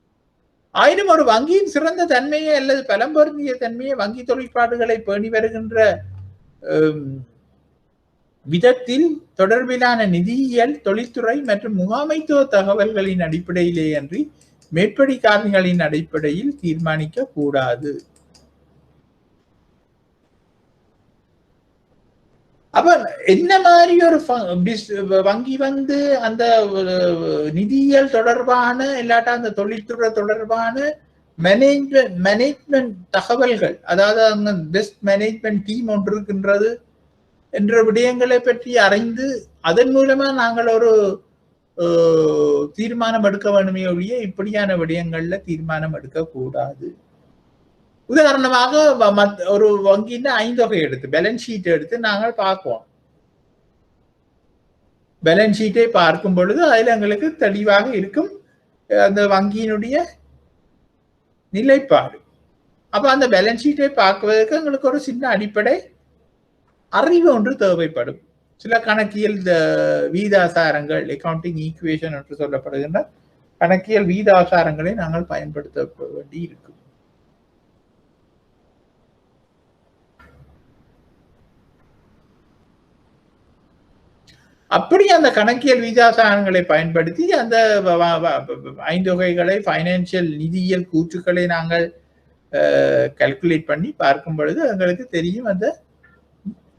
ஆயினும் ஒரு வங்கியின் சிறந்த தன்மையை அல்லது பலம் பொருந்திய தன்மையை வங்கி தொழிற்பாடுகளை பேணி வருகின்ற விதத்தில் தொடர்பிலான நிதியியல், தொழில்துறை மற்றும் முகாமைத்துவ தகவல்களின் அடிப்படையிலே அன்றி மேற்படி காரணிகளின் அடிப்படையில் தீர்மானிக்க கூடாது. அப்ப என்ன மாதிரி ஒரு வங்கி அந்த நிதியியல் தொடர்பான இல்லாட்டா அந்த தொழில்துறை தொடர்பான மேனேஜ்மெண்ட் தகவல்கள், அதாவது அந்த பெஸ்ட் மேனேஜ்மெண்ட் டீம் ஒன்று இருக்கின்றது என்ற விடயங்களை பற்றி அறிந்து அதன் மூலமா நாங்கள் ஒரு தீர்மானம் எடுக்க வேண்டுமே ஒழிய இப்படியான விடயங்கள்ல தீர்மானம் எடுக்க கூடாது. உதாரணமாக ஒரு வங்கியின் 5 தொகை எடுத்து பேலன்ஸ் ஷீட் எடுத்து நாங்கள் பார்ப்போம். பேலன்ஸ் ஷீட்டை பார்க்கும் பொழுது அதில் எங்களுக்கு தெளிவாக இருக்கும் அந்த வங்கியினுடைய நிலைப்பாடு. அப்ப அந்த பேலன்ஸ் ஷீட்டை பார்க்குவதற்கு எங்களுக்கு ஒரு சின்ன அடிப்படை அறிவு ஒன்று தேவைப்படும். சில கணக்கியல் வீதாசாரங்கள், அக்கவுண்டிங் ஈக்குவேஷன் என்று சொல்லப்படுகின்ற கணக்கியல் வீதாசாரங்களை நாங்கள் பயன்படுத்த வேண்டி இருக்கும். அப்படி அந்த கணக்கியல் வீதாசாரங்களை பயன்படுத்தி அந்த 5 தொகைகளை பைனான்சியல் நிதியியல் கூற்றுக்களை நாங்கள் கால்குலேட் பண்ணி பார்க்கும் பொழுது எங்களுக்கு தெரியும் அந்த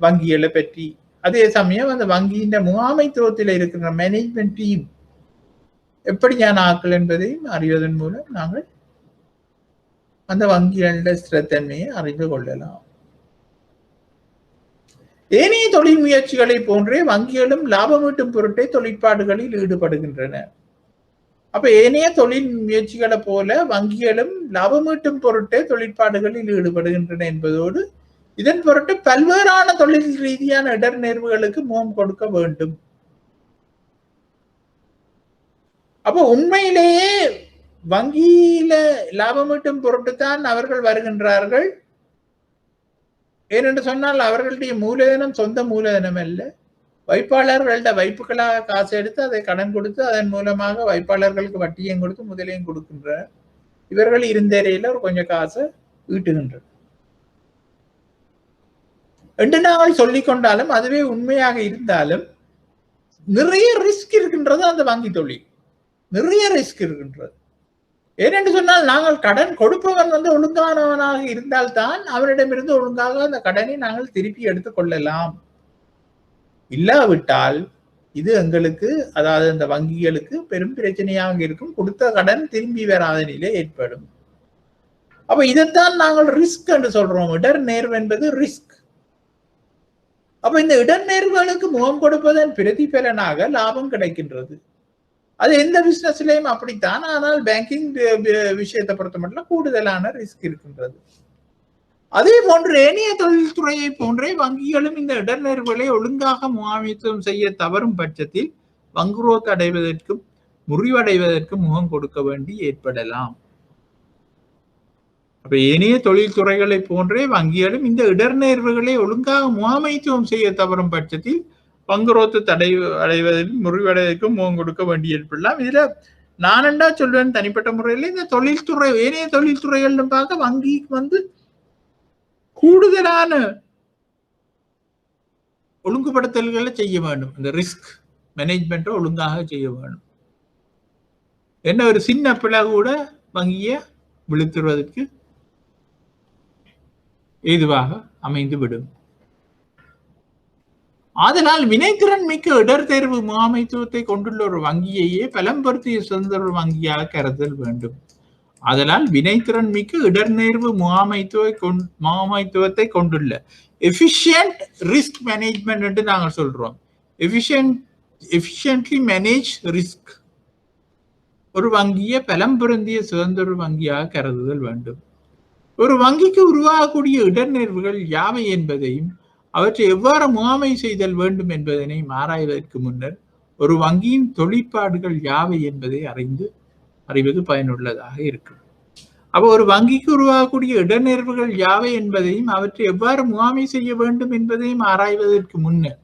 வங்கிகளை பற்றி. அதே சமயம் அந்த வங்கியின் முகாமைத்துவத்தில் இருக்கிற மேனேஜ்மெண்ட் டீம் எப்படியான ஆக்கள் என்பதையும் அறிவதன் மூலம் நாங்கள் அந்த வங்கிகளோட ஸ்திரத்தன்மையை அறிந்து கொள்ளலாம். ஏனைய தொழில் முயற்சிகளை போன்றே வங்கிகளும் லாபமீட்டும் பொருட்டே தொழிற்பாடுகளில் ஈடுபடுகின்றன. அப்ப ஏனைய தொழில் முயற்சிகளை போல வங்கிகளும் லாபமீட்டும் பொருட்டே தொழிற்பாடுகளில் ஈடுபடுகின்றன என்பதோடு இதன் பொருட்டு பல்வேறான தொழில் ரீதியான இடர் நேர்வுகளுக்கு முகம் கொடுக்க வேண்டும். அப்ப உண்மையிலேயே வங்கியில லாபமீட்டும் பொருட்டுத்தான் அவர்கள் வருகின்றார்கள். ஏனென்று சொன்னால் அவர்களுடைய மூலதனம் சொந்த மூலதனம் அல்ல, வைப்பாளர்கள்ட வைப்புகளாக காசு எடுத்து அதை கடன் கொடுத்து அதன் மூலமாக வைப்பாளர்களுக்கு வட்டியையும் கொடுத்து முதலையும் கொடுக்கின்றனர். இவர்கள் இருந்தேரையில ஒரு கொஞ்சம் காசை ஈட்டுகின்றனர் என்று நாங்கள் சொல்லிக் கொண்டாலும் அதுவே உண்மையாக இருந்தாலும் நிறைய ரிஸ்க் இருக்கின்றது. அந்த வங்கி தொழில் நிறைய ரிஸ்க் இருக்கின்றது. ஏனென்று சொன்னால் நாங்கள் கடன் கொடுப்பவன் ஒழுங்கானவனாக இருந்தால்தான் அவரிடமிருந்து ஒழுங்காக அந்த கடனை நாங்கள் திருப்பி எடுத்துக் கொள்ளலாம். இல்லாவிட்டால் இது எங்களுக்கு, அதாவது அந்த வங்கிகளுக்கு பெரும் பிரச்சனையாக இருக்கும். கொடுத்த கடன் திரும்பி வராத நிலை ஏற்படும். அப்ப இதைத்தான் நாங்கள் ரிஸ்க் என்று சொல்றோம். இடர் நேர்வு என்பது ரிஸ்க். அப்ப இந்த இடர் நேர்வுகளுக்கு முகம் கொடுப்பதன் பிரதிபலனாக லாபம் கிடைக்கின்றது. அது எந்த பிசினஸ்லயும் அப்படித்தான். ஆனால் பேங்கிங் விஷயத்தை பொறுத்த மட்டும் கூடுதலான ரிஸ்க் இருக்கின்றது. அதே போன்று ஏனைய தொழில்துறையை போன்றே வங்கிகளும் இந்த இடர் நேர்வுகளை ஒழுங்காக முகாமைத்துவம் செய்ய தவறும் பட்சத்தில் வங்குரோத்து அடைவதற்கும் முறிவடைவதற்கும் முகம் கொடுக்க வேண்டி ஏற்படலாம். அப்ப ஏனைய தொழில்துறைகளை போன்றே வங்கிகளும் இந்த இடர் நேர்வுகளை ஒழுங்காக முகாமைத்துவம் செய்ய தவறும் பட்சத்தில் பங்குரோத்து அடைவதற்கும் முறிவடைவதற்கும் முகம் கொடுக்க வேண்டி ஏற்படலாம். இதுல நானண்டா சொல்வேன், தனிப்பட்ட முறையில் இந்த தொழில்துறை ஏனைய தொழில்துறைகள் பார்க்க வங்கிக்கு கூடுதலான ஒழுங்குபடுத்தல்களை செய்ய வேண்டும். இந்த ரிஸ்க் மேனேஜ்மெண்ட்டை ஒழுங்காக செய்ய வேண்டும். என்ன ஒரு சின்ன பிழை கூட வங்கியை விழுத்துவதற்கு ஏதுவாக அமைந்து விடும். அதனால் வினைத்திறன் மிக்க இடர் தேர்வு முகாமைத்துவத்தை கொண்டுள்ள ஒரு வங்கியையே பலம்படுத்திய சுதந்திர வங்கியாக கருதல் வேண்டும். அதனால் வினைத்திறன் மிக்க இடர் நேர்வு முகாமைத்துவத்தை கொண்டுள்ள எஃபிஷியன்ட் ரிஸ்க் மேனேஜ்மெண்ட் என்று நாங்கள் சொல்றோம். எஃபிஷியன்ட்லி மேனேஜ் ரிஸ்க் ஒரு வங்கியை பலம் பொருந்திய சுதந்திர வங்கியாக கருதுதல் வேண்டும். ஒரு வங்கிக்கு உருவாகக்கூடிய இடர் நேர்வுகள் யாவை என்பதையும் அவற்றை எவ்வாறு முகாமை செய்தல் வேண்டும் என்பதனை ஆராய்வதற்கு முன்னர் ஒரு வங்கியின் தொழிற்பாடுகள் யாவை என்பதை அறிவது பயனுள்ளதாக இருக்கும். அப்போ ஒரு வங்கிக்கு உருவாகக்கூடிய இடர்நேர்வுகள் யாவை என்பதையும் அவற்றை எவ்வாறு முகாமை செய்ய வேண்டும் என்பதையும் ஆராய்வதற்கு முன்னர்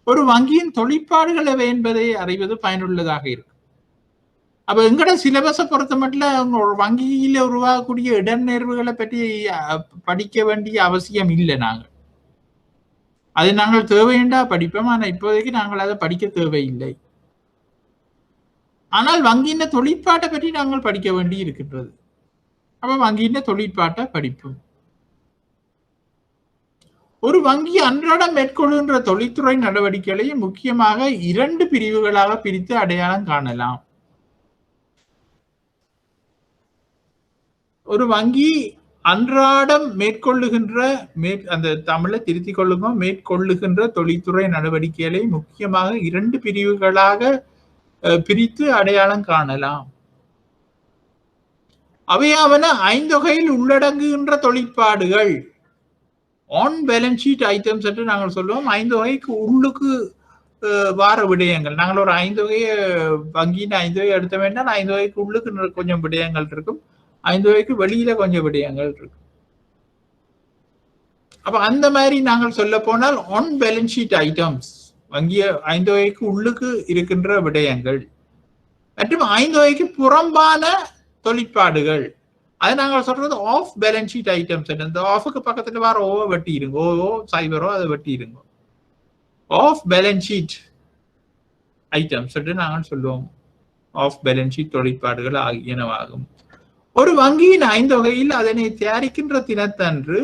ஒரு வங்கியின் தொழிற்பாடுகள் எவை என்பதை அறிவது பயனுள்ளதாக இருக்கும். அப்ப எங்கட சிலபஸை பொறுத்த மட்டும் வங்கியில உருவாகக்கூடிய இடர்நேர்வுகளை பற்றி படிக்க வேண்டிய அவசியம் இல்லை. அது நாங்கள் தேவையண்டா படிப்போம். ஆனா இப்போதைக்கு நாங்கள் அதை படிக்க தேவையில்லை. ஆனால் வங்கியின் தொழிற்பாட்டை பற்றி நாங்கள் படிக்க வேண்டி இருக்கின்றது. அப்ப வங்கியின் தொழிற்பாட்டை படிப்போம். ஒரு வங்கி அன்றாடம் மேற்கொள்கின்ற தொழில்துறை நடவடிக்கைகளை முக்கியமாக 2 பிரிவுகளாக பிரித்து அடையாளம் காணலாம். ஒரு வங்கி அன்றாடம் மேற்கொள்ளுகின்ற அந்த தமிழை திருத்திக் கொள்ளுங்க, மேற்கொள்ளுகின்ற தொழில்துறை நடவடிக்கைகளை முக்கியமாக 2 பிரிவுகளாக பிரித்து அடையாளம் காணலாம். அவையாவன ஐந்தொகையில் உள்ளடங்குகின்ற தொழிற்பாடுகள். ஆன் பேலன்ஸ் ஷீட் ஐட்டம்ஸ் என்று நாங்கள் சொல்லுவோம். 5 வகைக்கு உள்ளுக்கு வார விடயங்கள். நாங்கள் ஒரு 5 வகையை வங்கியின் 5 வகை எடுத்த வேண்டாம், 5 வகைக்கு உள்ளுக்கு கொஞ்சம் விடயங்கள் இருக்கும், 5 வகைக்கு வெளியில கொஞ்சம் விடயங்கள் இருக்கும். அப்ப அந்த மாதிரி நாங்கள் சொல்ல போனால் ஆன் பேலன்ஸ் ஷீட் ஐட்டம்ஸ் வங்கிய 5 வகைக்கு உள்ளுக்கு இருக்கின்ற விடயங்கள் மற்றும் 5 வகைக்கு புறம்பான தொழிற்பாடுகள். அது நாங்கள் சொல்றது ஆஃப் பேலன்ஸ் ஷீட் ஐட்டம்ஸ். இந்த ஆஃபுக்கு பக்கத்துல வர ஓ வெட்டி இருங்க, ஓ சைபரோ அதை வெட்டி இருங்க. ஆஃப் பேலன்ஸ் ஷீட் ஐட்டம்ஸ் நாங்கள் சொல்லுவோம். ஆஃப் பேலன்ஸ் ஷீட் தொழிற்பாடுகள் ஆகியனவாகும். ஒரு வங்கியின் 5 வகையில் அதனை தயாரிக்கின்ற தினத்தன்று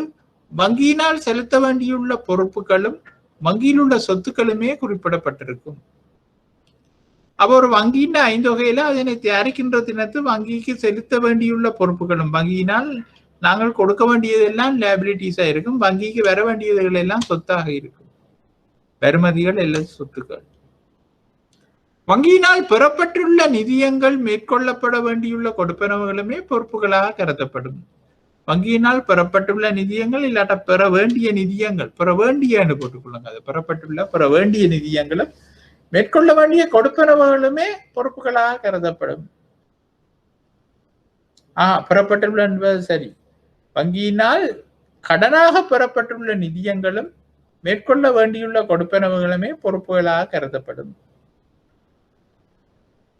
வங்கியினால் செலுத்த வேண்டியுள்ள பொறுப்புகளும் வங்கியில் உள்ள சொத்துக்களுமே குறிப்பிடப்பட்டிருக்கும். அப்ப ஒரு வங்கியின் 5 வகையில அதனை தயாரிக்கின்ற தினத்து வங்கிக்கு செலுத்த வேண்டியுள்ள பொறுப்புகளும், வங்கியினால் நாங்கள் கொடுக்க வேண்டியதெல்லாம் லைபிலிட்டிஸா இருக்கும், வங்கிக்கு வர வேண்டியதுகள் எல்லாம் சொத்தாக இருக்கும், பெறுமதிகள் எல்லாம் சொத்துக்கள். வங்கியினால் பெறப்பட்டுள்ள நிதியங்கள் மேற்கொள்ளப்பட வேண்டியுள்ள கொடுப்பனவுகளுமே பொறுப்புகளாக கருதப்படும். வங்கியினால் பெறப்பட்டுள்ள நிதியங்கள் இல்லாட்ட பெற வேண்டிய நிதியங்கள், பெற வேண்டிய என்று போட்டுக்கொள்ளுங்க, அது பெற வேண்டிய நிதியங்களும் மேற்கொள்ள வேண்டிய கொடுப்பனவுகளுமே பொறுப்புகளாக கருதப்படும். பெறப்பட்டுள்ள என்பது சரி. வங்கியினால் கடனாக பெறப்பட்டுள்ள நிதியங்களும் மேற்கொள்ள வேண்டியுள்ள கொடுப்பனவுகளுமே பொறுப்புகளாக கருதப்படும்.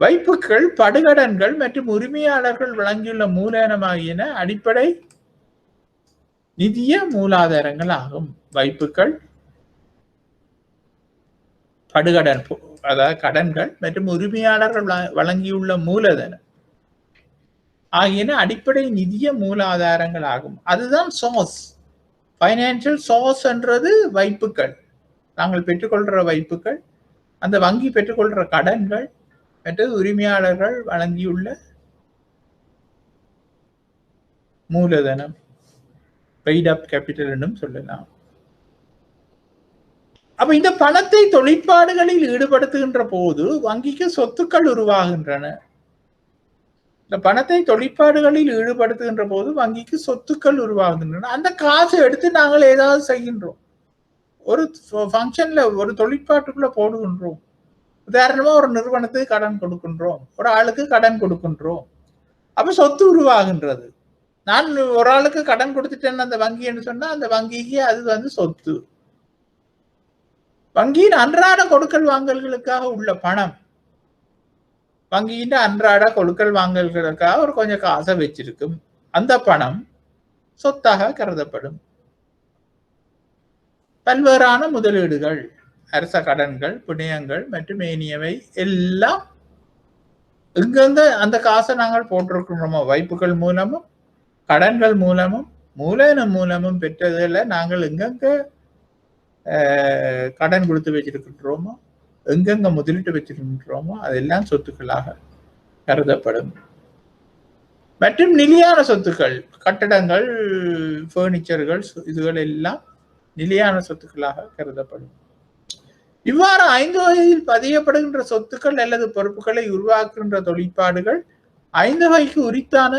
வைப்புகள், படுகடன்கள் மற்றும் உரிமையாளர்கள் வழங்கியுள்ள மூலதனமாகியன அடிப்படை நிதிய மூலாதாரங்கள் ஆகும். வைப்புகள், படுகடன் அதாவது கடன்கள் மற்றும் உரிமையாளர்கள் வழங்கியுள்ள மூலதனம் ஆகியன அடிப்படை நிதிய மூலாதாரங்கள் ஆகும். அதுதான் சோர்ஸ். பைனான்சியல் சோர்ஸ் என்றது வைப்புகள், நாங்கள் பெற்றுக்கொள்ற வைப்புகள், அந்த வங்கி பெற்றுக்கொள்ற கடன்கள் மற்றும் உரிமையாளர்கள் வழங்கியுள்ள மூலதனம், பெய்ட் அப் கேபிட்டல் என்றும் சொல்லலாம். அப்ப இந்த பணத்தை தொழிற்பாடுகளில் ஈடுபடுத்துகின்ற போது வங்கிக்கு சொத்துக்கள் உருவாகின்றன. இந்த பணத்தை தொழிற்பாடுகளில் ஈடுபடுத்துகின்ற போது வங்கிக்கு சொத்துக்கள் உருவாகின்றன. அந்த காசை எடுத்து நாங்கள் ஏதாவது செய்கின்றோம், ஒரு ஃபங்க்ஷன்ல ஒரு தொழிற்பாட்டுக்குள்ள போடுகின்றோம். உதாரணமா ஒரு நிறுவனத்துக்கு கடன் கொடுக்கின்றோம், ஒரு ஆளுக்கு கடன் கொடுக்கின்றோம், அப்ப சொத்து உருவாகின்றது. நான் ஒரு ஆளுக்கு கடன் கொடுத்துட்டேன்னு அந்த வங்கின்னு சொன்னா அந்த வங்கிக்கு அது சொத்து. வங்கியின் அன்றாட கொடுக்கல் வாங்கல்களுக்காக உள்ள பணம், வங்கியின் அன்றாட கொடுக்கல் வாங்கல்களுக்காக ஒரு கொஞ்சம் காசை வச்சிருக்கும், அந்த பணம் சொத்தாக கருதப்படும். பல்வேறான முதலீடுகள், அரச கடன்கள், பிணையங்கள் மற்றும் ஏனையவை எல்லாம் எங்கெங்க அந்த காசை நாங்கள் போட்டிருக்கிறோமோ, வைப்புகள் மூலமும் கடன்கள் மூலமும் மூலதனம் மூலமும் பெற்றதில் நாங்கள் எங்கெங்க கடன் கொடுத்து வச்சிருக்கின்றோமோ, எங்கெங்க முதலீட்டு வச்சிருக்கின்றோமோ அதெல்லாம் சொத்துக்களாக கருதப்படும். மற்றும் நிலையான சொத்துக்கள், கட்டடங்கள், பர்னிச்சர்கள், இதுகள் எல்லாம் நிலையான சொத்துக்களாக கருதப்படும். இவ்வாறு 5 வகையில் பதியப்படுகின்ற சொத்துக்கள் அல்லது பொறுப்புகளை உருவாக்குகின்ற தொழிற்பாடுகள் 5 வகைக்கு உரித்தான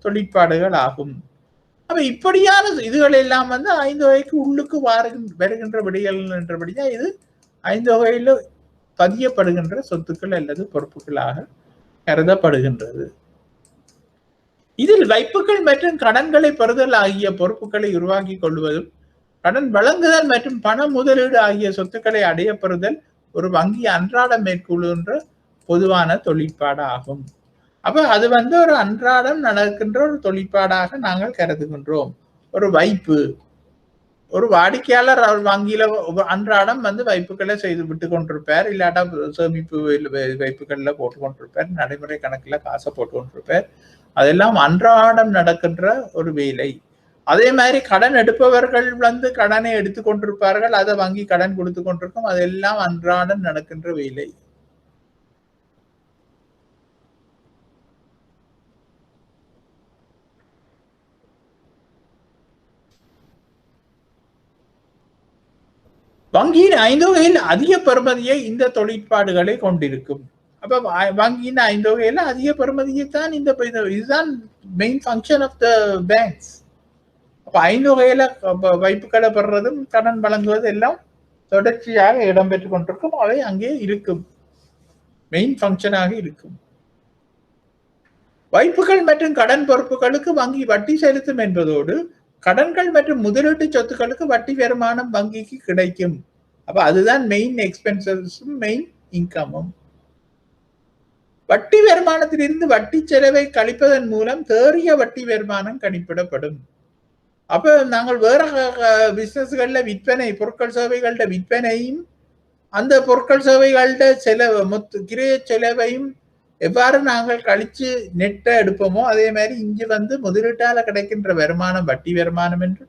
தொழிற்பாடுகள் ஆகும். அப்ப இப்படியான இதுகள் எல்லாம் 5 வகைக்கு உள்ளுக்கு வருகின்ற விடைகள் என்றபடியா இது 5 வகையில பதியப்படுகின்ற சொத்துக்கள் அல்லது பொறுப்புகளாக கருதப்படுகின்றது. இதில் வைப்புகள் மற்றும் கடன்களை பெறுதல் ஆகிய பொறுப்புகளை உருவாக்கி கொள்வதும், கடன் வழங்குதல் மற்றும் பண முதலீடு ஆகிய சொத்துக்களை அடைய பெறுதல் ஒரு வங்கி அன்றாட மேற்கொள்கின்ற பொதுவான தொழிற்பாடு ஆகும். அப்ப அது ஒரு அன்றாடம் நடக்கின்ற ஒரு தொழிற்பாடாக நாங்கள் கருதுகின்றோம். ஒரு வைப்பு, ஒரு வாடிக்கையாளர் அவர் வங்கியில அன்றாடம் வைப்புகளை செய்து விட்டு கொண்டிருப்பார், இல்லாட்டா சேமிப்பு வைப்புகள்ல போட்டு கொண்டிருப்பார், நடைமுறை கணக்குல காசை போட்டு கொண்டிருப்பார். அதெல்லாம் அன்றாடம் நடக்கின்ற ஒரு வேலை. அதே மாதிரி கடன் எடுப்பவர்கள் கடனை எடுத்து கொண்டிருப்பார்கள், அதை வங்கி கடன் கொடுத்து கொண்டிருக்கும், அதெல்லாம் அன்றாடம் நடக்கின்ற வேலை. வங்கியின் 5 வகையில் அதிக பெறுமதியை இந்த தொழிற்பாடுகளை கொண்டிருக்கும். அப்ப வங்கியின் 5 வகையில அதிக பெறுமதியை தான் இதுதான் main function of the banks. அப்ப 5 வகையில வைப்புகளை பெறுறதும் கடன் வழங்குவது எல்லாம் தொடர்ச்சியாக இடம்பெற்றுக் கொண்டிருக்கும். அவை அங்கே இருக்கும், மெயின் ஃபங்க்ஷனாக இருக்கும். வைப்புகள் மற்றும் கடன் பொறுப்புகளுக்கு வங்கி வட்டி செலுத்தும் என்பதோடு கடன்கள் மற்றும் முதலீட்டு சொத்துக்களுக்கு வட்டி வருமானம் வங்கிக்கு கிடைக்கும். அப்ப அதுதான் மெயின் எக்ஸ்பென்சஸும் மெயின் இன்கமும். வட்டி வருமானத்திலிருந்து வட்டி செலவை கழிப்பதன் மூலம் தேறிய வட்டி வருமானம் கணிப்பிடப்படும். அப்ப நாங்கள் வேற பிசினஸ்கள்ல விற்பனை, பொருட்கள் சேவைகள விற்பனையும் அந்த பொருட்கள் சேவைகள செலவு கிரைய செலவையும் எவ்வாறு நாங்கள் கழிச்சு நெட்ட எடுப்போமோ அதே மாதிரி இங்கு முதலீட்டால கிடைக்கின்ற வருமானம் வட்டி வருமானம் என்று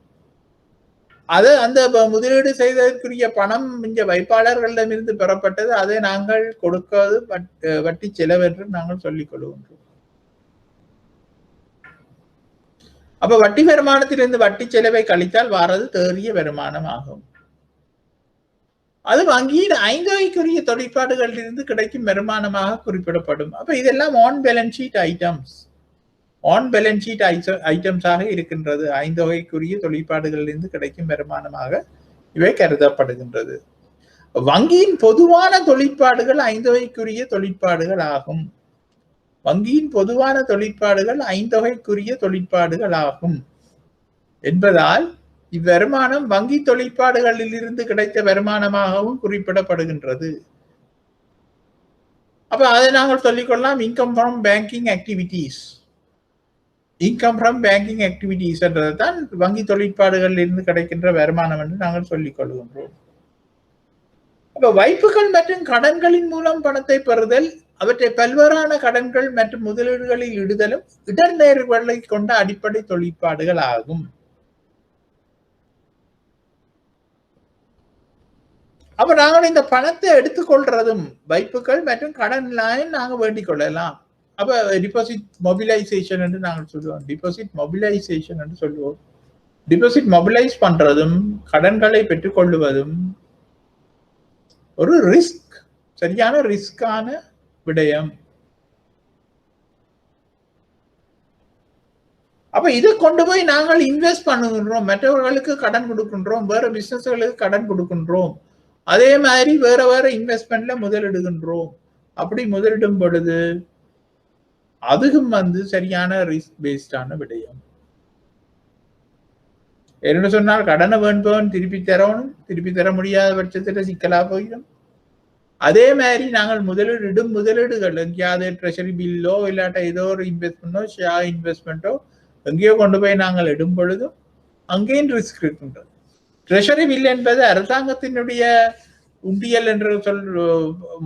அது அந்த முதலீடு செய்ததற்குரிய பணம் இங்க வைப்பாளர்களிடமிருந்து பெறப்பட்டது, அதை நாங்கள் கொடுக்காது வட்டி செலவு என்று நாங்கள் சொல்லிக் கொள்கின்றோம். அப்ப வட்டி வருமானத்திலிருந்து வட்டி செலவை கழித்தால் வாரது தேறிய வருமானம் ஆகும். அது வங்கியின் 5 வகைக்குரிய தொழிற்பாடுகளில் இருந்து கிடைக்கும் வருமானமாக குறிப்பிடப்படும். அப்ப இதெல்லாம் on balance sheet items, on balance sheet ஐட்டம்ஸாக இருக்கின்றது. 5 வகைக்குரிய தொழிற்பாடுகளில் இருந்து கிடைக்கும் வருமானமாக இவை கருதப்படுகின்றது. வங்கியின் பொதுவான தொழிற்பாடுகள் 5 வகைக்குரிய தொழிற்பாடுகள் ஆகும். வங்கியின் பொதுவான தொழிற்பாடுகள் 5 வகைக்குரிய தொழிற்பாடுகள் ஆகும் என்பதால் இவ்வருமானம் வங்கி தொழிற்பாடுகளில் இருந்து கிடைத்த வருமானமாகவும் குறிப்பிடப்படுகின்றது. அப்ப அதை நாங்கள் சொல்லிக்கொள்ளலாம் income from banking activities. Income from banking activities என்றதான் வங்கி தொழிற்பாடுகளில் இருந்து கிடைக்கின்ற வருமானம் என்று நாங்கள் சொல்லிக் கொள்கின்றோம். அப்ப வைப்புகள் மற்றும் கடன்களின் மூலம் பணத்தை பெறுதல், அவற்றை பல்வேறான கடன்கள் மற்றும் முதலீடுகளில் இடுதலும் இடர்நேர்வுகளை கொண்ட அடிப்படை தொழிற்பாடுகள் ஆகும். அப்ப நாங்கள் இந்த பணத்தை எடுத்துக்கொள்றதும் வைப்புகள் மற்றும் கடன் நாங்கள் வேண்டிக் கொள்ளலாம். அப்ப டிபாசிட் மொபிலைசேஷன் என்று நாங்கள் சொல்லுவோம். டிபாசிட் மொபிலைசேஷன் என்று சொல்லுவோம். டிபாசிட் மொபிலைஸ் பண்றதும் கடன்களை பெற்றுக்கொள்வதும் ஒரு ரிஸ்க், சரியான ரிஸ்கான விடயம். அப்ப இதை கொண்டு போய் நாங்கள் இன்வெஸ்ட் பண்ணுகின்றோம், மற்றவர்களுக்கு கடன் கொடுக்கின்றோம், வேற பிசினஸ்களுக்கு கடன் கொடுக்கின்றோம், அதே மாதிரி வேற வேற இன்வெஸ்ட்மெண்ட்ல முதலிடுகின்றோம். அப்படி முதலிடும் பொழுது அதுவும் சரியான ரிஸ்க் பேஸ்டான விடயம். என்ன சொன்னால் கடனை வேண்டுபவன் திருப்பி தரணும், திருப்பி தர முடியாத பட்சத்துல சிக்கலா போயிடும். அதே மாதிரி நாங்கள் முதலீடும் முதலீடுகள் எங்கேயாவது ட்ரெஷரி பில்லோ இல்லாட்ட ஏதோ ஒரு இன்வெஸ்ட்மெண்டோ ஷேர் இன்வெஸ்ட்மெண்ட்டோ எங்கேயோ கொண்டு போய் நாங்கள் இடும் பொழுதும் அங்கேயும் ரிஸ்க் இருக்கின்றது. ட்ரெஷரி பில் என்பது அரசாங்கத்தினுடைய உண்டியல் என்று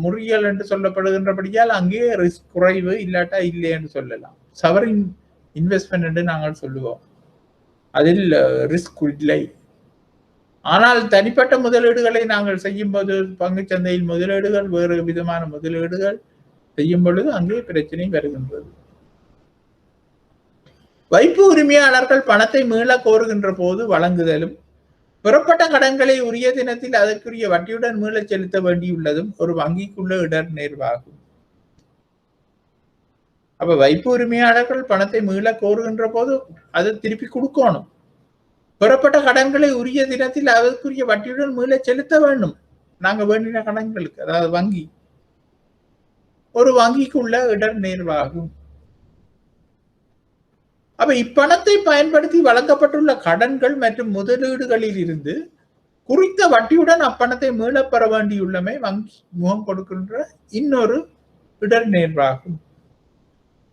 முறியல் என்று சொல்லப்படுகின்றபடியால் அங்கே ரிஸ்க் குறைவு இல்லாட்டா இல்லை என்று சொல்லலாம். சவரின் இன்வெஸ்ட்மெண்ட் என்று நாங்கள் சொல்லுவோம், அதில் ரிஸ்க் இல்லை. ஆனால் தனிப்பட்ட முதலீடுகளை நாங்கள் செய்யும் போது பங்கு சந்தையில் முதலீடுகள் வேறு விதமான முதலீடுகள் செய்யும் பொழுது அங்கே பிரச்சனை வருகின்றது. வைப்பு உரிமையாளர்கள் பணத்தை மீள கோருகின்ற போது வழங்குதலும் பெறப்பட்ட கடன்களை உரிய தினத்தில் அதற்குரிய வட்டியுடன் மீள செலுத்த வேண்டியுள்ளதும் ஒரு வங்கிக்குள்ள இடர் நேர்வாகும். அப்ப வைப்பு உரிமையாளர்கள் பணத்தை மீள கோருகின்ற போது அதை திருப்பி கொடுக்கணும். பெறப்பட்ட கடன்களை உரிய தினத்தில் அதற்குரிய வட்டியுடன் மீள செலுத்த வேண்டும். நாங்க வேண்டின கடன்களுக்கு, அதாவது வங்கி ஒரு வங்கிக்குள்ள இடர் நேர்வாகும். அப்ப இப்பணத்தை பயன்படுத்தி வழங்கப்பட்டுள்ள கடன்கள் மற்றும் முதலீடுகளில் இருந்து குறித்த வட்டியுடன் அப்பணத்தை மீளப்பெற வேண்டியுள்ளமை வங்கி முகம் கொடுக்கின்ற இன்னொரு இடர் நேர்வாகும்.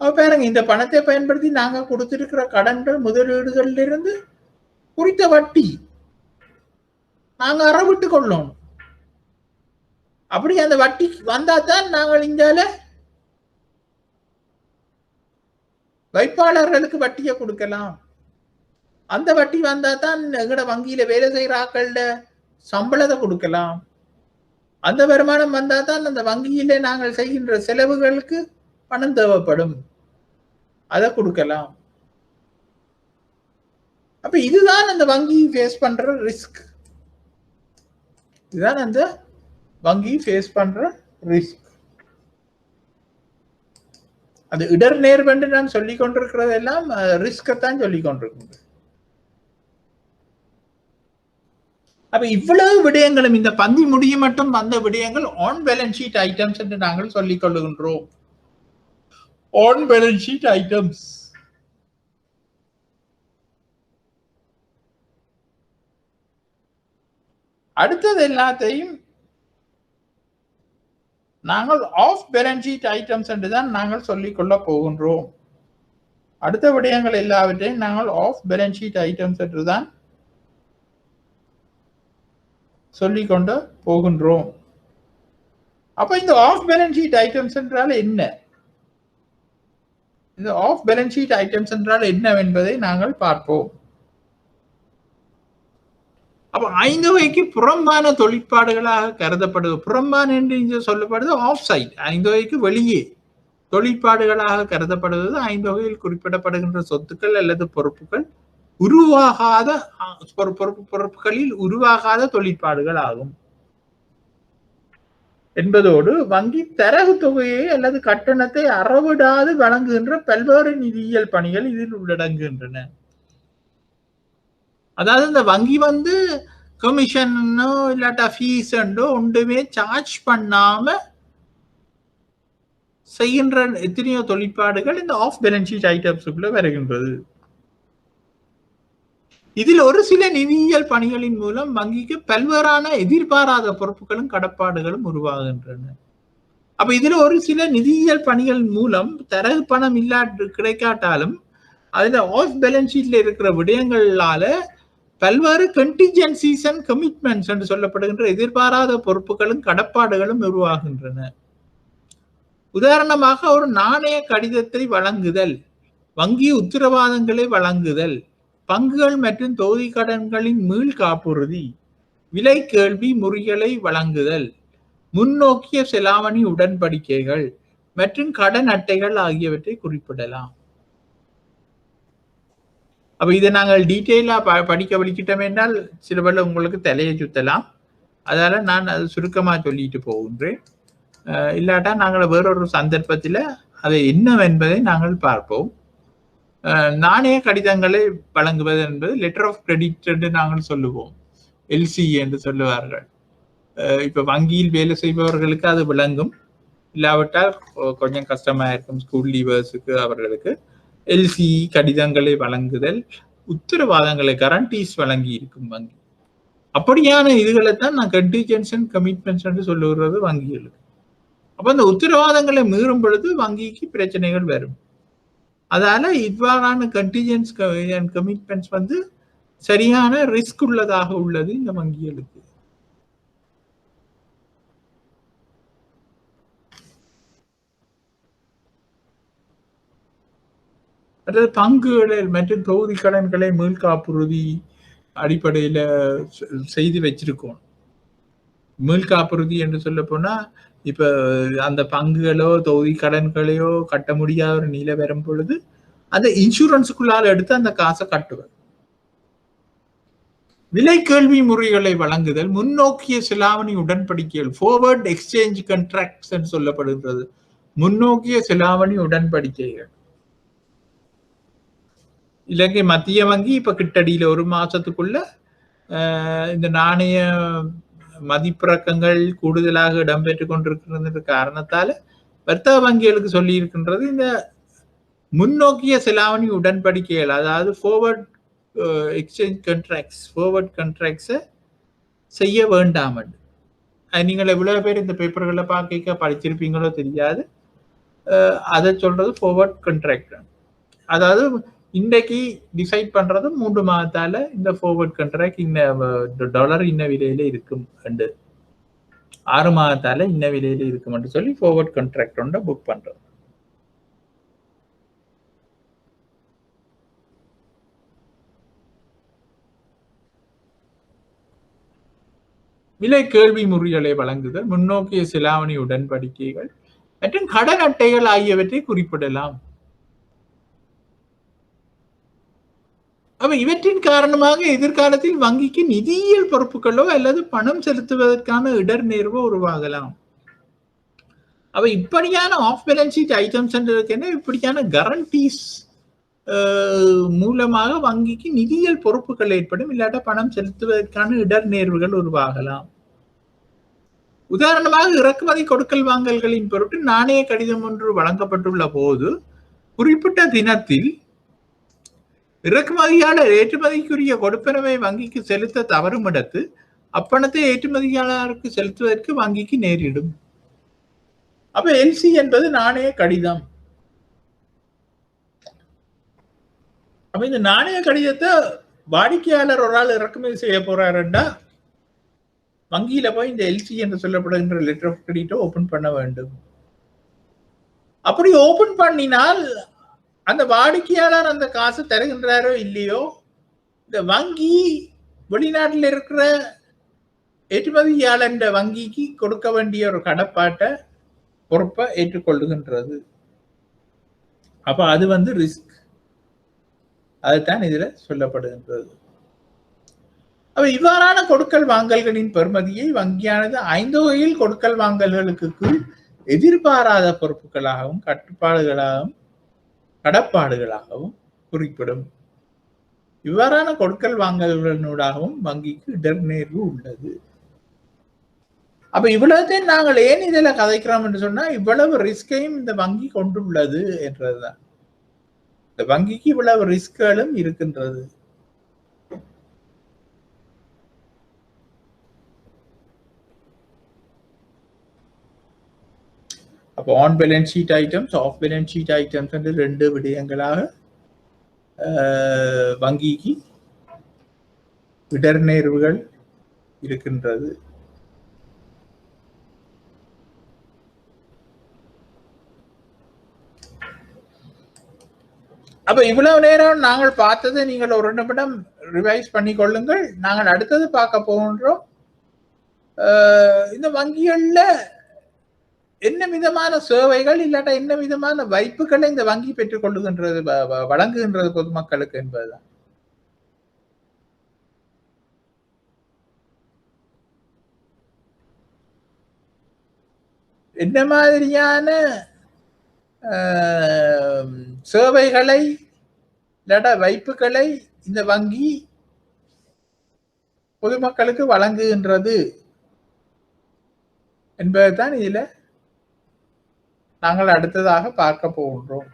பாருங்க, இந்த பணத்தை பயன்படுத்தி நாங்க கொடுத்திருக்கிற கடன்கள் முதலீடுகளில் இருந்து குறித்த வட்டி நாங்க அறவிட்டு கொள்ளணும். அப்படி அந்த வட்டி வந்தா தான் நாங்கள் இங்கால வைப்பாளர்களுக்கு வட்டியை கொடுக்கலாம். அந்த வட்டி வந்தா தான் எங்கட வங்கியில வேலை செய்யற ஆட்கள சம்பளத்தை கொடுக்கலாம். அந்த வருமானம் வந்தா தான் அந்த வங்கியில நாங்கள் செய்கின்ற செலவுகளுக்கு பணம் தேவைப்படும், அதை கொடுக்கலாம். அப்ப இதுதான் அந்த வங்கி ஃபேஸ் பண்ற ரிஸ்க். இதுதான் அந்த வங்கி ஃபேஸ் பண்ற ரிஸ்க். அது இடர் நேர்வென்று நான் சொல்லிக் கொண்டிருக்கிறது எல்லாம் ரிஸ்கத்தான் சொல்லிக் கொண்டிருக்கின்றது. அப்ப இவ்வளவு விடயங்களும் இந்த பந்தி முடிய மட்டும் வந்த விடயங்கள் ஆன் பேலன்ஸ் ஷீட் ஐட்டம்ஸ் என்று நாங்கள் சொல்லிக் கொள்ளுகின்றோம். On balance sheet items. அடுத்தது எல்லாத்தையும் நாங்கள் ஆஃப் பேலன்ஸ் ஷீட் ஐட்டம்ஸ் என்று தான் நாங்கள் சொல்லிக் கொள்ள போகின்றோம். அடுத்த விடயங்கள் எல்லாவற்றையும் நாங்கள் ஆஃப் பேலன்ஸ் ஷீட் ஐட்டம்ஸ் என்று தான் சொல்லிக் கொண்டு போகின்றோம். அப்ப இந்த ஆஃப் பேலன்ஸ் ஷீட் ஐட்டம்ஸ் என்றால் என்ன? இந்த ஆஃப் பேலன்ஸ் ஷீட் ஐட்டம்ஸ் என்றால் என்னவென்பதை நாங்கள் பார்ப்போம். அப்ப 5 வகைக்கு புறம்பான தொழிற்பாடுகளாக கருதப்படுது. புறம்பான என்று இங்கே சொல்லப்படுது ஆஃப் சைட். 5 வகைக்கு வெளியே தொழிற்பாடுகளாக கருதப்படுவது 5 வகையில் குறிப்பிடப்படுகின்ற சொத்துக்கள் அல்லது பொறுப்புகள் உருவாகாத பொறுப்புகளில் உருவாகாத தொழிற்பாடுகள் ஆகும் என்பதோடு வங்கி தரகு தொகையை அல்லது கட்டணத்தை அறவிடாது வழங்குகின்ற பல்வேறு நிதியியல் பணிகள் இதில் உள்ளடங்குகின்றன. அதாவது இந்த வங்கி கமிஷனோ இல்லாட்டா ஃபீஸோ ஒன்றுமே சார்ஜ் பண்ணாம செய்கின்ற எத்தனையோ தொழிற்பாடுகள் இந்த ஆஃப் பேலன்ஸ் ஷீட் ஐட்டம்ஸுக்குள்ள வருகின்றது. இதில் ஒரு சில நிதியியல் பணிகளின் மூலம் வங்கிக்கு பல்வேறான எதிர்பாராத பொறுப்புகளும் கடப்பாடுகளும் உருவாகின்றன. அப்ப இதுல ஒரு சில நிதியியல் பணிகளின் மூலம் தரகு பணம் கிடைக்காட்டாலும் அதுல ஆஃப் பேலன்ஸ் ஷீட்ல இருக்கிற விடயங்களால பல்வேறு கண்டிஜென்சிஸ் அண்ட் கமிட்மெண்ட்ஸ் என்று சொல்லப்படுகின்ற எதிர்பாராத பொறுப்புகளும் கடப்பாடுகளும் உருவாகின்றன. உதாரணமாக ஒரு நாணய கடிதத்தை வழங்குதல், வங்கி உத்தரவாதங்களை வழங்குதல், பங்குகள் மற்றும் தொகுதி கடன்களின் மீள் காப்புறுதி, விலை கேள்வி முறிகளை வழங்குதல், முன்னோக்கிய செலாவணி உடன்படிக்கைகள் மற்றும் கடன் அட்டைகள் ஆகியவற்றை குறிப்பிடலாம். அப்ப இதை நாங்கள் டீட்டெயிலா படிக்கிட்டோம் என்றால் சில வேளை உங்களுக்கு தலையை சுத்தலாம். அதால நான் அது சுருக்கமா சொல்லிட்டு போகின்றேன். இல்லாட்டா நாங்கள் வேறொரு சந்தர்ப்பத்தில் அதை என்னவென்பதை நாங்கள் பார்ப்போம். நாணய கடிதங்களை வழங்குவது என்பது லெட்டர் ஆஃப் கிரெடிட் என்று நாங்கள் சொல்லுவோம், எல்சி என்று சொல்லுவார்கள். இப்ப வங்கியில் வேலை செய்பவர்களுக்கு அது விளங்கும், இல்லாவிட்டால் கொஞ்சம் கஷ்டமா இருக்கும் ஸ்கூல் லீவர்ஸுக்கு அவர்களுக்கு. எல்சி கடிதங்களை வழங்குதல், உத்தரவாதங்களை கரண்டீஸ் வழங்கி இருக்கும் வங்கி. அப்படியான இதுகளைத்தான் நான் கண்டிஜென்ஸ் அண்ட் கமிட்மெண்ட்ஸ் என்று சொல்லுகிறது வங்கிகளுக்கு. அப்ப அந்த உத்தரவாதங்களை மீறும் பொழுது வங்கிக்கு பிரச்சனைகள் வரும். அதால இவ்வாறான கண்டிஜென்ஸ் அண்ட் கமிட்மெண்ட்ஸ் சரியான ரிஸ்க் உள்ளதாக உள்ளது இந்த வங்கிகளுக்கு. அதாவது பங்குகளை மற்றும் தொகுதி கடன்களை மீள்காப்புறுதி அடிப்படையில செய்து வச்சிருக்கோம். மீள்காப்புறுதி என்று சொல்ல போனா இப்ப அந்த பங்குகளோ தொகுதி கடன்களையோ கட்ட முடியாத ஒரு நிலை வரும் பொழுது அந்த இன்சூரன்ஸுக்குள்ளால எடுத்து அந்த காசை கட்டுவது. விலை கேள்வி முறைகளை வழங்குதல், முன்னோக்கிய செலாவணி உடன்படிக்கைகள், ஃபார்வர்ட் எக்ஸ்சேஞ்ச் கான்ட்ராக்ட்ஸ் என்று சொல்லப்படுகிறது. முன்னோக்கிய செலாவணி உடன்படிக்கைகள் இலங்கை மத்திய வங்கி இப்ப கிட்டடியில ஒரு மாசத்துக்குள்ள இந்த நாணய மதிப்பிறக்கங்கள் கூடுதலாக இடம்பெற்றுக் கொண்டிருக்கின்ற காரணத்தால வர்த்தக வங்கிகளுக்கு சொல்லி இருக்கின்றது இந்த முன்னோக்கிய செலாவணி உடன்படிக்கைகள், அதாவது ஃபார்வர்ட் எக்ஸ்சேஞ்ச் கான்ட்ராக்ட்ஸ், ஃபார்வர்ட் கான்ட்ராக்ட்ஸை செய்ய வேண்டாம். நீங்கள் எவ்வளவு பேர் இந்த பேப்பர்களை பார்க்க படிச்சிருப்பீங்களோ தெரியாது. அதை சொல்றது ஃபார்வர்ட் கான்ட்ராக்ட். அதாவது இன்றைக்கு டிசைட் பண்றது 3 மாதத்தால இந்த ஃபார்வர்ட் கான்ட்ராக்ட் இந்த டாலர் இன்ன விலையில இருக்கும், 6 மாதத்தால இன்ன விலையில இருக்கும் சொல்லி ஃபார்வர்ட் கான்ட்ராக்ட் ஒன்றை புக் பண்றது. விலை கேள்வி முறைகளை வழங்குதல், முன்னோக்கிய செலாவணி உடன்படிக்கைகள் மற்றும் கடன் அட்டைகள் ஆகியவற்றை குறிப்பிடலாம். அப்ப இவற்றின் காரணமாக எதிர்காலத்தில் வங்கிக்கு நிதியியல் பொறுப்புகளோ அல்லது பணம் செலுத்துவதற்கான இடர் நேர்வோ உருவாகலாம். அப்ப இப்படியான ஆஃப் பேலன்ஸ் ஷீட் ஐட்டம்ஸ் என்ன இப்படியான கரண்டீஸ் மூலமாக வங்கிக்கு நிதியியல் பொறுப்புகள் ஏற்படும், இல்லாட்ட பணம் செலுத்துவதற்கான இடர் நேர்வுகள் உருவாகலாம். உதாரணமாக இறக்குமதி கொடுக்கல் வாங்கல்களின் பொருட்டு நாணய கடிதம் ஒன்று வழங்கப்பட்டுள்ள போது குறிப்பிட்ட தினத்தில் இறக்குமதியாளர் ஏற்றுமதிக்குரிய கொடுப்பனவை வங்கிக்கு செலுத்த தவறும் இடத்து அப்பணத்தை ஏற்றுமதியாளருக்கு செலுத்துவதற்கு வங்கிக்கு நேரிடும். அப்ப எல்சி என்பது நாணய கடிதம். அப்ப இந்த நாணய கடிதத்தை வாடிக்கையாளர் ஒரு ஆள் இறக்குமதி செய்ய போறாருன்னா வங்கியில போய் இந்த எல்சி என்று சொல்லப்படுகின்ற லெட்டர் ஆஃப் கிரெடிட்டை ஓபன் பண்ண வேண்டும். அப்படி ஓபன் பண்ணினால் அந்த வாடிக்கையாளர் அந்த காசு தருகின்றாரோ இல்லையோ, இந்த வங்கி வெளிநாட்டில் இருக்கிற ஏற்றுமதியாளர் வங்கிக்கு கொடுக்க வேண்டிய ஒரு கடப்பாட்டை பொறுப்பை ஏற்றுக்கொள்ளுகின்றது. அப்ப அது ரிஸ்க். அதுதான் இதுல சொல்லப்படுகின்றது. அப்ப இவ்வாறான கொடுக்கல் வாங்கல்களின் பெறுமதியை வங்கியானது 5 வகையில் கொடுக்கல் வாங்கல்களுக்கு கீழ் எதிர்பாராத பொறுப்புகளாகவும் கட்டுப்பாடுகளாகவும் கடப்பாடுகளாகவும் குறிப்பிடும். இவ்வாறான கொடுக்கல் வாங்கல்களினூடாகவும் வங்கிக்கு இடர் நேர்வு உள்ளது. அப்ப இவ்வளவுத்தையும் நாங்கள் ஏன் இதுல கதைக்கிறோம் என்று சொன்னா, இவ்வளவு ரிஸ்கையும் இந்த வங்கி கொண்டுள்ளது என்றதுதான். இந்த வங்கிக்கு இவ்வளவு ரிஸ்களும் இருக்கின்றது. அப்போ on balance sheet items, off balance sheet items என்று 2 விடயங்களாக வங்கிக்கு இடர் நேர்வுகள் இருக்கின்றது. அப்ப இவ்வளவு நேரம் நாங்கள் பார்த்ததை நீங்கள் ஒரு நிமிடம் ரிவைஸ் பண்ணி கொள்ளுங்கள். நாங்கள் அடுத்தது பார்க்க போகின்றோம். இந்த வங்கிகள்ல என்ன விதமான சேவைகள் இல்லாட்டா என்ன விதமான வாய்ப்புகளை இந்த வங்கி பெற்றுக் கொள்ளுகின்றது, வழங்குகின்றது பொதுமக்களுக்கு என்பதுதான். என்ன மாதிரியான சேவைகளை இல்லாட்டா வாய்ப்புகளை இந்த வங்கி பொதுமக்களுக்கு வழங்குகின்றது என்பதுதான் இதுல நாங்கள் அடுத்ததாக பார்க்க போகின்றோம்.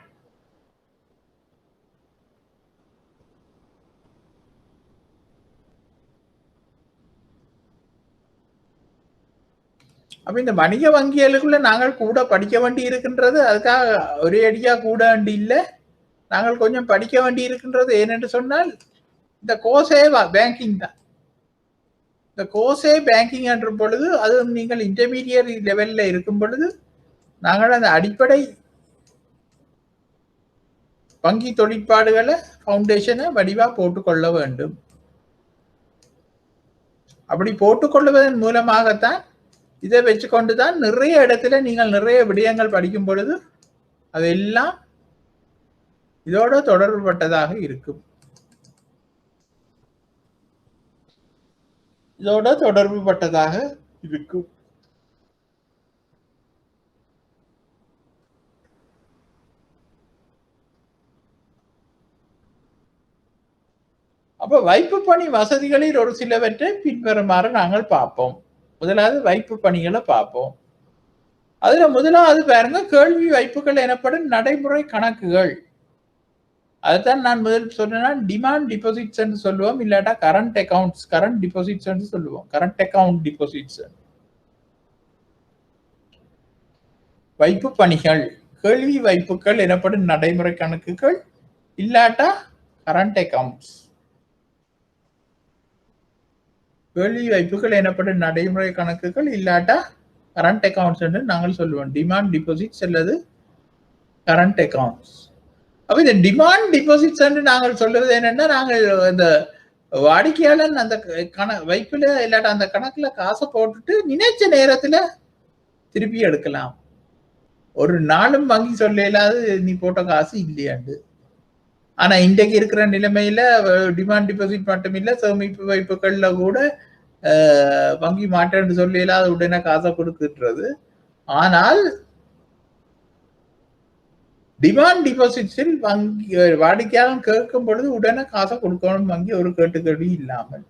அப்ப இந்த வணிக வங்கிகளுக்குள்ள நாங்கள் கூட படிக்க வேண்டி இருக்கின்றது. அதுக்காக ஒரே அடியா கூட வேண்டி இல்லை, நாங்கள் கொஞ்சம் படிக்க வேண்டி இருக்கின்றது. ஏனென்று சொன்னால் இந்த கோசே பேங்கிங் தான். இந்த கோசே பேங்கிங் என்ற பொழுது அது நீங்கள் இன்டர்மீடியட் லெவல்ல இருக்கும் பொழுது நாங்கள் அந்த அடிப்படை வங்கி தொழிற்பாடுகளை ஃபவுண்டேஷனை வடிவா போட்டுக்கொள்ள வேண்டும். அப்படி போட்டுக்கொள்வதன் மூலமாகத்தான் இதை வச்சுக்கொண்டுதான் நிறைய இடத்துல நீங்கள் நிறைய விடயங்கள் படிக்கும் பொழுது அதெல்லாம் இதோட தொடர்புபட்டதாக இருக்கும். அப்ப வைப்பு பணி வசதிகளில் ஒரு சிலவற்றை பின்வருமாறு நாங்கள் பார்ப்போம். முதலாவது வைப்பு பணிகளை பார்ப்போம். அதுல முதலாவது பாருங்க, கேள்வி வைப்புகள் எனப்படும் நடைமுறை கணக்குகள். அதுதான் நான் முதல் சொன்னா டிமாண்ட் டிபாசிட்ஸ் என்று சொல்லுவோம், இல்லாட்டா கரண்ட் அக்கவுண்ட்ஸ், கரண்ட் டிபாசிட்ஸ் என்று சொல்லுவோம், கரண்ட் அக்கவுண்ட் டிபாசிட்ஸ். வைப்பு பணிகள், கேள்வி வைப்புகள் எனப்படும் நடைமுறை கணக்குகள், இல்லாட்டா கரண்ட் அக்கவுண்ட்ஸ். கேள்வி வைப்புகள் எனப்படும் நடைமுறை கணக்குகள் இல்லாட்டா கரண்ட் அக்கவுண்ட்ஸ் என்று நாங்கள் சொல்லுவோம். டிமாண்ட் டிபாசிட்ஸ் அல்லது கரண்ட் அக்கவுண்ட்ஸ். அப்ப இந்த டிமாண்ட் டிபாசிட்ஸ் என்று நாங்கள் சொல்றது என்னன்னா, நாங்கள் இந்த வாடிக்கையாளர் அந்த வைப்புல இல்லாட்டா அந்த கணக்குல காசை போட்டுட்டு நினைச்ச நேரத்துல திருப்பி எடுக்கலாம். ஒரு நாளும் வங்கி சொல்ல இல்லாது நீ போட்ட காசு இல்லையாண்டு. ஆனா இன்றைக்கு இருக்கிற நிலைமையில டிமாண்ட் டிபாசிட் மட்டும் இல்ல, சேமிப்பு வைப்புகள்ல கூட வங்கி மாற்றேன்னு சொல்லல அது உடனே காசை கொடுக்குறது. ஆனால் டிமாண்ட் டிபாசிட்ஸில் வங்கி வாடிக்கையாளர் கேட்கும் பொழுது உடனே காசை கொடுக்கணும் வங்கி, ஒரு கேட்டுக்கேள்வி இல்லாமல்.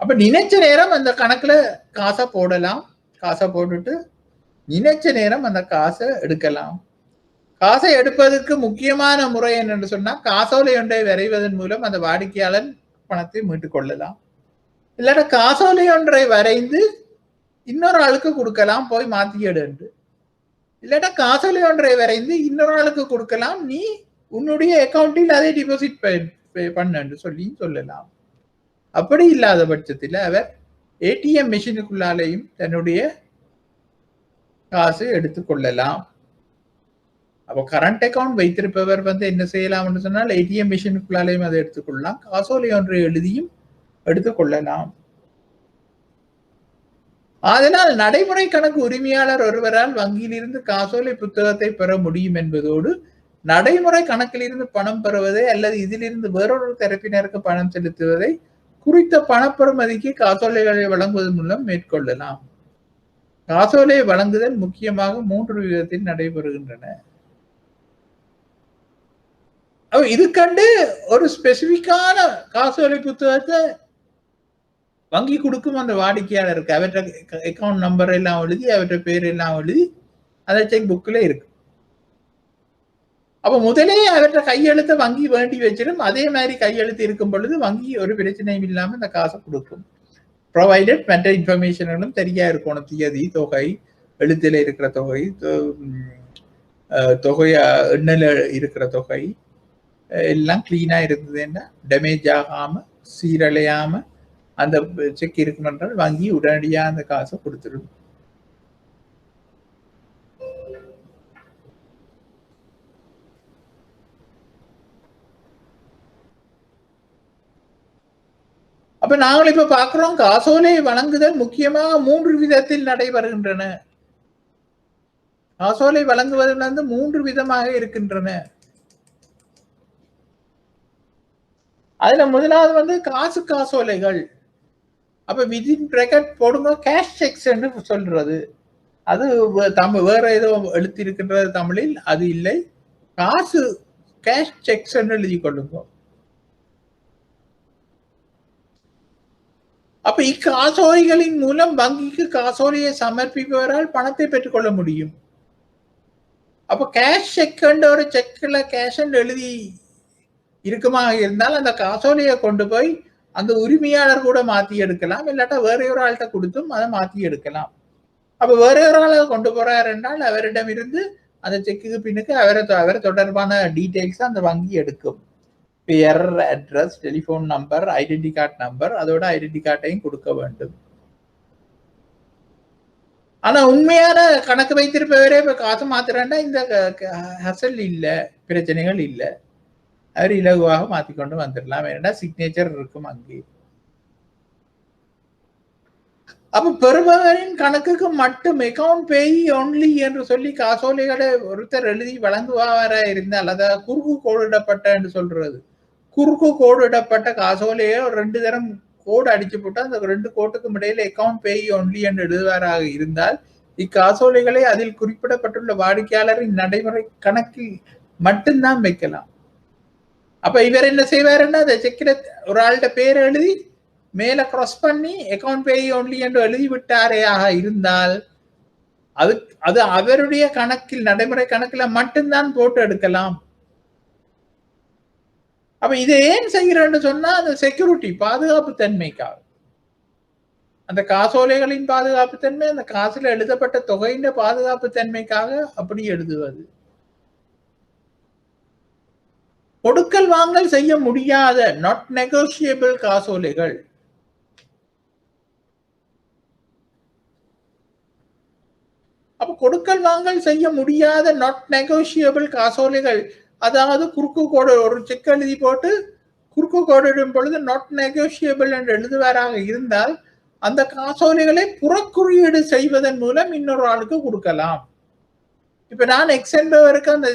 அப்ப நினைச்ச நேரம் அந்த கணக்குல காசை போடலாம். காசை போட்டுட்டு நினைச்ச நேரம் அந்த காசை எடுக்கலாம். காசை எடுப்பதற்கு முக்கியமான முறை என்னன்னு சொன்னா, காசோலை ஒன்றை வரைவதன் மூலம் அந்த வாடிக்கையாளர் பணத்தை மீட்டுக் கொள்ளலாம். இல்லாட்ட காசோலை ஒன்றை வரைந்து இன்னொரு ஆளுக்கு கொடுக்கலாம், போய் மாத்தி எடுண்டு. இல்லாட்டா காசோலை ஒன்றை வரைந்து இன்னொரு ஆளுக்கு கொடுக்கலாம், நீ உன்னுடைய அக்கௌண்டில் அதை டிபாசிட் பண்ணு சொல்லி சொல்லலாம். அப்படி இல்லாத பட்சத்தில் அவர் ஏடிஎம் மெஷினுக்குள்ளாலேயும் தன்னுடைய காசு எடுத்துக்கொள்ளலாம். அப்போ கரண்ட் அக்கௌண்ட் வைத்திருப்பவர் என்ன செய்யலாம் சொன்னால், ஏடிஎம் மெஷினுக்குள்ளாலேயும் அதை எடுத்துக்கொள்ளலாம், காசோலை ஒன்றை எழுதியும் எடுத்துக்கொள்ளலாம். அதனால் நடைமுறை கணக்கு உரிமையாளர் ஒருவரால் வங்கியிலிருந்து காசோலை புத்தகத்தை பெற முடியும் என்பதோடு, நடைமுறை கணக்கிலிருந்து பணம் பெறுவதை அல்லது இதிலிருந்து வேறொரு தரப்பினருக்கு பணம் செலுத்துவதை குறித்த பணப்பெறுமதிக்கு காசோலைகளை வழங்குவதன் மூலம் மேற்கொள்ளலாம். காசோலை வழங்குதல் முக்கியமாக 3 விதத்தில் நடைபெறுகின்றன. இது கண்டு ஒரு ஸ்பெசிபிக்கான காசோலை புத்தகத்தை வங்கி கொடுக்கும் அந்த வாடிக்கையாளருக்கு அவற்றை அக்கௌண்ட் நம்பர் எல்லாம் எழுதி அவற்றை பேர் எல்லாம் எழுதி அந்த செக் புக்ல இருக்கு. அப்ப முதலே அவற்றை கையெழுத்த வங்கி வேண்டி வச்சிடும். அதே மாதிரி கையெழுத்து இருக்கும் பொழுது வங்கி ஒரு பிரச்சனையும் இல்லாம இந்த காசை கொடுக்கும். ப்ரொவைடட் மற்ற இன்ஃபர்மேஷன்களும் சரியா இருக்கணும். தியதி, தொகை, எழுத்துல இருக்கிற தொகை, தொகை எண்ணல இருக்கிற தொகை எல்லாம் கிளீனா இருந்ததுன்னா, டேமேஜ் ஆகாம சீரழியாம அந்த செக் இருக்கும் என்றால் வங்கி உடனடியா அந்த காசை கொடுத்துடும். அப்ப நாங்கள் இப்ப பார்க்கிறோம், காசோலை வழங்குதல் முக்கியமாக 3 விதத்தில் நடைபெறுகின்றன. காசோலை வழங்குவதில் 3 விதமாக இருக்கின்றன. அதுல முதலாவது காசு காசோலைகள். அப்ப விதின் பிராக்கெட் போடுங்க, கேஷ் செக்ஸ் என்று சொல்றது. அது வேற ஏதோ எழுத்து இருக்கின்றது தமிழில், அது இல்லை. காசு கேஷ் செக்ஸ் என்று எழுதி கொள்ளுங்க. அப்ப இக்காசோலைகளின் மூலம் வங்கிக்கு காசோலையை சமர்ப்பிப்பவரால் பணத்தை பெற்றுக்கொள்ள முடியும். அப்ப கேஷ் செக் ஒரு செக்ல கேஷ் எழுதி இருக்குமாக இருந்தால் அந்த காசோலையை கொண்டு போய் அந்த உரிமையாளர் கூட மாத்தி எடுக்கலாம். இல்லாட்டா வேற ஒரு ஆள்கிட்ட கொடுத்தும் அதை மாத்தி எடுக்கலாம். அப்ப வேற ஒரு ஆளை கொண்டு போறாரு என்றால் அவரிடம் இருந்து அந்த செக்குக்கு பின்னுக்கு அவரை தொடர்பான டீடைல்ஸ் அந்த வங்கி எடுக்கும். பெயர், address, telephone number, identity card number, அதோட ஐடென்டி கார்டையும் கொடுக்க வேண்டும். ஆனா உண்மையான கணக்கு வைத்திருப்பவரே இப்ப காசு மாத்துறேன்னா இந்த ஹசல் இல்ல, பிரச்சனைகள் இல்ல, அவர் இலகுவாக மாத்திக்கொண்டு வந்துடலாம். ஏன்னா சிக்னேச்சர் இருக்கும் அங்கே. அப்ப பெறுபவரின் கணக்குக்கு மட்டும் அக்கௌண்ட் பேயி ஒன்லி என்று சொல்லி காசோலைகளை ஒருத்தர் எழுதி வழங்குவாரா இருந்தால், அதாவது குறுக்கு கோடிடப்பட்ட என்று சொல்றது, குறுக்கு கோடிடப்பட்ட காசோலையை 2 தரம் கோடு அடிச்சு போட்டு அந்த 2 கோட்டுக்கும் இடையில அக்கௌண்ட் பேயி ஒன்லி என்று எழுதுவாராக இருந்தால், இக்காசோலைகளை அதில் குறிப்பிடப்பட்டுள்ள வாடிக்கையாளரின் நடைமுறை கணக்கில் மட்டும்தான் வைக்கலாம். அப்ப இவர் என்ன செய்வாருன்னா, அந்த செக்கில ஒரு ஆள்கிட்ட பேர் எழுதி மேல கிராஸ் பண்ணி அக்கௌண்ட் பேயி ஒன்லி என்று எழுதி விட்டாரேயாக இருந்தால் அது அவருடைய கணக்கில், நடைமுறை கணக்கில் மட்டும்தான் போட்டு எடுக்கலாம். அப்ப இதை ஏன் செய்கிறேன்னு சொன்னா, அந்த செக்யூரிட்டி, பாதுகாப்பு தன்மைக்காக, அந்த காசோலைகளின் பாதுகாப்பு தன்மை, அந்த காசுல எழுதப்பட்ட தொகையின் பாதுகாப்பு தன்மைக்காக அப்படி எழுதுவது. கொடுக்கல் வாங்கல் செய்ய முடியாத நாட் நெகோசியபிள் காசோலைகள். அப்ப கொடுக்கல் வாங்கல் செய்ய முடியாத நாட் நெகோசியபிள் காசோலைகள், அதாவது குறுக்கு கோடு, ஒரு செக் எழுதி போட்டு குறுக்கு கோடு இடும் பொழுது நாட் நெகோசியபிள் என்று எழுதுவாராக இருந்தால் அந்த காசோலைகளை புறக்குறியீடு செய்வதன் மூலம் இன்னொரு ஆளுக்கு கொடுக்கலாம். இப்ப நான் எக்ஸ் என்பவருக்கு அந்த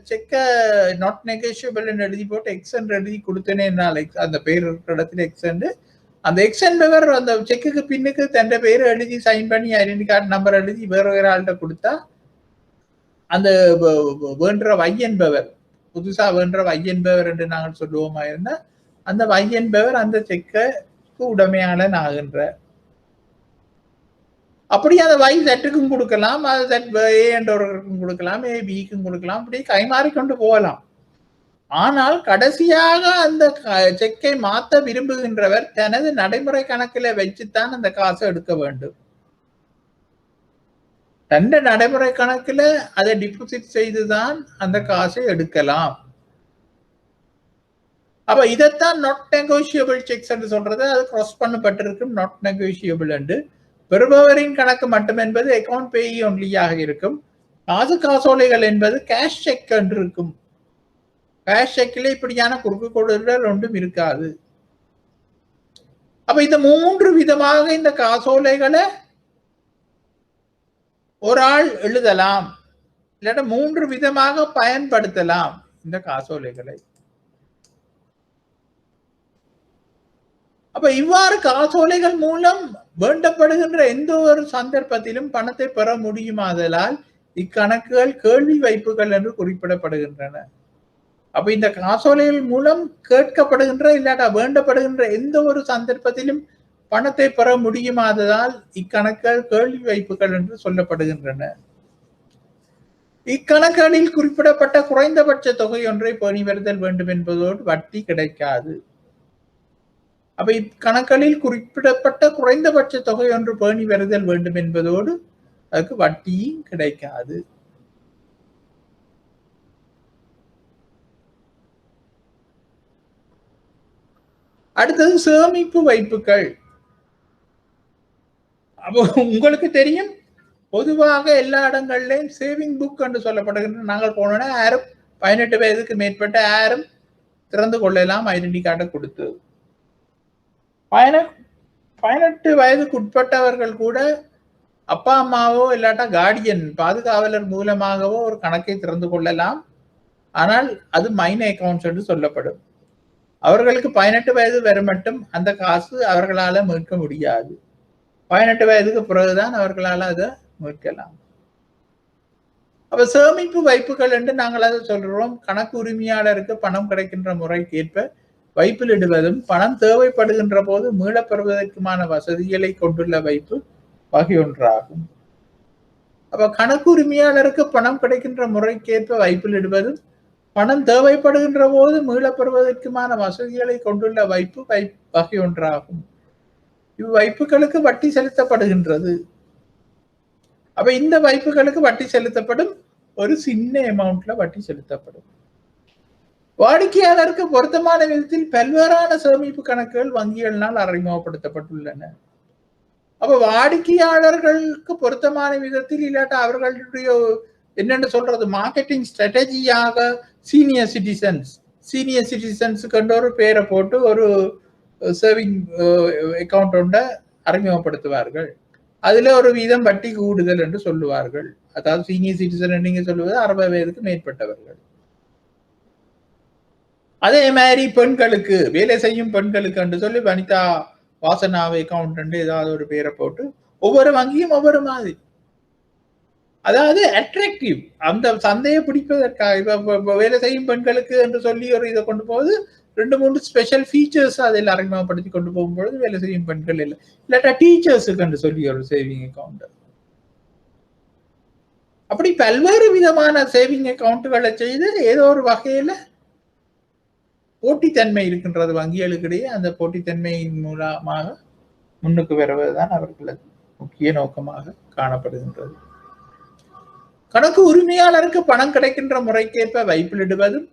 செக்க நாட் நெகோஷியபிள் எழுதி போட்டு எக்ஸ் என்று எழுதி கொடுத்தேனே, அந்த பேர் இருக்கிற இடத்துல எக்ஸ் என்று, அந்த எக்ஸ் என்பவர் அந்த செக்குக்கு பின்னுக்கு தன் பேர் எழுதி சைன் பண்ணி ஐடென்டி கார்டு நம்பர் எழுதி வேற வேற ஆள்கிட்ட கொடுத்தா, அந்த வேண்ட வை என்பவர், புதுசா வேண்ட வை என்பவர் என்று நாங்கள் சொல்லுவோமா இருந்தா, அந்த வை என்பவர் அந்த செக்கு உடைமையாளன் ஆகின்ற. அப்படி அந்த வை செட்டுக்கும் கொடுக்கலாம், அது செட் ஏ என்றவர்களுக்கும் கொடுக்கலாம், ஏ பிக்கும் கொடுக்கலாம், அப்படி கைமாறிக்கொண்டு போகலாம். ஆனால் கடைசியாக அந்த செக்கை மாற்ற விரும்புகின்றவர் தனது நடைமுறை கணக்கில் வச்சுத்தான் அந்த காசை எடுக்க வேண்டும். தன் நடைமுறை கணக்கில் அதை டிபாசிட் செய்துதான் அந்த காசை எடுக்கலாம். அப்ப இதைத்தான் நாட் நெகோஷியபிள் செக்ஸ் என்று சொல்றது. அது கிராஸ் பண்ணப்பட்டிருக்கும் நாட் நெகோஷியபிள் என்று. பெறுபவரின் கணக்கு மட்டும் என்பது அக்கௌண்ட் பேயி ஒன்லியாக இருக்கும். காசோலைகள் என்பது கேஷ் செக் என்று இருக்கும். கேஷ் செக்கில் இப்படியான குறுக்கு கொடுதல் ஒன்றும் இருக்காது. அப்ப இந்த 3 விதமாக இந்த காசோலைகளை ஒரு ஆள் எழுதலாம், இல்லாட்ட 3 விதமாக பயன்படுத்தலாம் இந்த காசோலைகளை. அப்ப இவ்வாறு காசோலைகள் மூலம் வேண்டப்படுகின்ற எந்த ஒரு சந்தர்ப்பத்திலும் பணத்தை பெற முடியுமாதலால் இக்கணக்குகள் கேள்வி வைப்புகள் என்று குறிப்பிடப்படுகின்றன. அப்ப இந்த காசோலைகள் மூலம் கேட்கப்படுகின்ற இல்லாட்டா வேண்டப்படுகின்ற எந்த ஒரு சந்தர்ப்பத்திலும் பணத்தை பெற முடியுமாததால் இக்கணக்குகள் கேள்வி வைப்புகள் என்று சொல்லப்படுகின்றன. இக்கணக்குகளில் குறிப்பிடப்பட்ட குறைந்தபட்ச தொகை ஒன்றை பேணி வருதல் வேண்டும் என்பதோடு வட்டி கிடைக்காது. அப்ப இக்கணக்குகளில் குறிப்பிடப்பட்ட குறைந்தபட்ச தொகை ஒன்று பேணி வருதல் வேண்டும் என்பதோடு அதுக்கு வட்டியும் கிடைக்காது. அடுத்தது சேமிப்பு வைப்புகள். அப்போ உங்களுக்கு தெரியும், பொதுவாக எல்லா இடங்கள்லையும் சேவிங் புக் என்று சொல்லப்படுகின்ற, நாங்கள் போனோன்னா யாரும் 18 வயதுக்கு மேற்பட்ட யாரும் திறந்து கொள்ளலாம் ஐடென்டி கார்டை கொடுத்து. 18 வயதுக்கு உட்பட்டவர்கள் கூட அப்பா அம்மாவோ இல்லாட்டா கார்டியன் பாதுகாவலர் மூலமாகவோ ஒரு கணக்கை திறந்து கொள்ளலாம். ஆனால் அது மைனர் அக்கவுண்ட்ஸ் என்று சொல்லப்படும். அவர்களுக்கு 18 வயது வரை மட்டும் அந்த காசு அவர்களால மீட்க முடியாது. 18 வயதுக்கு பிறகுதான் அவர்களால் அதை மீட்கலாம். அப்ப சேமிப்பு வைப்புகள் என்று நாங்கள் அதை சொல்றோம். கணக்கு உரிமையாளருக்கு பணம் கிடைக்கின்ற முறைக்கு ஏற்ப வைப்பில் இடுவதும் பணம் தேவைப்படுகின்ற போது மீளப்பெறுவதற்குமான வசதிகளை கொண்டுள்ள வைப்பு வகை ஒன்றாகும். அப்ப கணக்கு உரிமையாளருக்கு பணம் கிடைக்கின்ற முறைக்கேற்ப வைப்பில் இடுவதும் பணம் தேவைப்படுகின்ற போது மீளப்பெறுவதற்குமான வசதிகளை கொண்டுள்ள வைப்பு வகை ஒன்றாகும். இவ்வைப்புகளுக்கு வட்டி செலுத்தப்படுகின்றது. அப்ப இந்த வைப்புகளுக்கு வட்டி செலுத்தப்படும், ஒரு சின்ன அமௌண்ட்ல வட்டி செலுத்தப்படும். வாடிக்கையாளருக்கு பொருத்தமான விதத்தில் பல்வேறான சேமிப்பு கணக்குகள் வங்கிகளினால் அறிமுகப்படுத்தப்பட்டுள்ளன. அப்ப வாடிக்கையாளர்களுக்கு பொருத்தமான விதத்தில் இல்லாட்டா அவர்களுடைய என்னென்னு சொல்றது மார்க்கெட்டிங் ஸ்ட்ராட்டஜியாக சீனியர் சிட்டிசன்ஸுக்கு ஒரு பேரை போட்டு ஒரு சேவிங் அக்கௌண்ட் ஒன்றை அறிமுகப்படுத்துவார்கள். அதுல ஒரு வீதம் வட்டி கூடுதல் என்று சொல்லுவார்கள். அதாவது சீனியர் சிட்டிசன் நீங்க சொல்லுவது 60 வயதுக்கு மேற்பட்டவர்கள். அதே மாதிரி பெண்களுக்கு, வேலை செய்யும் பெண்களுக்கு என்று சொல்லி வனிதா வாசனாவை அக்கௌண்ட் ஏதாவது ஒரு பேரை போட்டு ஒவ்வொரு வங்கியும் ஒவ்வொரு மாதிரி, அதாவது அட்ராக்டிவ், அந்த சந்தையை பிடிப்பதற்காக. இப்ப வேலை செய்யும் பெண்களுக்கு என்று சொல்லி ஒரு இதை கொண்டு போகுது, 2-3 ஸ்பெஷல் ஃபீச்சர்ஸ் அதில் அறிமுகப்படுத்தி கொண்டு போகும்பொழுது வேலை செய்யும் பெண்கள் இல்லை, இல்லாட்டா டீச்சர்ஸுக்கு என்று சொல்லி ஒரு சேவிங் அக்கௌண்ட். அப்படி பல்வேறு விதமான சேவிங் அக்கௌண்ட்டுகளை செய்து ஏதோ ஒரு வகையில போட்டித்தன்மை இருக்கின்றது வங்கிகளுக்கிடையே. அந்த போட்டித்தன்மையின் மூலமாக முன்னுக்கு வருவதுதான் அவர்களது முக்கிய நோக்கமாக காணப்படுகின்றது. கணக்கு உரிமையாளருக்கு பணம் கிடைக்கின்ற முறைக்கேற்ப வைப்பிலிடுவதும்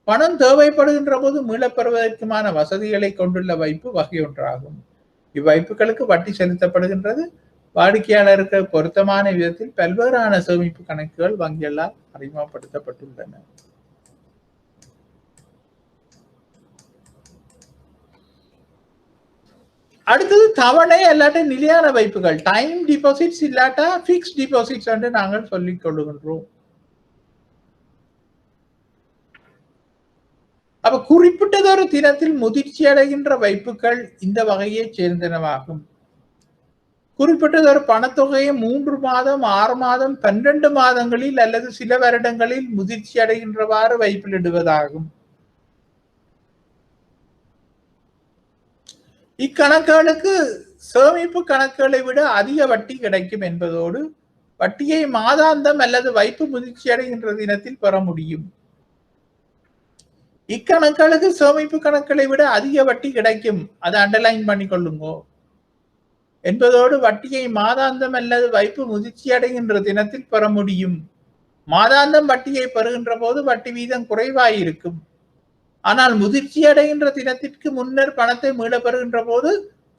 பணம் தேவைப்படுகின்ற போது மீளப்பெறுவதற்குமான வசதிகளை கொண்டுள்ள வைப்பு வகை ஒன்றாகும். இவ்வைப்புகளுக்கு வட்டி செலுத்தப்படுகின்றது. வாடிக்கையாளருக்கு பொருத்தமான விதத்தில் பல்வேறான சேமிப்பு கணக்குகள் வங்கிகளால் அறிமுகப்படுத்தப்பட்டுள்ளன. அடுத்தது தவணை அல்லாட்ட நிலையான வைப்புகள், டைம் டிபாசிட்ஸ் இல்லாட்டா பிக்ஸ் டிபாசிட்ஸ் என்று நாங்கள் சொல்லிக் கொள்ளுகின்றோம். அப்ப குறிப்பிட்டதொரு தினத்தில் முதிர்ச்சி அடைகின்ற வைப்புகள் இந்த வகையை சேர்ந்தனவாகும். குறிப்பிட்டதொரு பணத்தொகையை 3 மாதம், 6 மாதம், 12 மாதங்களில் அல்லது சில வருடங்களில் முதிர்ச்சி அடைகின்றவாறு வைப்பிலிடுவதாகும். இக்கணக்குகளுக்கு சேமிப்பு கணக்குகளை விட அதிக வட்டி கிடைக்கும் என்பதோடு வட்டியை மாதாந்தம் அல்லது வைப்பு முதிர்ச்சி அடைகின்ற தினத்தில் பெற முடியும். இக்கணக்குகளுக்கு சேமிப்பு கணக்குகளை விட அதிக வட்டி கிடைக்கும், அதை அண்டர்லைன் பண்ணிக்கொள்ளுங்க என்பதோடு வட்டியை மாதாந்தம் அல்லது வைப்பு முதிர்ச்சி அடைகின்ற தினத்தில் பெற முடியும். மாதாந்தம் வட்டியை பெறுகின்ற போது வட்டி வீதம் குறைவாயிருக்கும். ஆனால் முதிர்ச்சி அடைகின்ற தினத்திற்கு முன்னர் பணத்தை மீள பெறுகின்ற போது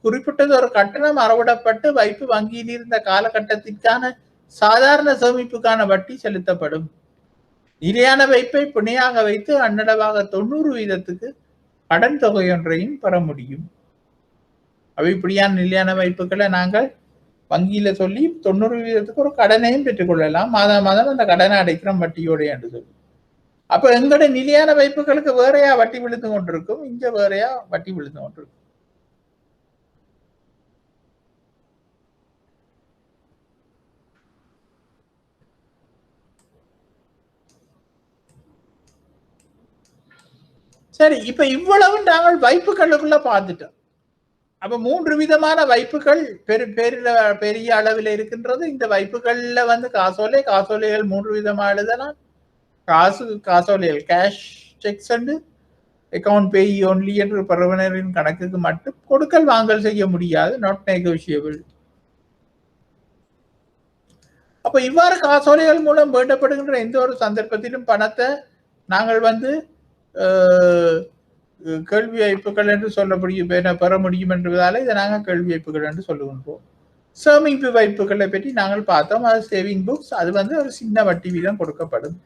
குறிப்பிட்டது ஒரு கட்டணம் அறவிடப்பட்டு வைப்பு வங்கியில் இருந்த காலகட்டத்திற்கான சாதாரண சேமிப்புக்கான வட்டி செலுத்தப்படும். நிலையான வைப்பை பிணையாக வைத்து அன்னளவாக 90% கடன் தொகை ஒன்றையும் பெற முடியும். அவை இப்படியான நிலையான வைப்புகளை நாங்கள் வங்கியில சொல்லி 90% ஒரு கடனையும் பெற்றுக்கொள்ளலாம். மாதம் மாதம் அந்த கடனை அடைக்கிறோம் வட்டியோட என்று சொல்லி. அப்ப எங்கட நிலையான வைப்புகளுக்கு வேறையா வட்டி விழுந்து கொண்டிருக்கும், இங்க வேறையா வட்டி விழுந்து கொண்டிருக்கும். சரி, இப்ப இவ்வளவு நாங்கள் வைப்புகளுக்குள்ள பார்த்துட்டோம். அப்ப 3 விதமான வைப்புகள் பெரிய அளவில் இருக்கின்றது. இந்த வைப்புகள்ல காசோலைகள் 3 விதமா எழுதலாம். காசோலைகள் cash cheques and account payee only என்று பருவனரின் கணக்குக்கு மட்டும் கொடுக்கல் வாங்கல் செய்ய முடியாது, நாட் நெகோஷியபிள். அப்ப இவ்வாறு காசோலைகள் மூலம் வேண்டப்படுகின்ற எந்த ஒரு சந்தர்ப்பத்திலும் பணத்தை நாங்கள் கேள்வி வைப்புகள் என்று பெற முடியும் என்பதால இதை நாங்கள் கேள்வி வைப்புகள் என்று சொல்லுகின்றோம். சேமிப்பு வைப்புகளை பற்றி நாங்கள் பார்த்தோம். அது சேவிங் புக்ஸ், அது ஒரு சின்ன வட்டி வீதம் கொடுக்கப்படும்.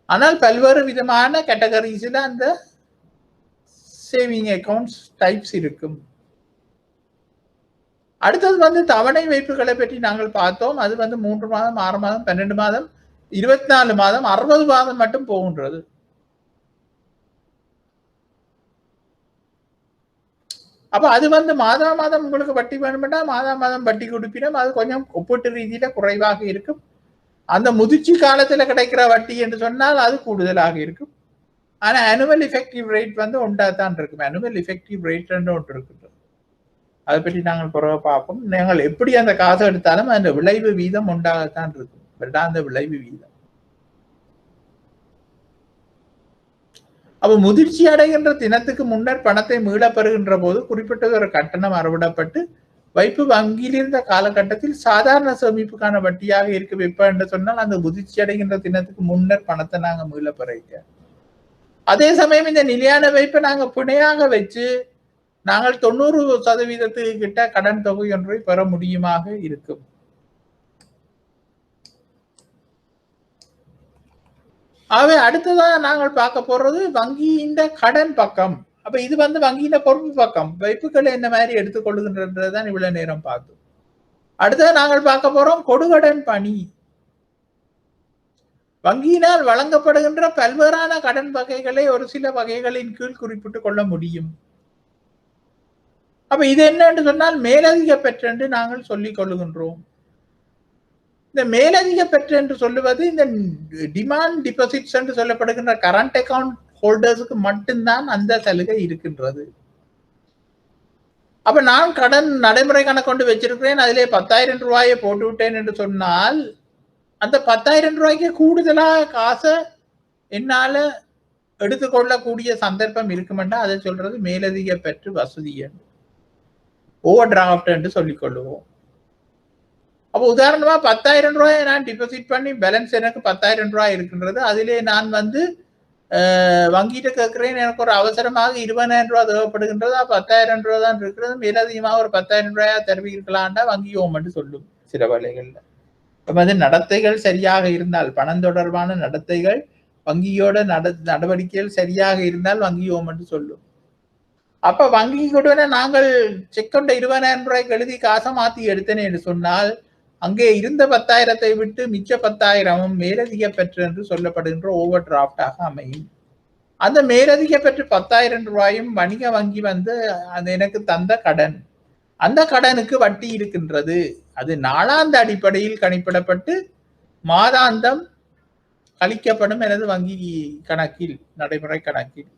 ஆனால் பல்வேறு விதமான கேட்டகரிஸ்ல அந்த சேவிங் அக்கவுண்ட்ஸ் டைப்ஸ் இருக்கும். அடுத்தது தவணை வைப்புகளை பற்றி நாங்கள் பார்த்தோம். அது 3 மாதம், 6 மாதம், 12 மாதம், 24 மாதம், 60 மாதம் மட்டும் போகின்றது. அப்ப அது மாதம் மாதம் உங்களுக்கு வட்டி வேணும்னா மாதம் மாதம் வட்டி கொடுப்பினும் அது கொஞ்சம் ஒப்பீட்டு ரீதியில குறைவாக இருக்கும். அந்த முதிர்ச்சி காலத்துல கிடைக்கிற வட்டி என்று சொன்னால் அது கூடுதலாக இருக்கும். ஆனா ஆனுவல் எஃபெக்டிவ் ரேட் ஒன்றாதான் இருக்கும். ஆனுவல் எஃபெக்டிவ் ரேட் ஒன்று இருக்குது. அதை பற்றி நாங்கள் பிறகு பார்ப்போம். நாங்கள் எப்படி அந்த காசை எடுத்தாலும் அந்த விளைவு வீதம் ஒன்றாகத்தான் இருக்கும். வருடாந்த விளைவு வீதம். அப்ப முதிர்ச்சி அடைகின்ற தினத்துக்கு முன்னர் பணத்தை மீள பெறுகின்ற போது குறிப்பிட்டது ஒரு கட்டணம் அறவிடப்பட்டு வைப்பு வங்கியில் இருந்த காலகட்டத்தில் சாதாரண சேமிப்புக்கான வட்டியாக இருக்க வைப்ப என்று சொன்னால் அந்த முதிர்ச்சி அடைகின்ற தினத்துக்கு முன்னர் பணத்தை நாங்க மீள பெறுக. அதே சமயம் இந்த நிலையான வைப்பை நாங்க பிணையாக வச்சு நாங்கள் 90% கிட்ட கடன் தொகை ஒன்றை பெற முடியுமாக இருக்கும். ஆகவே அடுத்ததாக நாங்கள் பார்க்க போறது வங்கியின் கடன் பக்கம். அப்ப இது வங்கியின் பொறுப்பு பக்கம். வைப்புகளை என்ன மாதிரி எடுத்துக்கொள்ளுகின்றதான் இவ்வளவு நேரம் பார்த்தோம். அடுத்தது நாங்கள் பார்க்க போறோம் கொடுகடன் பணி. வங்கியினால் வழங்கப்படுகின்ற பல்வேறான கடன் வகைகளை ஒரு சில வகைகளின் கீழ் குறிப்பிட்டுக் கொள்ள முடியும். அப்ப இது என்னன்னு சொன்னால் மேலதிக பெற்று என்று நாங்கள் சொல்லிக் கொள்ளுகின்றோம். இந்த மேலதிக பெற்று என்று சொல்லுவது இந்த டிமாண்ட் டிபாசிட்ஸ் என்று சொல்லப்படுகின்ற கரண்ட் அக்கவுண்ட் ஹோல்டர்ஸுக்கு மட்டும்தான் அந்த சலுகை இருக்கின்றது. அப்ப நான் கடன் நடைமுறை கணக்கொண்டு வச்சிருக்கிறேன், அதிலே 10,000 ரூபாயை போட்டு விட்டேன் என்று சொன்னால் அந்த 10,000 ரூபாய்க்கு கூடுதலாக காசை என்னால எடுத்துக்கொள்ளக்கூடிய சந்தர்ப்பம் இருக்குமென்றா அதை சொல்றது மேலதிக பெற்று வசதி என்று, ஓவர் டிராஃப்ட் என்று சொல்லிக் கொள்ளுவோம். அப்போ உதாரணமா 10,000 ரூபாயை நான் டிபாசிட் பண்ணி பேலன்ஸ் எனக்கு 10,000 ரூபாய் இருக்கின்றது. அதிலே நான் வங்கிட்ட கேட்கிறேன், எனக்கு ஒரு அவசரமாக 20,000 ரூபாய் தேவைப்படுகின்றது, 10,000 ரூபாய் தான் இருக்கிறது, மேலதிகமாக ஒரு 10,000 ரூபாயா தருவீர்களாண்டா வங்கி ஓமென்று சொல்லும் சில வேலைகள்ல. நடத்தைகள் சரியாக இருந்தால், பணம் தொடர்பான நடத்தைகள் வங்கியோட நடவடிக்கைகள் சரியாக இருந்தால் வங்கி ஓமென்று சொல்லும். அப்ப வங்கி கொடுவன நாங்கள் செக் கொண்ட 20,000 ரூபாய்க்கு எழுதி காசை மாத்தி எடுத்தேன் என்று சொன்னால் அங்கே இருந்த 10,000 விட்டு மிச்ச 10,000 மேலதிக பெற்று என்று சொல்லப்படுகின்ற ஓவர் டிராப்டாக அமையும். அந்த மேலதிக பெற்று 10,000 ரூபாயும் வணிக வங்கி வந்து அது எனக்கு தந்த கடன், அந்த கடனுக்கு வட்டி இருக்கின்றது. அது நாளாந்த அடிப்படையில் கணிப்பிடப்பட்டு மாதாந்தம் கழிக்கப்படும் எனது வங்கி கணக்கில், நடைமுறை கணக்கில்.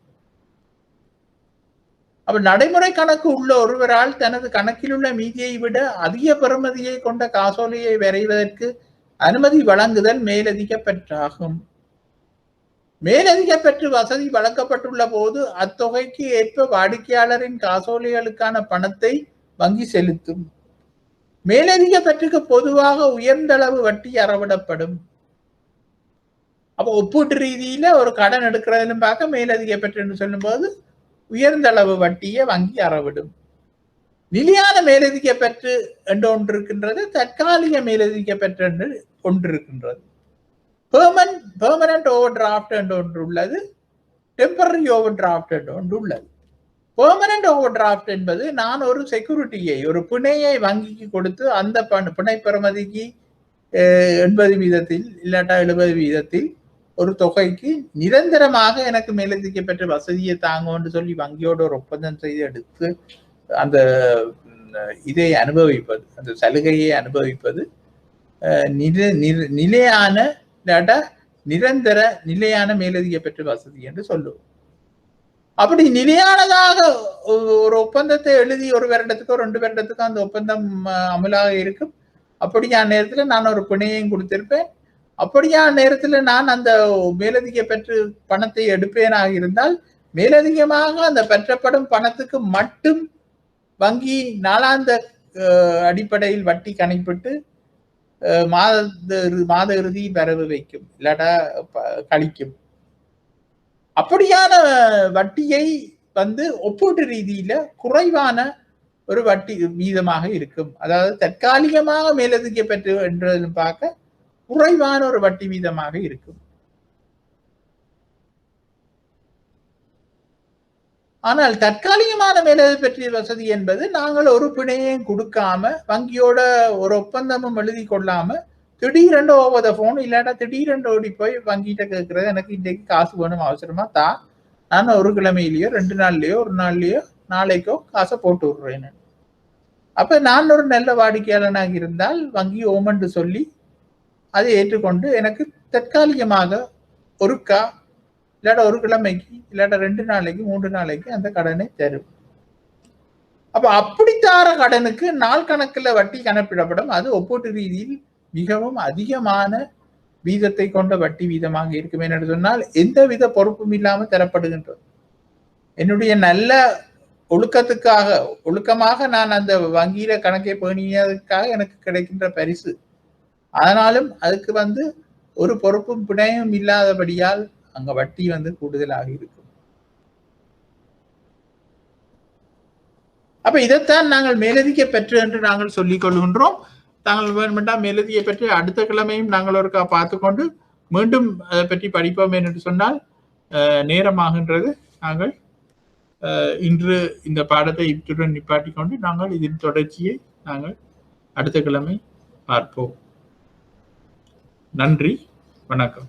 அப்ப நடைமுறை கணக்கு உள்ள ஒருவரால் தனது கணக்கில் உள்ள மீதியை விட அதிக பெறுமதியை கொண்ட காசோலையை வரைவதற்கு அனுமதி வழங்குதல் மேலதிக பெற்றாகும். மேலதிக பெற்று வசதி வழங்கப்பட்டுள்ள போது அத்தொகைக்கு ஏற்ப வாடிக்கையாளரின் காசோலைகளுக்கான பணத்தை வங்கி செலுத்தும். மேலதிக பெற்றுக்கு பொதுவாக உயர்ந்தளவு வட்டி அறவிடப்படும். அப்ப ஒப்பீட்டு ரீதியில ஒரு கடன் எடுக்கிறதுன்னு பார்க்க மேலதிக பெற்று சொல்லும் போது உயர்ந்த அளவு வட்டியை வங்கி அறவிடும். நிலையான மேலதிக பெற்று என்று ஒன்று இருக்கின்றது, தற்காலிக மேலதிக பெற்று என்று ஒன்று இருக்கின்றது. பெர்மனன்ட் ஓவர் டிராப்ட் என்று ஒன்று உள்ளது, டெம்பரரி ஓவர் டிராப்ட் என்று ஒன்று உள்ளது. பெர்மனன்ட் ஓவர் டிராப்ட் என்பது நான் ஒரு செக்யூரிட்டியை, ஒரு பிணையை வங்கிக்கு கொடுத்து அந்த பிணை பெறுமதிக்கு 80% இல்லாட்டா 70% ஒரு தொகைக்கு நிரந்தரமாக எனக்கு மேலதிக பெற்ற வசதியை தாங்கன்னு சொல்லி வங்கியோட ஒரு ஒப்பந்தம் செய்து எடுத்து அந்த இதை அனுபவிப்பது, அந்த சலுகையை அனுபவிப்பது நிலையான இல்லாட்டா நிரந்தர நிலையான மேலதிக பெற்ற வசதி என்று சொல்லுவோம். அப்படி நிலையானதாக ஒரு ஒப்பந்தத்தை எழுதி ஒரு வருடத்துக்கோ 2 வருடத்துக்கோ அந்த ஒப்பந்தம் அமலாக இருக்கும். அப்படியான நேரத்துல நான் ஒரு பிணையையும் கொடுத்திருப்பேன். அப்படியான நேரத்துல நான் அந்த மேலதிக பெற்று பணத்தை எடுப்பேனாக இருந்தால் மேலதிகமாக அந்த பெற்றப்படும் பணத்துக்கு மட்டும் வங்கி நாளாந்த அடிப்படையில் வட்டி கணிப்பிட்டு மாத இறுதி வரவு வைக்கும், இல்லாட்டா கழிக்கும். அப்படியான வட்டியை வந்து ஒப்பீட்டு ரீதியில குறைவான ஒரு வட்டி வீதமாக இருக்கும். அதாவது தற்காலிகமாக மேலதிக பெற்று என்று பார்க்க குறைவான ஒரு வட்டி வீதமாக இருக்கும். ஆனால் தற்காலிகமான மேலதிக பெற்ற வசதி என்பது நாங்கள் ஒரு பிணையையும் கொடுக்காம வங்கியோட ஒரு ஒப்பந்தமும் எழுதி கொள்ளாம திடீரென்று ஓவர் த போன் இல்லாட்டா திடீரென்று ஓடி போய் வங்கிட்ட கேட்கறது, எனக்கு இன்றைக்கு காசு வேணும் அவசரமா தான், நான் ஒரு கிழமையிலயோ 2 நாள்லயோ 1 நாள்லயோ நாளைக்கோ காசை போட்டு விடுறேன். அப்ப நான் ஒரு நல்ல வாடிக்கையாளனாக இருந்தால் வங்கி ஓமன்று சொல்லி அதை ஏற்றுக்கொண்டு எனக்கு தற்காலிகமாக ஒருக்கா இல்லாட்டா ஒரு கிழமைக்கு இல்லாட்டா 2 நாளைக்கு 3 நாளைக்கு அந்த கடனை தரும். அப்ப அப்படித்தார கடனுக்கு நாள் கணக்கில் வட்டி கணக்கிடப்படும். அது ஒப்பீட்டு ரீதியில் மிகவும் அதிகமான வீதத்தை கொண்ட வட்டி வீதமாக இருக்கும் என்று சொன்னால் எந்தவித பொறுப்பும் இல்லாமல் தரப்படுகின்றது. என்னுடைய நல்ல ஒழுக்கமாக நான் அந்த வங்கியில கணக்கை பேணியதற்காக எனக்கு கிடைக்கின்ற பரிசு. ஆனாலும் அதுக்கு வந்து ஒரு பொறுப்பும் பிணையும் இல்லாதபடியால் அங்க வட்டி வந்து கூடுதலாக இருக்கும். அப்ப இதைத்தான் நாங்கள் மேலதிக பெற்று என்று நாங்கள் சொல்லிக் கொள்கின்றோம். தாங்கள் வேணுமெண்டா மேலதிக பெற்று அடுத்த கிழமையும் நாங்கள் ஒருக்கா பார்த்துக்கொண்டு மீண்டும் அதை பற்றி படிப்போம் என்று சொன்னால் நேரமாகின்றது. நாங்கள் இன்று இந்த பாடத்தை இத்துடன் நிப்பாட்டி கொண்டு நாங்கள் இதன் தொடர்ச்சியை நாங்கள் அடுத்த கிழமை பார்ப்போம். நன்றி, வணக்கம்.